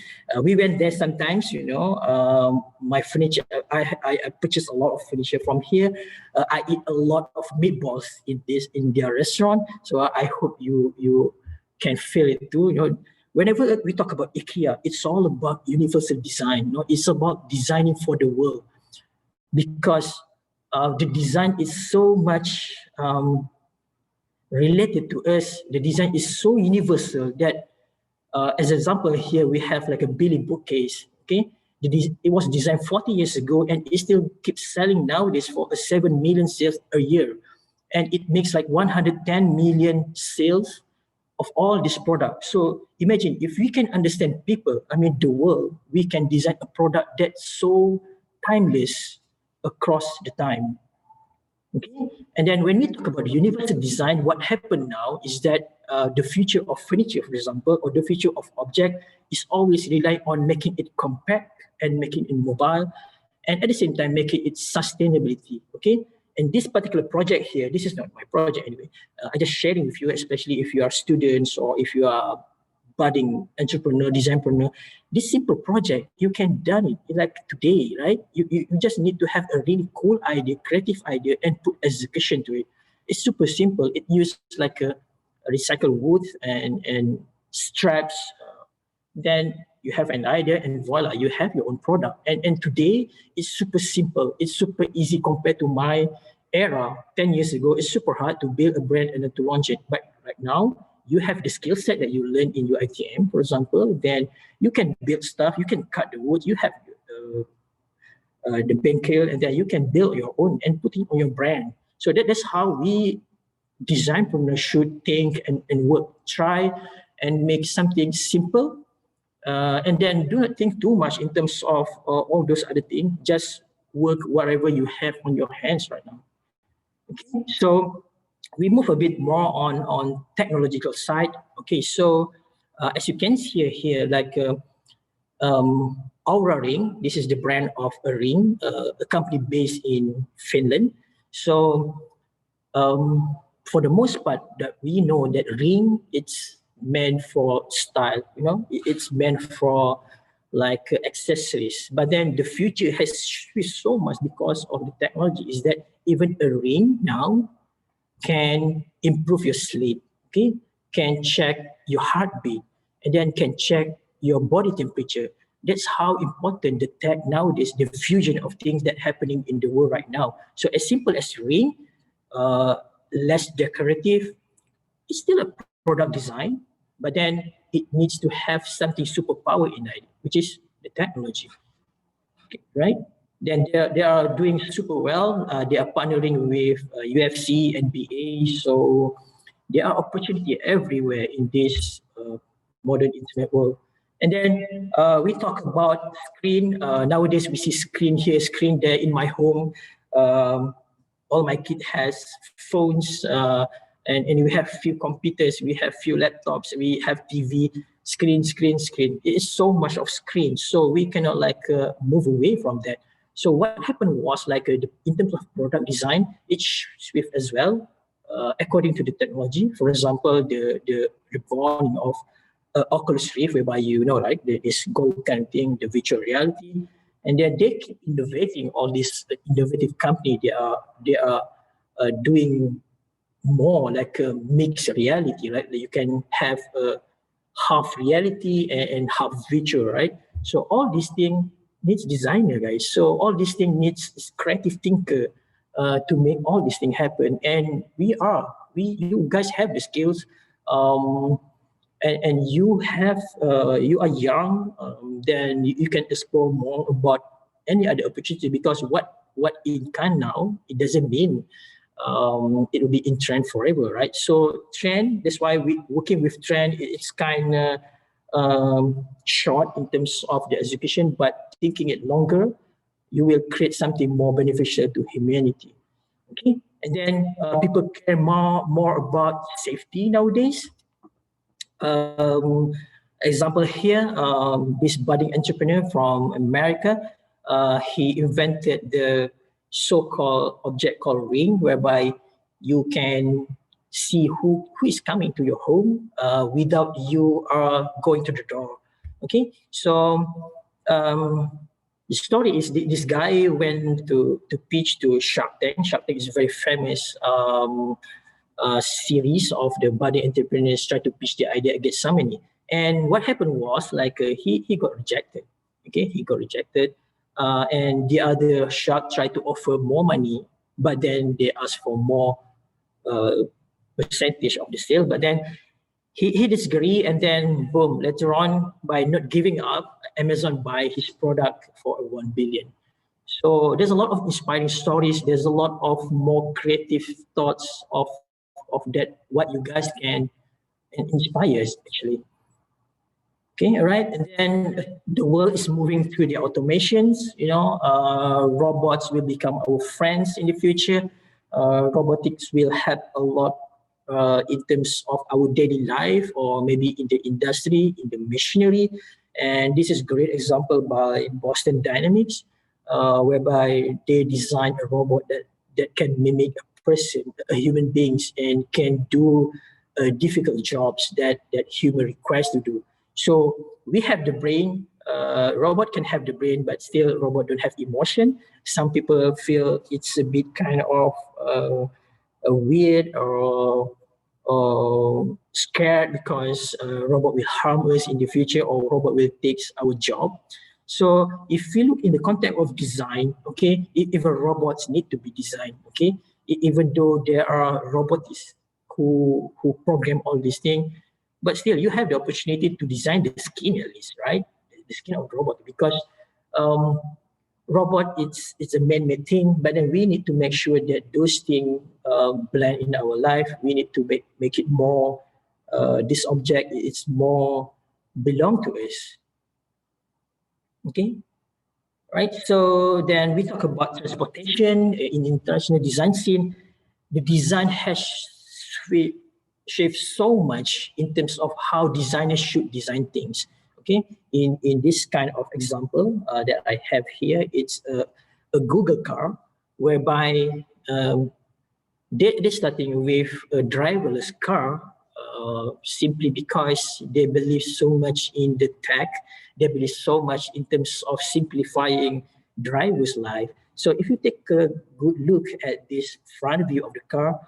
We went there sometimes, you know, my furniture, I purchased a lot of furniture from here. I eat a lot of meatballs in their restaurant. So I hope you can feel it too. You know, whenever we talk about IKEA, it's all about universal design. You know, it's about designing for the world, because the design is so much related to us. The design is so universal that, as an example here, we have like a Billy bookcase. Okay, it was designed 40 years ago, and it still keeps selling nowadays for 7 million sales a year, and it makes like 110 million sales of all this product. So imagine if we can understand people, I mean the world, we can design a product that's so timeless across the time. Okay, and then when we talk about universal design, what happened now is that the future of furniture, for example, or the future of object is always rely on making it compact and making it mobile, and at the same time making it sustainability. Okay, and this particular project here, this is not my project anyway. I just sharing with you, especially if you are students or if you are budding entrepreneur, designpreneur. This simple project, you can done it like today, right? You just need to have a really cool idea, creative idea, and put execution to it. It's super simple. It uses like a recycled wood and straps. Then you have an idea, and voila, you have your own product. And today it's super simple. It's super easy compared to my era 10 years ago. It's super hard to build a brand and then to launch it. But right now, you have the skill set that you learn in your ITM, for example. Then you can build stuff. You can cut the wood. You have the Benkel, and then you can build your own and put it on your brand. So that's how we designpreneurs should think and work. Try and make something simple, and then do not think too much in terms of all those other things. Just work whatever you have on your hands right now. Okay, so we move a bit more on technological side. Okay, so as you can see here, like Aura Ring, this is the brand of a ring, a company based in Finland. So for the most part, that we know that ring, it's meant for style, you know, it's meant for like accessories. But then the future has switched so much because of the technology, is that even a ring now can improve your sleep. Okay, can check your heartbeat, and then can check your body temperature. That's how important the tech nowadays, the fusion of things that happening in the world right now. So as simple as ring, less decorative, it's still a product design, but then it needs to have something superpower in it, which is the technology, okay, right? Then they are doing super well. They are partnering with UFC, NBA, so there are opportunity everywhere in this modern internet world. And then we talk about screen. Nowadays we see screen here, screen there in my home. All my kid has phones, and we have few computers, we have few laptops, we have TV, screen. It is so much of screen, so we cannot move away from that. So what happened was in terms of product design, it shifts as well according to the technology. For example, the born of Oculus Rift, whereby right, this gold kind of thing, the virtual reality, and then they keep innovating. All these innovative company, they are doing more like a mixed reality, right? You can have a half reality and half virtual, right? So all these things needs designer, guys. So all these things needs creative thinker to make all these things happen. And you guys have the skills, and you are young, then you can explore more about any other opportunity, because what it can now, it doesn't mean it will be in trend forever, right? So trend, that's why we working with trend. It's kind of short in terms of the execution, but thinking it longer, you will create something more beneficial to humanity. Okay, and then people care more about safety nowadays. Example here, this budding entrepreneur from America, he invented the so-called object called ring, whereby you can see who is coming to your home without you going to the door. Okay, so the story is this guy went to pitch to Shark Tank. Shark Tank is a very famous series of the budding entrepreneurs try to pitch the idea against somebody. And what happened was he got rejected. Okay, he got rejected, and the other shark tried to offer more money, but then they asked for more percentage of the sale. But then he disagreed, and then boom, later on, by not giving up, Amazon buy his product for 1 billion. So there's a lot of inspiring stories. There's a lot of more creative thoughts of that, what you guys can inspire us actually. Okay, all right. And then the world is moving through the automations. Robots will become our friends in the future. Robotics will help a lot in terms of our daily life, or maybe in the industry, in the machinery. And this is a great example by Boston Dynamics, whereby they designed a robot that can mimic a person, a human beings, and can do difficult jobs that human requires to do. So we have the brain. Robot can have the brain, but still robot don't have emotion. Some people feel it's a bit kind of weird or scared because robot will harm us in the future, or robot will take our job. So if we look in the context of design, okay, even robots need to be designed, okay, even though there are robotists who program all these things, but still you have the opportunity to design the skin at least, right? The skin of the robot, because robot, it's a man-made thing, but then we need to make sure that those things blend in our life. We need to make it more, this object, it's more belong to us. Okay, right? So then we talk about transportation in international design scene. The design has shaped so much in terms of how designers should design things. Okay, in this kind of example that I have here, it's a Google car, whereby they're starting with a driverless car, simply because they believe so much in the tech. They believe so much in terms of simplifying driver's life. So if you take a good look at this front view of the car,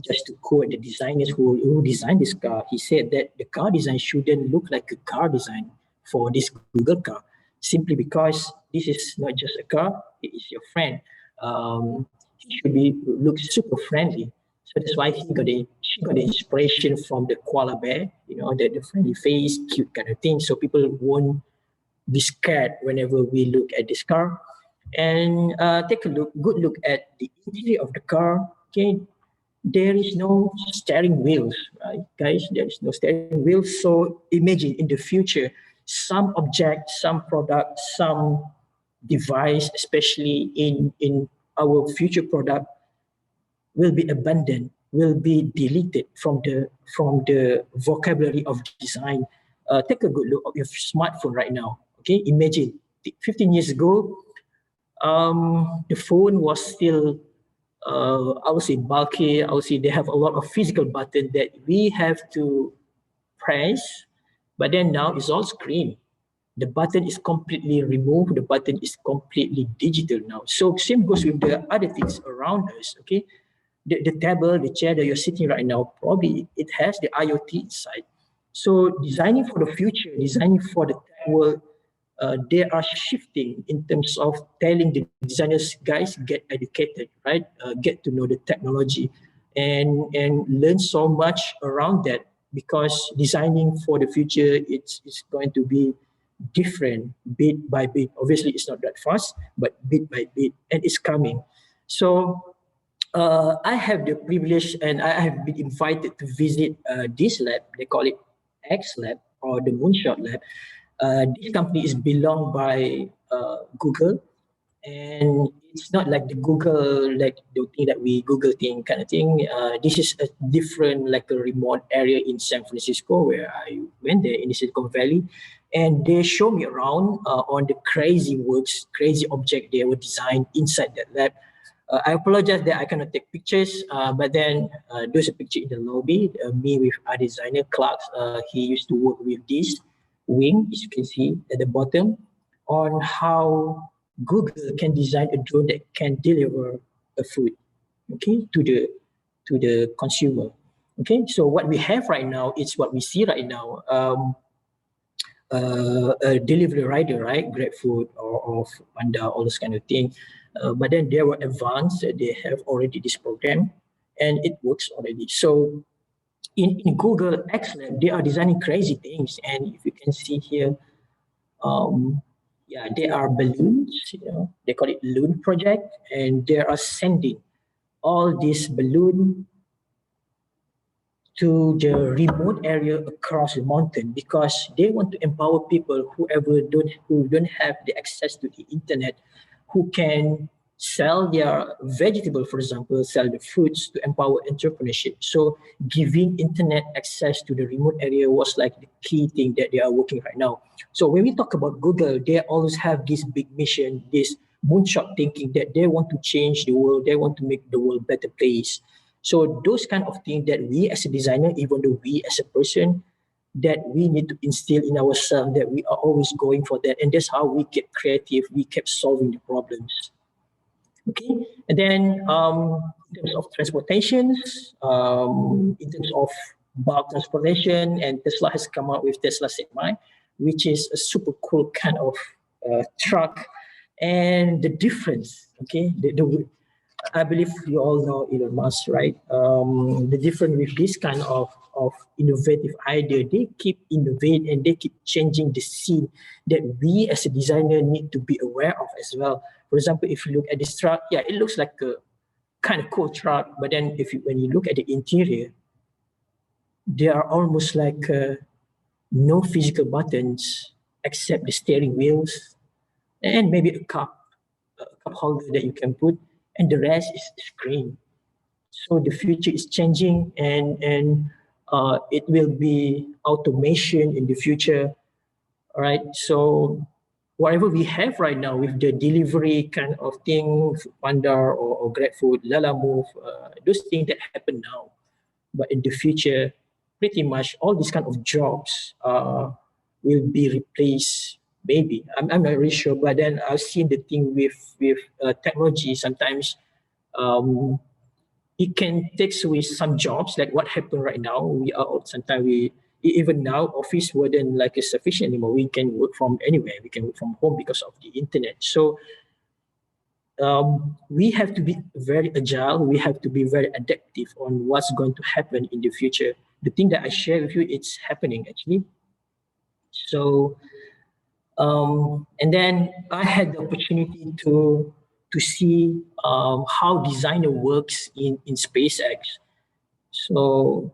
Just to quote the designers who designed this car, he said that the car design shouldn't look like a car design for this Google car, simply because this is not just a car, it is your friend. It should be look super friendly. So that's why she got the inspiration from the koala bear, the friendly face, cute kind of thing. So people won't be scared whenever we look at this car. And take a good look at the interior of the car. Okay, there is no steering wheels, right, guys? There is no steering wheels. So imagine in the future, some object, some product, some device, especially in our future product, will be abandoned, will be deleted from the vocabulary of design. Take a good look at your smartphone right now. Okay, imagine 15 years ago, the phone was still, I would say, bulky. I would say they have a lot of physical button that we have to press, but then now it's all screen. The button is completely removed. The button is completely digital now. So same goes with the other things around us. Okay, the table, the chair that you're sitting right now, probably it has the IoT inside. So designing for the future, designing for the tech world, they are shifting in terms of telling the designers, guys, get educated, right? Get to know the technology and learn so much around that, because designing for the future, it's going to be different bit by bit. Obviously, it's not that fast, but bit by bit, and it's coming. So I have the privilege and I have been invited to visit this lab. They call it X Lab or the Moonshot Lab. This company is belonged by Google, and it's not like the Google, like the thing that we Google thing kind of thing. This is a different, like a remote area in San Francisco where I went there in the Silicon Valley, and they show me around on the crazy works, crazy object they were designed inside that lab. I apologize that I cannot take pictures, but then there's a picture in the lobby. Me with our designer, Clark. He used to work with this wing, as you can see at the bottom, on how Google can design a drone that can deliver a food, okay, to the consumer. Okay, so what we have right now is what we see right now. A delivery rider, right? Grab food or Panda, all this kind of thing. But then they were advanced. They have already this program, and it works already. So in Google X Lab, they are designing crazy things. And if you can see here, yeah, there are balloons. They call it Loon Project, and they are sending all these balloon to the remote area across the mountain, because they want to empower people who don't have the access to the internet, who can sell their vegetable, for example, sell the fruits, to empower entrepreneurship. So giving internet access to the remote area was like the key thing that they are working right now. So when we talk about Google, they always have this big mission, this moonshot thinking that they want to change the world, they want to make the world a better place. So those kind of things that we as a designer, even though we as a person, that we need to instill in ourselves, that we are always going for that. And that's how we get creative, we kept solving the problems. Okay, and then in terms of transportations, in terms of bulk transportation, and Tesla has come out with Tesla Semi, which is a super cool kind of truck. And the difference, okay, I believe you all know Elon Musk, right? The difference with this kind of innovative idea, they keep innovating and they keep changing the scene that we as a designer need to be aware of as well. For example, if you look at this truck, yeah, it looks like a kind of cool truck, but then when you look at the interior, there are almost like no physical buttons except the steering wheels and maybe a cup holder that you can put, and the rest is screen. So the future is changing, and it will be automation in the future. All right. So whatever we have right now with the delivery kind of thing, Panda or GrabFood, Lala Move, those things that happen now. But in the future, pretty much all these kind of jobs will be replaced. Maybe I'm not really sure, but then I've seen the thing with technology. Sometimes it can take away some jobs, like what happened right now. We are sometimes even now office wouldn't like sufficient anymore. We can work from anywhere. We can work from home because of the internet. So we have to be very agile. We have to be very adaptive on what's going to happen in the future. The thing that I share with you, it's happening actually. So, and then I had the opportunity to see how designer works in SpaceX. So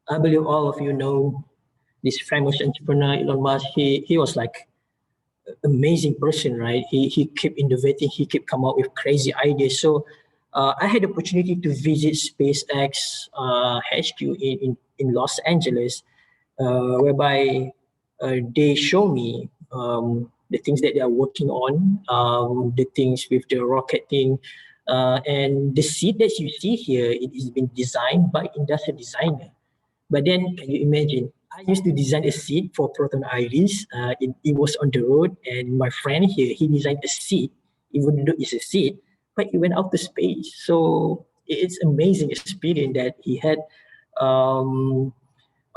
I believe all of you know this famous entrepreneur Elon Musk. He was like amazing person, right? He kept innovating. He kept come up with crazy ideas. So I had the opportunity to visit SpaceX HQ in Los Angeles, whereby they show me the things that they are working on, the things with the rocket thing. And the seat that you see here, it is been designed by industrial designer. But then, can you imagine? I used to design a seat for Proton Iris. It was on the road, and my friend here, he designed a seat, even though it's a seat, but he went out to space. So it's amazing experience that he had.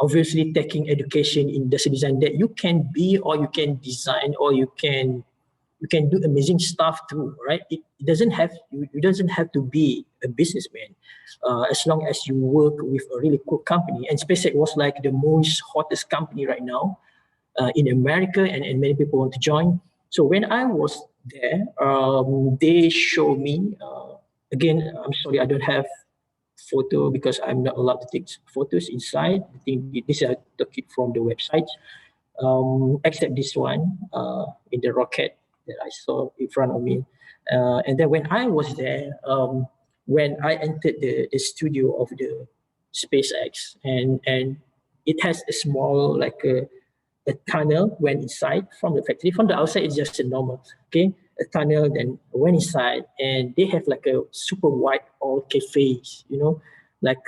Obviously, taking education in industrial design, that you can be, or you can design, or you can do amazing stuff too, right? It doesn't have you doesn't have to be a businessman, as long as you work with a really cool company. And SpaceX was like the most hottest company right now in America, and many people want to join. So when I was there, they showed me. Again, I'm sorry, I don't have photo because I'm not allowed to take photos inside. I think this I took it from the website. Except this one in the rocket that I saw in front of me. And then when I was there, when I entered the studio of the SpaceX, and it has a small like a tunnel went inside from the factory. From the outside, it's just a normal, okay, a tunnel. Then went inside, and they have like a super wide all cafes, you know, like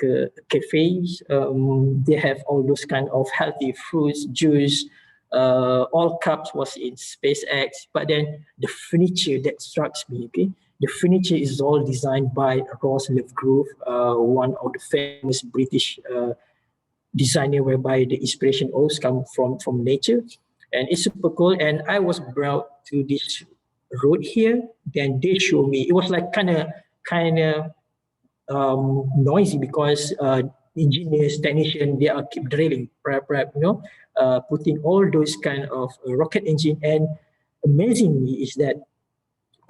cafes. They have all those kind of healthy fruits, juice. All cups was in SpaceX. But then the furniture that strikes me, okay, the furniture is all designed by Ross Lovegrove, one of the famous British designer, whereby the inspiration always come from nature, and it's super cool. And I was brought to this road here. Then they show me. It was like kind of noisy because engineers, technicians, they are keep drilling, prep, you know, putting all those kind of rocket engine. And amazingly is that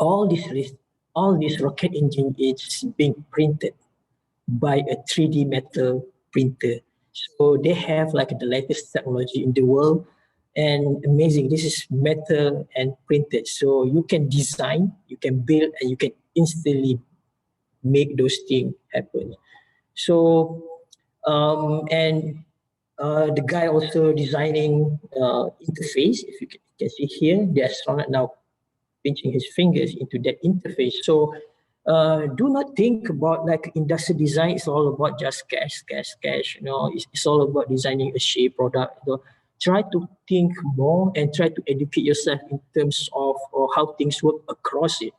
all this rocket engine is being printed by a 3D metal printer. So they have like the latest technology in the world, and amazing. This is metal and printed. So you can design, you can build, and you can instantly make those things happen. So, and the guy also designing interface. If you can see here, the astronaut now pinching his fingers into that interface. So do not think about like industrial design. It's all about just cash. You know, it's all about designing a shape product. You know, try to think more and try to educate yourself in terms of how things work across it.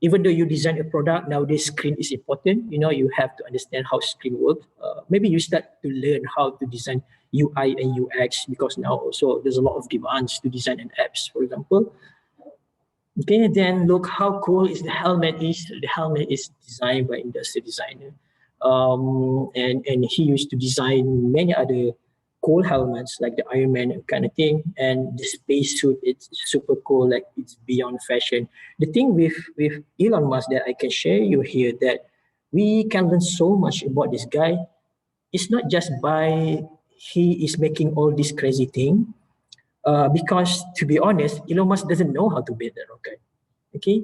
Even though you design a product, nowadays screen is important. You know, you have to understand how screen works. Maybe you start to learn how to design UI and UX, because now also there's a lot of demands to design an apps, for example. Okay, then look how cool is the helmet is. The helmet is designed by industrial designer. And he used to design many other cool helmets like the Iron Man kind of thing. And the spacesuit, it's super cool, like it's beyond fashion. The thing with Elon Musk that I can share you here, that we can learn so much about this guy. It's not just by he is making all this crazy thing, because to be honest, Elon Musk doesn't know how to build a rocket. Okay,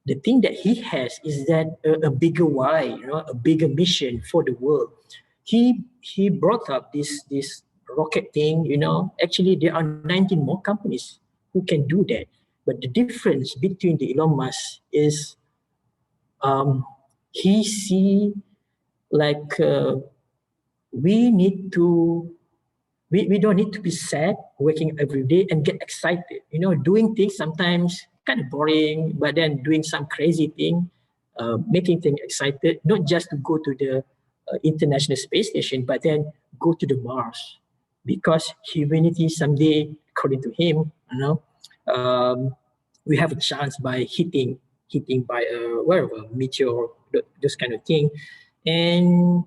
the thing that he has is that a bigger why, you know, a bigger mission for the world. He brought up this rocket thing. You know, actually there are 19 more companies who can do that. But the difference between the Elon Musk is he see like we don't need to be sad waking every day and get excited. You know, doing things sometimes kind of boring, but then doing some crazy thing, making things excited, not just to go to the International Space Station, but then go to the Mars, because humanity someday, according to him, we have a chance by hitting by a wherever meteor, those kind of thing, and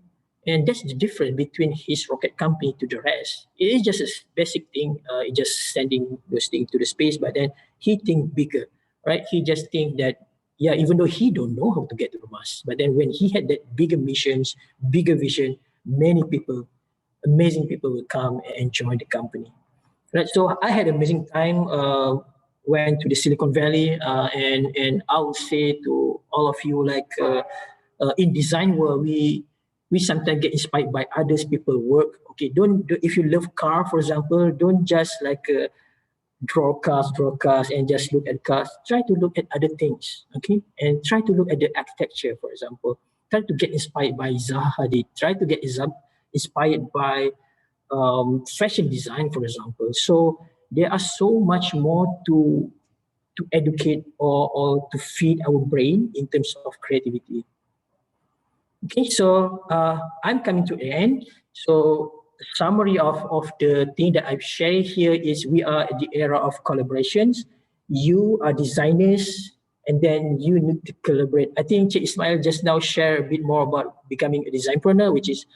that's the difference between his rocket company to the rest. It is just a basic thing, just sending those things to the space, but then he think bigger, right? He just think that, yeah, even though he don't know how to get to Mars, but then when he had that bigger missions, bigger vision, many people, amazing people will come and join the company. Right, so I had an amazing time. Went to the Silicon Valley, and I would say to all of you, like in design world, we sometimes get inspired by others people work. Okay, don't if you love car, for example, don't just like draw cars, and just look at cars. Try to look at other things, okay, and try to look at the architecture, for example. Try to get inspired by Zaha Hadid. Try to get inspired by fashion design, for example. So there are so much more to educate or to feed our brain in terms of creativity. Okay, so I'm coming to the end. So the summary of the thing that I've shared here is we are at the era of collaborations. You are designers, and then you need to collaborate. I think Cik Ismail just now shared a bit more about becoming a designpreneur, which is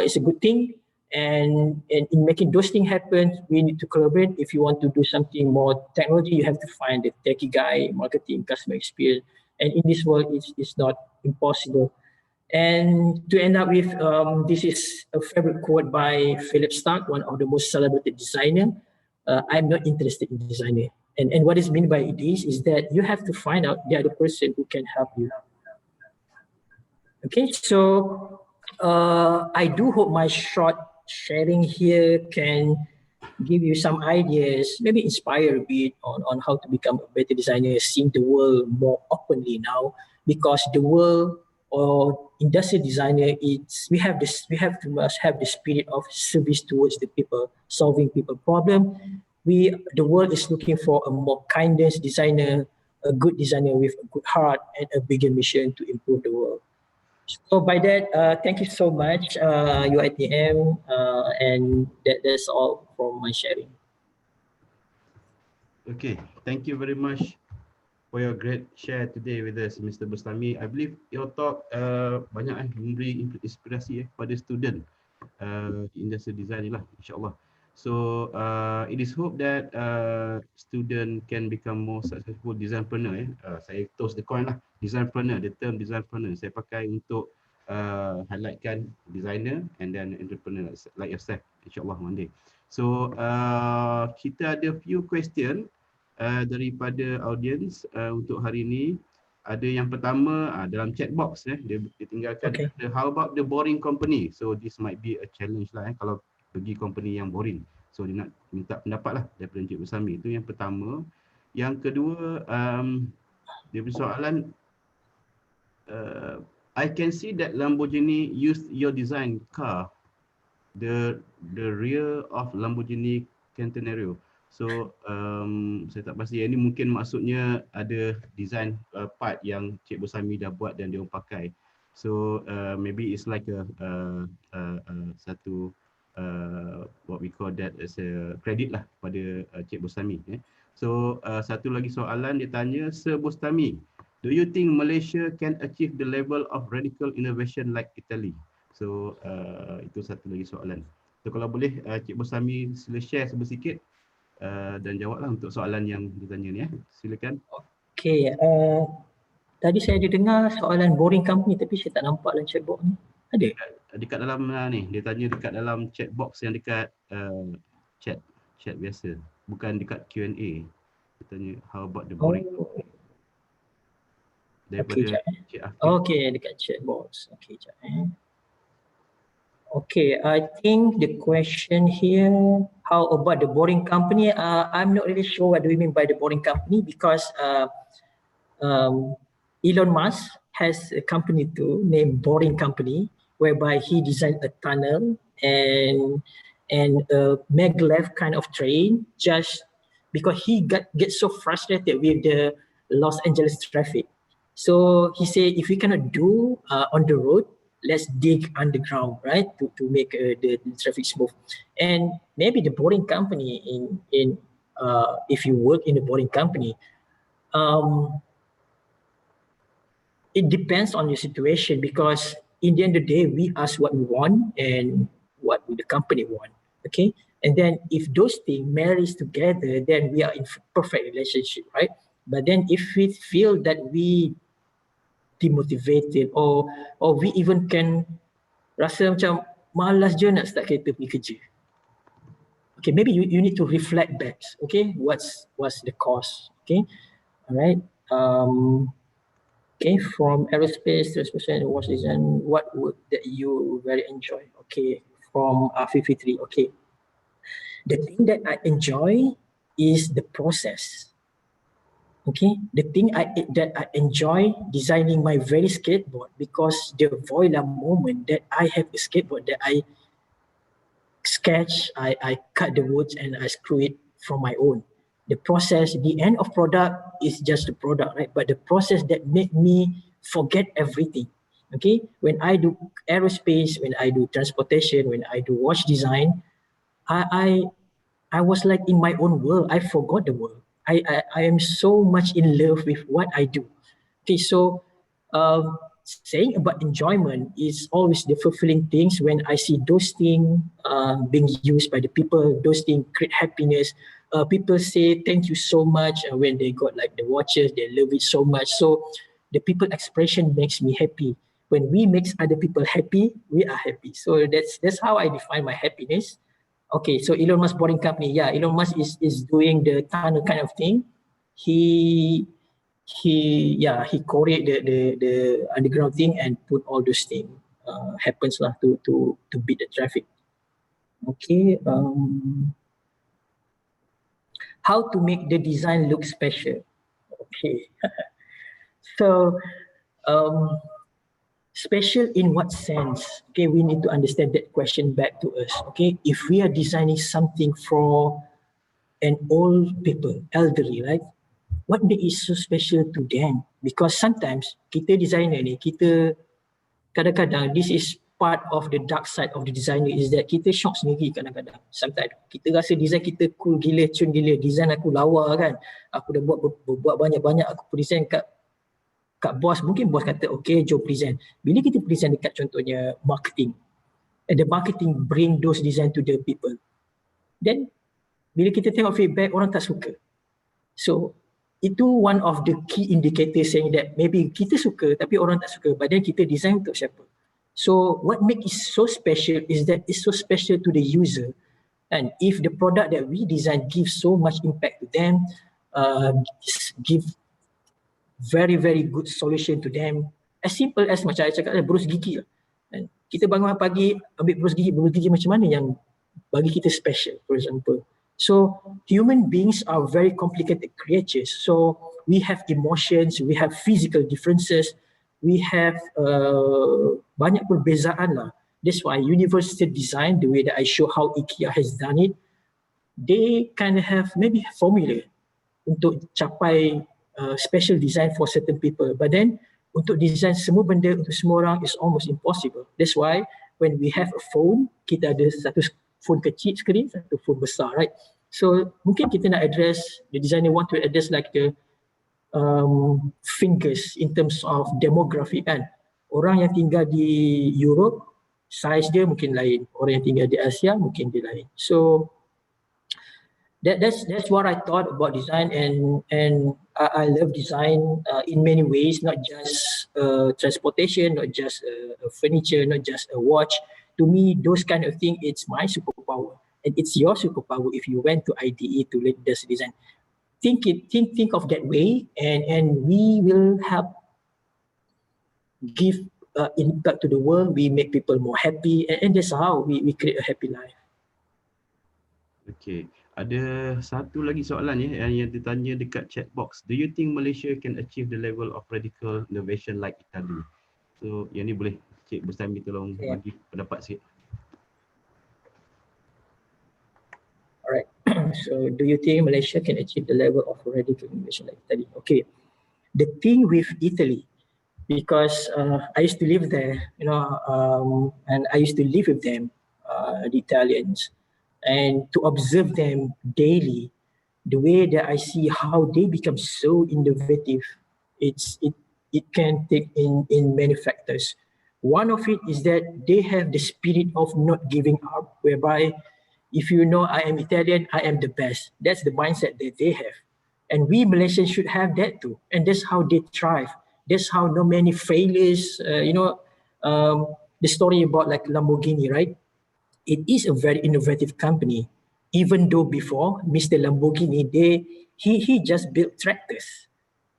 it's a good thing. And in making those things happen, we need to collaborate. If you want to do something more technology, you have to find the techie guy, marketing, customer experience. And in this world, it's not impossible. And to end up with, this is a favorite quote by Philip Stark, one of the most celebrated designer. I'm not interested in designer. And what is meant by this is that you have to find out the other person who can help you. Okay, so I do hope my short sharing here can give you some ideas, maybe inspire a bit on how to become a better designer, seeing the world more openly now, because the world or industrial designer, we must have the spirit of service towards the people, solving people problem. The world is looking for a more kindness designer, a good designer with a good heart and a bigger mission to improve the world. So by that, thank you so much, UITM, and that's all from my sharing. Okay, thank you very much for your great share today with us, Mr. Bustami. I believe your talk banyak memberi inspirasi pada student industrial design ni lah, insyaAllah. So it is hope that student can become more successful designpreneur. Saya toss the coin lah, designpreneur, the term designpreneur saya pakai untuk highlightkan designer and then entrepreneur like yourself, insyaAllah one day. So kita ada few question daripada audience untuk hari ini. Ada yang pertama dalam chat box dia tinggalkan, Okay. how about the boring company? So this might be a challenge lah kalau pergi company yang boring. So dia nak minta pendapat lah daripada Encik Bustami. Itu yang pertama. Yang kedua, dia bersoalan, I can see that Lamborghini used your design car, the rear of Lamborghini Centenario. So saya tak pasti, ini mungkin maksudnya ada design part yang Cik Bustami dah buat dan dia orang pakai. So maybe it's like satu what we call that as a credit lah pada Cik Bustami. So satu lagi soalan dia tanya, Sir Bustami, do you think Malaysia can achieve the level of radical innovation like Italy? So itu satu lagi soalan. So kalau boleh Cik Bustami sila share sedikit dan jawablah untuk soalan yang ditanya ni. Silakan. Okay, tadi saya ada dengar soalan boring company, tapi saya tak nampak dalam chat box ni. Ada? Dekat dalam ni, dia tanya dekat dalam chat box yang dekat chat biasa, bukan dekat Q&A. Dia tanya how about the boring company. Daripada Cik Afif. Okay, dekat chat box. Okay, sekejap. Okay, I think the question here, how about the boring company? I'm not really sure what do we mean by the boring company, because Elon Musk has a company too named Boring Company, whereby he designed a tunnel and a maglev kind of train, just because he gets so frustrated with the Los Angeles traffic. So he said, if we cannot do on the road, let's dig underground, right, to make the traffic smooth. And maybe the boarding company, if you work in a boarding company, it depends on your situation, because in the end of the day, we ask what we want and what the company want. Okay, and then if those things marries together, then we are in perfect relationship, right? But then if we feel that we demotivated, or we even can rasa macam malas je nak start kereta pergi kerja. Okay, maybe you need to reflect back. Okay, what's the cause? Okay, all right. Okay, from aerospace, transportation, watch design, what would that you very enjoy? Okay, from Fitri. Okay, the thing that I enjoy is the process. Okay, the thing that I enjoy designing my very skateboard, because the voila moment that I have a skateboard that I sketch, I cut the woods and I screw it from my own. The process, the end of product is just the product, right? But the process that make me forget everything. Okay, when I do aerospace, when I do transportation, when I do watch design, I was like in my own world. I forgot the world. I am so much in love with what I do. Okay, so saying about enjoyment is always the fulfilling things when I see those things being used by the people. Those things create happiness. People say thank you so much when they got like the watches. They love it so much. So the people expression makes me happy. When we makes other people happy, we are happy. So that's how I define my happiness. Okay, so Elon Musk boring company. Yeah, Elon Musk is doing the tunnel kind of thing. He create the underground thing and put all those things happens lah to beat the traffic. Okay, how to make the design look special? Okay, so special in what sense? Okay, we need to understand that question back to us. Okay, if we are designing something for an old people, elderly, right? What makes it so special to them? Because sometimes kita designer ni, kita kadang-kadang this is part of the dark side of the designer is that kita shock sendiri kadang-kadang. Sometimes kita rasa design kita cool gila, cun gila, design aku lawa kan. Aku dah buat banyak-banyak, aku present kat bos, mungkin bos kata okay jom present. Bila kita present dekat contohnya marketing, and the marketing bring those design to the people, then bila kita tengok feedback orang tak suka. So itu one of the key indicators saying that maybe kita suka tapi orang tak suka, but then kita design untuk siapa. So what makes it so special is that it's so special to the user, and if the product that we design gives so much impact to them, give very very good solution to them, as simple as macam saya cakap berus gigi lah. And kita bangun pagi ambil berus gigi macam mana yang bagi kita special, for example. So human beings are very complicated creatures. So we have emotions, we have physical differences, we have banyak perbezaan lah. That's why universal design, the way that I show how IKEA has done it, they kind of have maybe formula untuk capai special design for certain people. But then untuk design semua benda untuk semua orang is almost impossible. That's why when we have a phone, kita ada satu phone kecil screen, satu phone besar, right? So mungkin kita nak address, the designer want to address like the fingers in terms of demography kan. Orang yang tinggal di Europe, size dia mungkin lain. Orang yang tinggal di Asia mungkin dia lain. So that's what I thought about design, and I love design in many ways, not just transportation, not just furniture, not just a watch. To me, those kind of thing, it's my superpower, and it's your superpower if you went to IDE to learn this design. Think of that way, and we will help give impact to the world. We make people more happy, and that's how we create a happy life. Okay, ada satu lagi soalan yang ditanya dekat chat box. Do you think Malaysia can achieve the level of radical innovation like Italy? So yang ni boleh Cik Bustami tolong bagi pendapat sikit. Alright. So do you think Malaysia can achieve the level of radical innovation like Italy? Okay. The thing with Italy, because I used to live there, and I used to live with them, the Italians, and to observe them daily, the way that I see how they become so innovative, it can take in many factors. One of it is that they have the spirit of not giving up, whereby if you know I am Italian, I am the best. That's the mindset that they have. And we Malaysians should have that too. And that's how they thrive. That's how no many failures, the story about like Lamborghini, right? It is a very innovative company. Even though before Mr. Lamborghini, he just built tractors.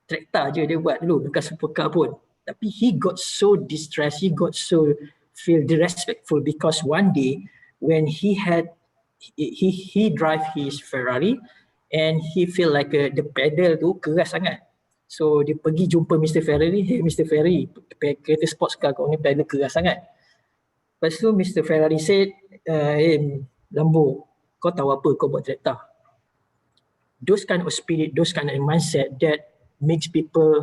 Traktor je dia buat dulu, bukan supercar pun. Tapi he got so distressed, he got so feel disrespectful because one day when he drive his Ferrari and he feel like the pedal tu keras sangat. So dia pergi jumpa Mr. Ferrari, hey Mr. Ferrari, kereta sports car kau ni pedal keras sangat. Lepas tu Mr. Ferrari said, hey Lambo, kau tahu apa kau buat traktor? Those kind of spirit, those kind of mindset that makes people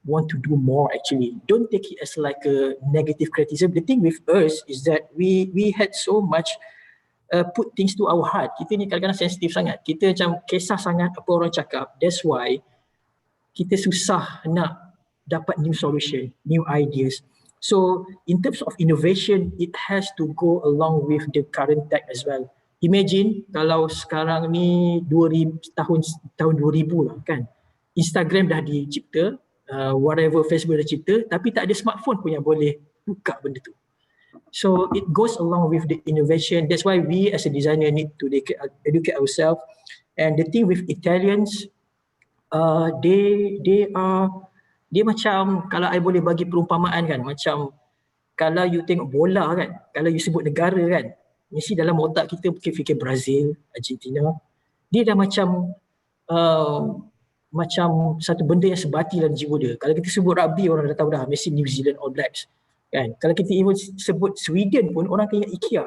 want to do more actually. Don't take it as like a negative criticism. The thing with us is that we had so much put things to our heart. Kita ni kadang-kadang sensitif sangat. Kita macam kisah sangat apa orang cakap. That's why kita susah nak dapat new solution, new ideas. So in terms of innovation, it has to go along with the current tech as well. Imagine kalau sekarang ni 2000, tahun 2000 lah kan. Instagram dah dicipta, whatever Facebook dah cipta, tapi tak ada smartphone pun yang boleh buka benda tu. So it goes along with the innovation. That's why we as a designer need to educate ourselves. And the thing with Italians, dia macam, kalau I boleh bagi perumpamaan kan, macam kalau you tengok bola kan, kalau you sebut negara kan, mesti dalam otak kita fikir Brazil, Argentina. Dia dah macam satu benda yang sebati dalam jiwa dia. Kalau kita sebut rugby, orang dah tahu dah, mesti New Zealand All Blacks. Kan? Kalau kita even sebut Sweden pun, orang akan ingat IKEA.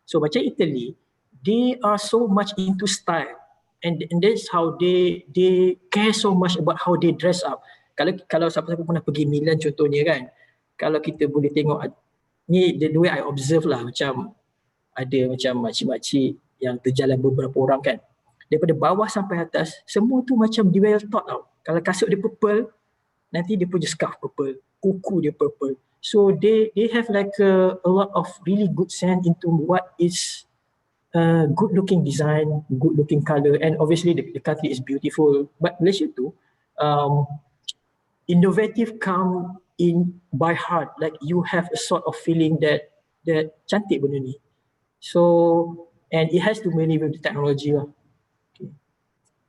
So macam Italy, they are so much into style. And that's how they care so much about how they dress up. Kalau siapa-siapa pernah pergi Milan contohnya kan, kalau kita boleh tengok, ni the way I observe lah, macam ada macam makcik-makcik yang terjalan beberapa orang kan, daripada bawah sampai atas, semua tu macam di well thought tau. Kalau kasut dia purple, nanti dia punya scarf purple, kuku dia purple. So they have like a lot of really good sense into what is good looking design, good looking color, and obviously the country is beautiful. But Malaysia too, innovative come in by heart, like you have a sort of feeling that cantik benda ni. So, and it has to marry with the technology lah. Okay.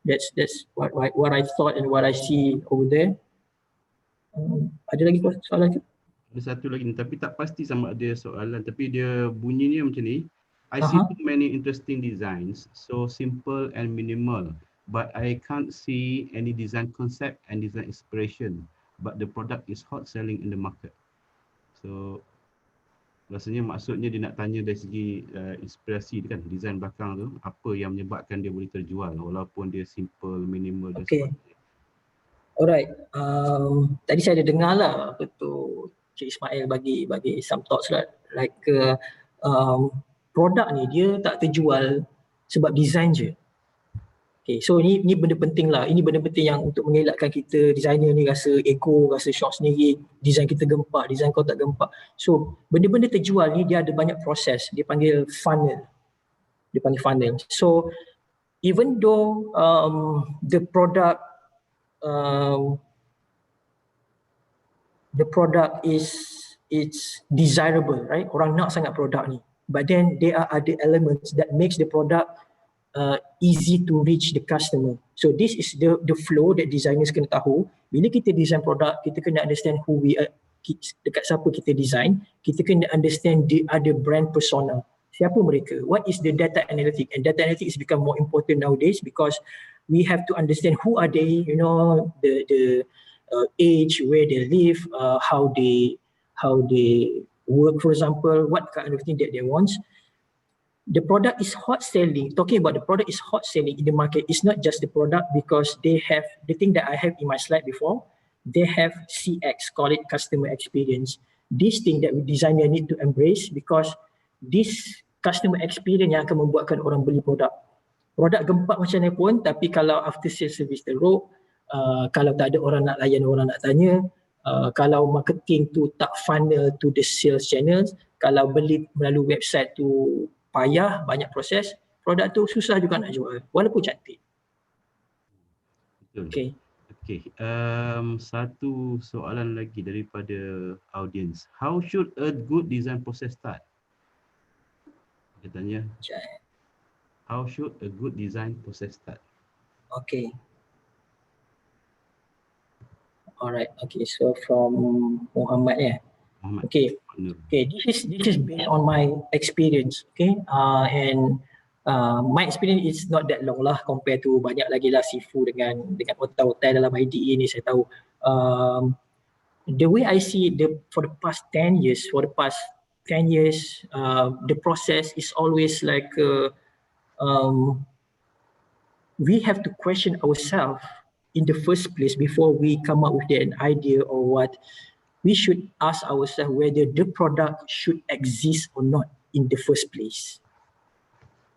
That's what I thought and what I see over there. Ada lagi soalan ke? Ada satu lagi ni, tapi tak pasti sama ada soalan, tapi dia bunyinya macam ni. I see too many interesting designs, so simple and minimal, but I can't see any design concept and design inspiration, but the product is hot selling in the market. So rasanya maksudnya dia nak tanya dari segi inspirasi dia kan, design belakang tu, apa yang menyebabkan dia boleh terjual walaupun dia simple, minimal dan sebagainya. Alright, tadi saya ada dengar lah apa tu Cik Ismail bagi some thoughts lah, like produk ni dia tak terjual sebab design je. Okay, so ni benda penting lah. Ini benda penting yang untuk mengelakkan kita designer ni rasa ego, rasa shock sendiri, design kita gempak, design kau tak gempak. So benda-benda terjual ni dia ada banyak proses. Dia panggil funnel. So even though the product it's desirable, right? Orang nak sangat produk ni. But then there are other elements that makes the product easy to reach the customer. So this is the flow that designers kena tahu. Bila kita design produk, kita kena understand who we are, dekat siapa kita design. Kita kena understand the other brand persona. Siapa mereka? What is the data analytics? And data analytics has become more important nowadays because we have to understand who are they, you know, the age, where they live, how they work, for example, what kind of thing that they want. The product is hot selling. Talking about the product is hot selling in the market, it's not just the product because they have the thing that I have in my slide before. they have CX, call it customer experience. This thing that we designer need to embrace, because this customer experience yang akan membuatkan orang beli produk. Produk gempak macam mana pun, tapi kalau after sales service teruk, kalau tak ada orang nak layan, orang nak tanya, kalau marketing tu tak funnel to the sales channels, kalau beli melalui website tu payah, banyak proses, produk tu susah juga nak jual, walaupun cantik. Betul. Okay. Okay. Satu soalan lagi daripada audience. How should a good design process start? Dia tanya, how should a good design process start? Okay. Alright. Okay. So from Muhammad, yeah. Muhammad. Okay. Okay. This is based on my experience. Okay. And my experience is not that long lah compared to banyak lagi lah Sifu dengan hotel-hotel dalam IDE ni. Saya tahu the way I see it, for the past 10 years, the process is always like we have to question ourselves in the first place before we come up with an idea or what. We should ask ourselves whether the product should exist or not in the first place.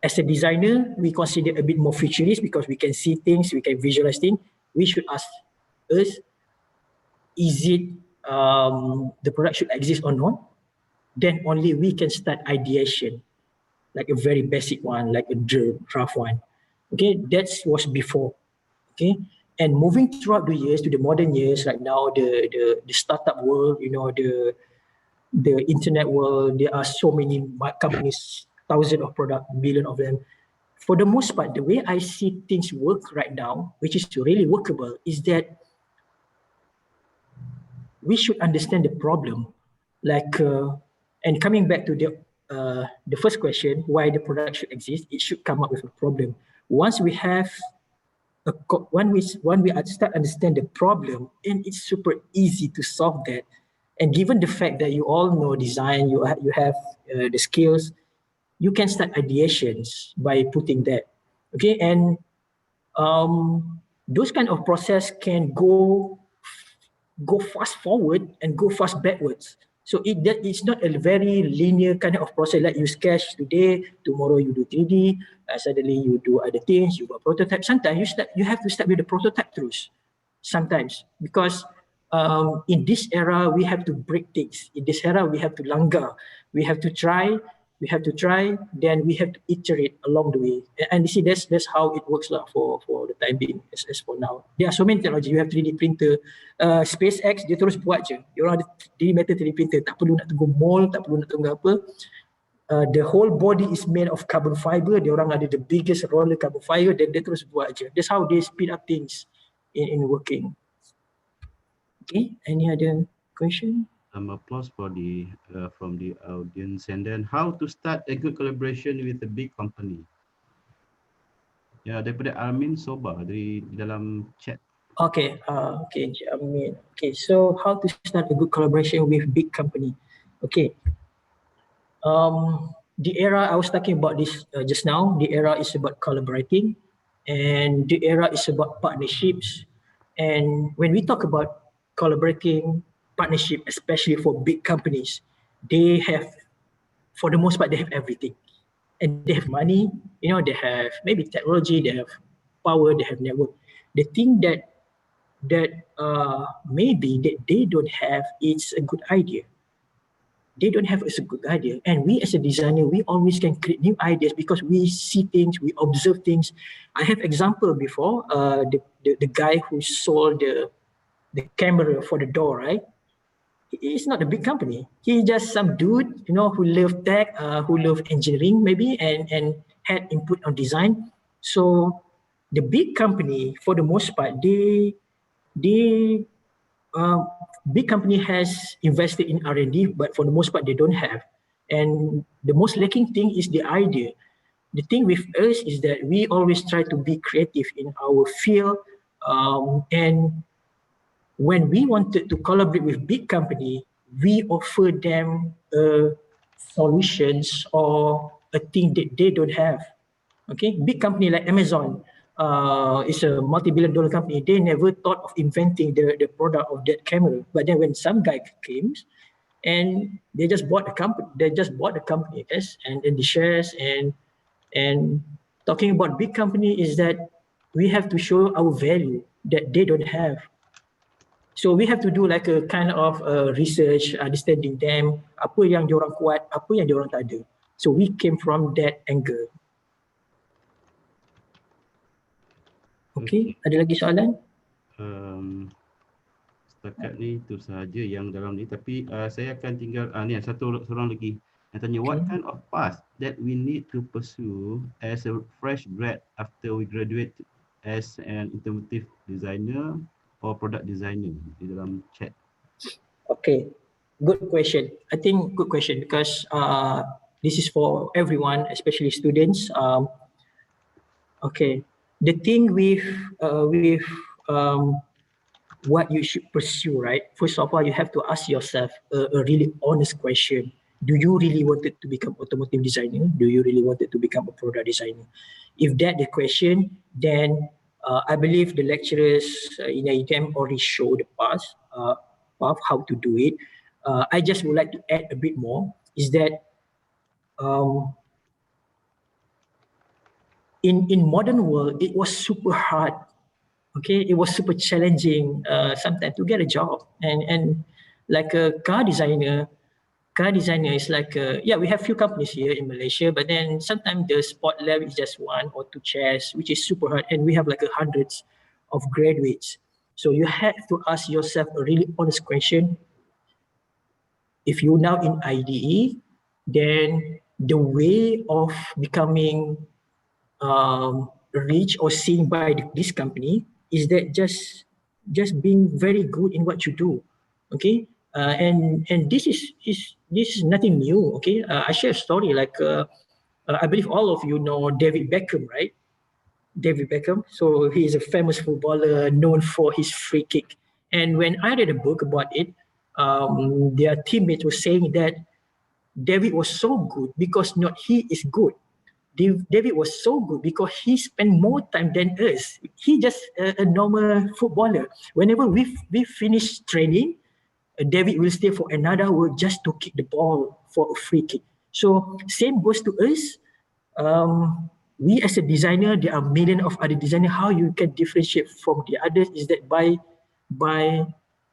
As a designer, we consider a bit more futurist because we can see things, we can visualize things. We should ask us, is it the product should exist or not? Then only we can start ideation, like a very basic one, like a draft one. Okay, that was before. Okay, and moving throughout the years to the modern years, right now, the startup world, you know, the internet world, there are so many companies, thousands of products, millions of them. For the most part, the way I see things work right now, which is really workable, is that we should understand the problem. Like, and coming back to the first question, why the product should exist, it should come up with a problem. Once we have when we start understand the problem, and it's super easy to solve that. And given the fact that you all know design, you have the skills, you can start ideations by putting that. Okay, and those kind of process can go fast forward and go fast backwards. So it's not a very linear kind of process, like you sketch today, tomorrow you do 3D, suddenly you do other things, you got prototype. Sometimes you have to start with the prototype first. Sometimes, because in this era we have to break things. In this era we have to langgar. We have to try, then we have to iterate along the way. And you see, that's how it works for the time being, as for now. There are so many technology. You have 3D printer. SpaceX, dia terus buat je. Dia orang ada 3D metal 3D printer. Tak perlu nak tunggu mall, tak perlu nak tunggu apa. The whole body is made of carbon fiber. Dia orang ada the biggest roller carbon fiber, dan dia terus buat je. That's how they speed up things in working. Okay, any other question? Applause for from the audience. And then, how to start a good collaboration with a big company? Ya, daripada Amin Soba di dalam chat. Okay, Amin. Okay, so how to start a good collaboration with big company? Okay, the era I was talking about this just now. The era is about collaborating, and the era is about partnerships. And when we talk about collaborating, partnership, especially for big companies, they have, for the most part, they have everything. And they have money, you know, they have maybe technology, they have power, they have network. The thing that maybe that they don't have is a good idea. They don't have a good idea. And we as a designer, we always can create new ideas because we see things, we observe things. I have example before, the guy who sold the camera for the door, right? It's not a big company. He's just some dude, you know, who loved tech, who loved engineering maybe, and had input on design. So the big company, for the most part, big company has invested in R&D, but for the most part, they don't have. And the most lacking thing is the idea. The thing with us is that we always try to be creative in our field, and when we wanted to collaborate with big company, we offer them solutions or a thing that they don't have. Okay, big company like Amazon, is a multi-billion-dollar company. They never thought of inventing the product of that camera. But then when some guy came and they just bought the company, yes, and the shares and talking about big company is that we have to show our value that they don't have. So we have to do like a kind of research, understanding them, apa yang diorang kuat, apa yang diorang tak ada. So we came from that angle. Okay, ada lagi soalan? Setakat ni itu sahaja yang dalam ni, tapi saya akan tinggal ni satu seorang lagi yang tanya, what kind of path that we need to pursue as a fresh grad after we graduate as an interactive designer or product designer, di dalam chat. Okay, good question. I think good question because this is for everyone, especially students. Okay, the thing with what you should pursue, right? First of all, you have to ask yourself a really honest question. Do you really wanted to become automotive designer? Do you really wanted to become a product designer? If that the question, then I believe the lecturers in IDM already show the path how to do it. I just would like to add a bit more, is that in modern world, it was super hard. Okay, it was super challenging sometimes to get a job, and like a car designer is like we have few companies here in Malaysia, but then sometimes the spot level is just 1 or 2 chairs, which is super hard, and we have like hundreds of graduates. So you have to ask yourself a really honest question. If you're now in IDE, then the way of becoming rich or seen by this company is that just being very good in what you do. Okay, and this is nothing new. Okay, I share a story like I believe all of you know David Beckham, right? David Beckham. So he is a famous footballer known for his free kick. And when I read a book about it, their teammates were saying that David was so good because not he is good. David was so good because he spent more time than us. He just a normal footballer. Whenever we finish training, David will stay for another hour just to kick the ball for a free kick. So same goes to us. We as a designer, there are millions of other designers. How you can differentiate from the others is that by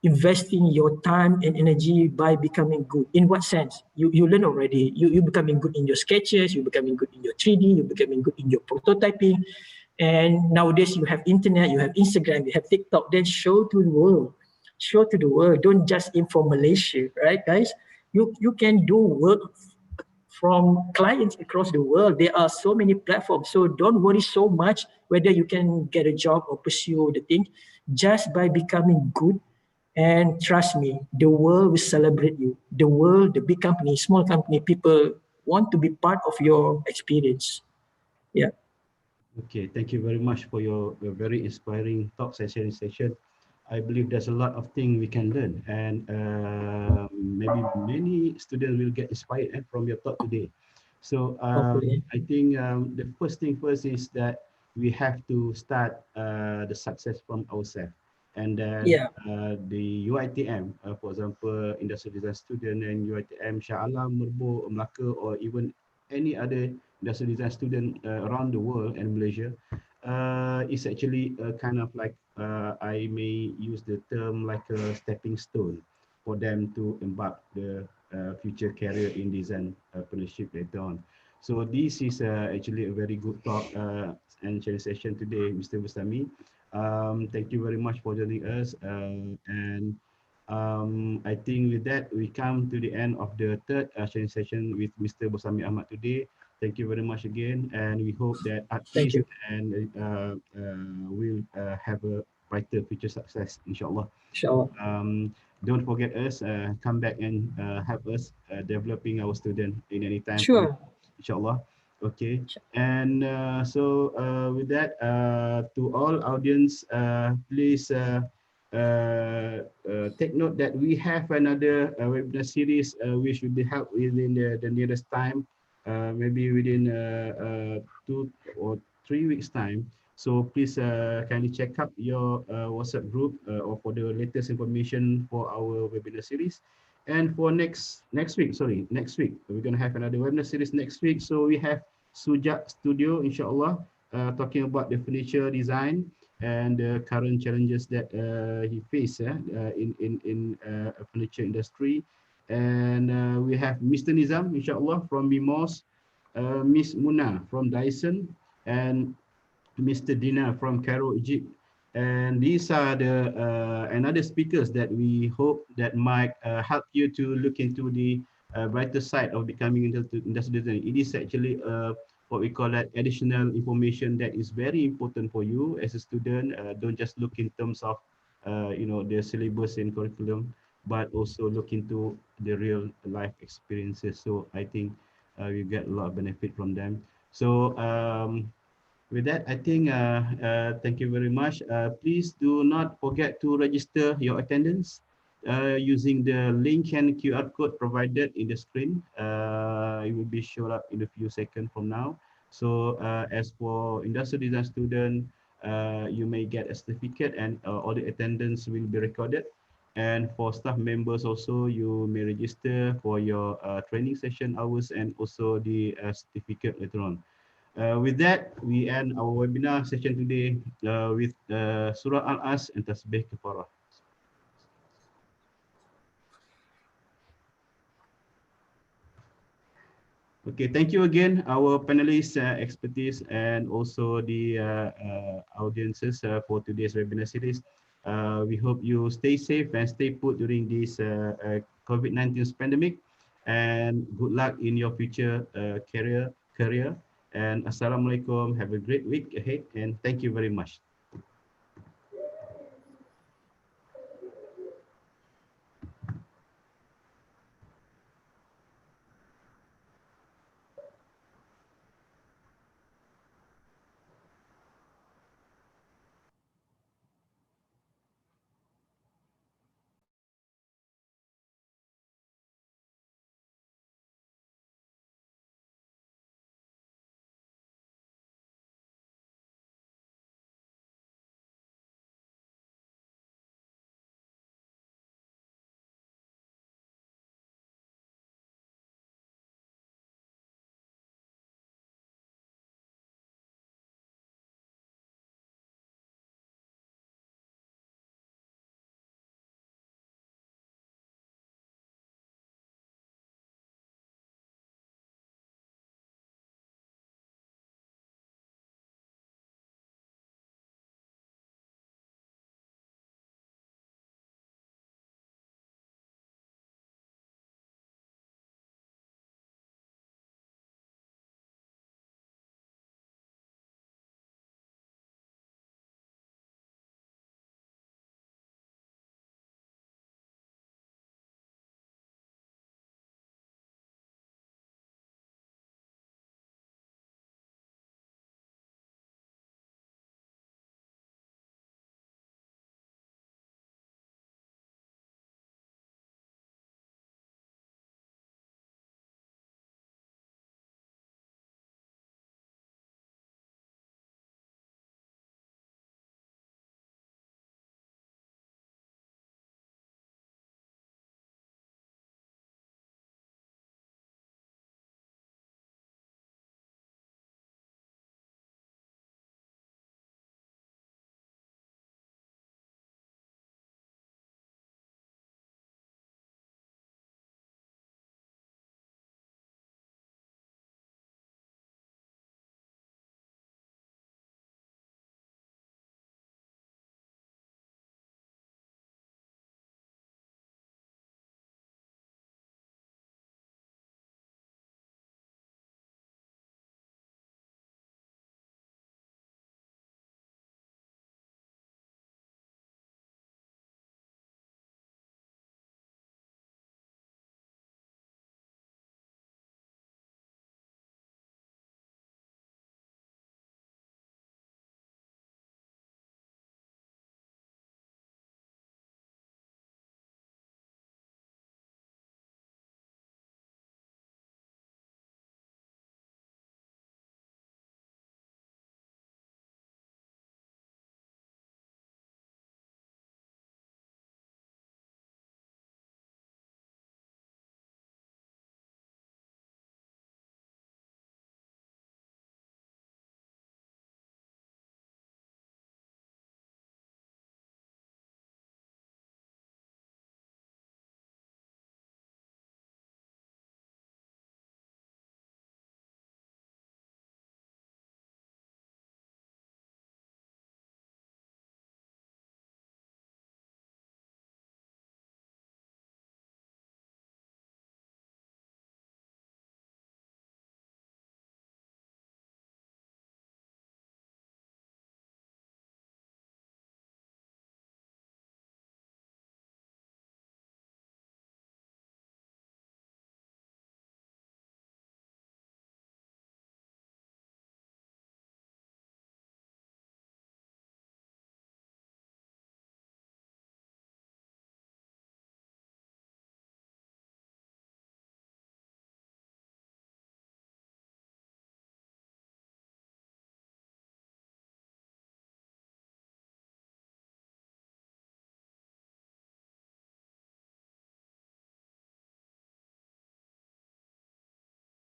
investing your time and energy by becoming good. In what sense? You learn already. You becoming good in your sketches, you becoming good in your 3D, you becoming good in your prototyping. And nowadays you have internet, you have Instagram, you have TikTok, then show to the world. Show to the world. Don't just aim for Malaysia, right guys? You can do work from clients across the world. There are so many platforms. So don't worry so much whether you can get a job or pursue the thing. Just by becoming good, and trust me, the world will celebrate you. The world, the big company, small company, people want to be part of your experience. Yeah. Okay, thank you very much for your very inspiring talks and sharing session. I believe there's a lot of things we can learn, and maybe many students will get inspired from your talk today. So I think the first thing first is that we have to start the success from ourselves. And then the UiTM, for example, industrial design student and UiTM Shah Alam, Merbuk, Melaka, or even any other industrial design student around the world and Malaysia, is actually a kind of like, I may use the term like a stepping stone for them to embark the future career in design apprenticeship later on. So this is actually a very good talk and sharing session today, Mr. Bustami. Thank you very much for joining us. And I think with that, we come to the end of the third sharing session with Mr. Bustami Ahmad today. Thank you very much again, and we hope that artists and will have a brighter future success, inshallah. Inshallah. Don't forget us, come back and help us developing our student in any time. Sure. Inshallah. Okay. And so with that, to all audience, please take note that we have another webinar series which will be held within the nearest time, maybe within 2 or 3 weeks time, So please kindly check out your WhatsApp group or for the latest information for our webinar series. And for next week, we're going to have another webinar series next week. So we have Sujat Studio, inshallah, talking about the furniture design and the current challenges that he faces in furniture industry. And we have Mr. Nizam, inshallah, from Mimos, Miss Muna from Dyson, and Mr. Dina from Cairo, Egypt. And these are the another speakers that we hope that might help you to look into the brighter side of becoming industrial design. It is actually what we call that additional information that is very important for you as a student. Don't just look in terms of the syllabus and curriculum, but also look into the real life experiences. So I think you get a lot of benefit from them. So with that, I think thank you very much. Please do not forget to register your attendance using the link and QR code provided in the screen. It will be shown up in a few seconds from now. So as for industrial design student, you may get a certificate and all the attendance will be recorded. And for staff members also, you may register for your training session hours and also the certificate later on. With that, we end our webinar session today with Surah Al-As and Tasbih Kafarah. Okay, thank you again, our panelists, expertise, and also the audiences for today's webinar series. We hope you stay safe and stay put during this COVID-19 pandemic, and good luck in your future career. And Assalamualaikum. Have a great week ahead, and thank you very much.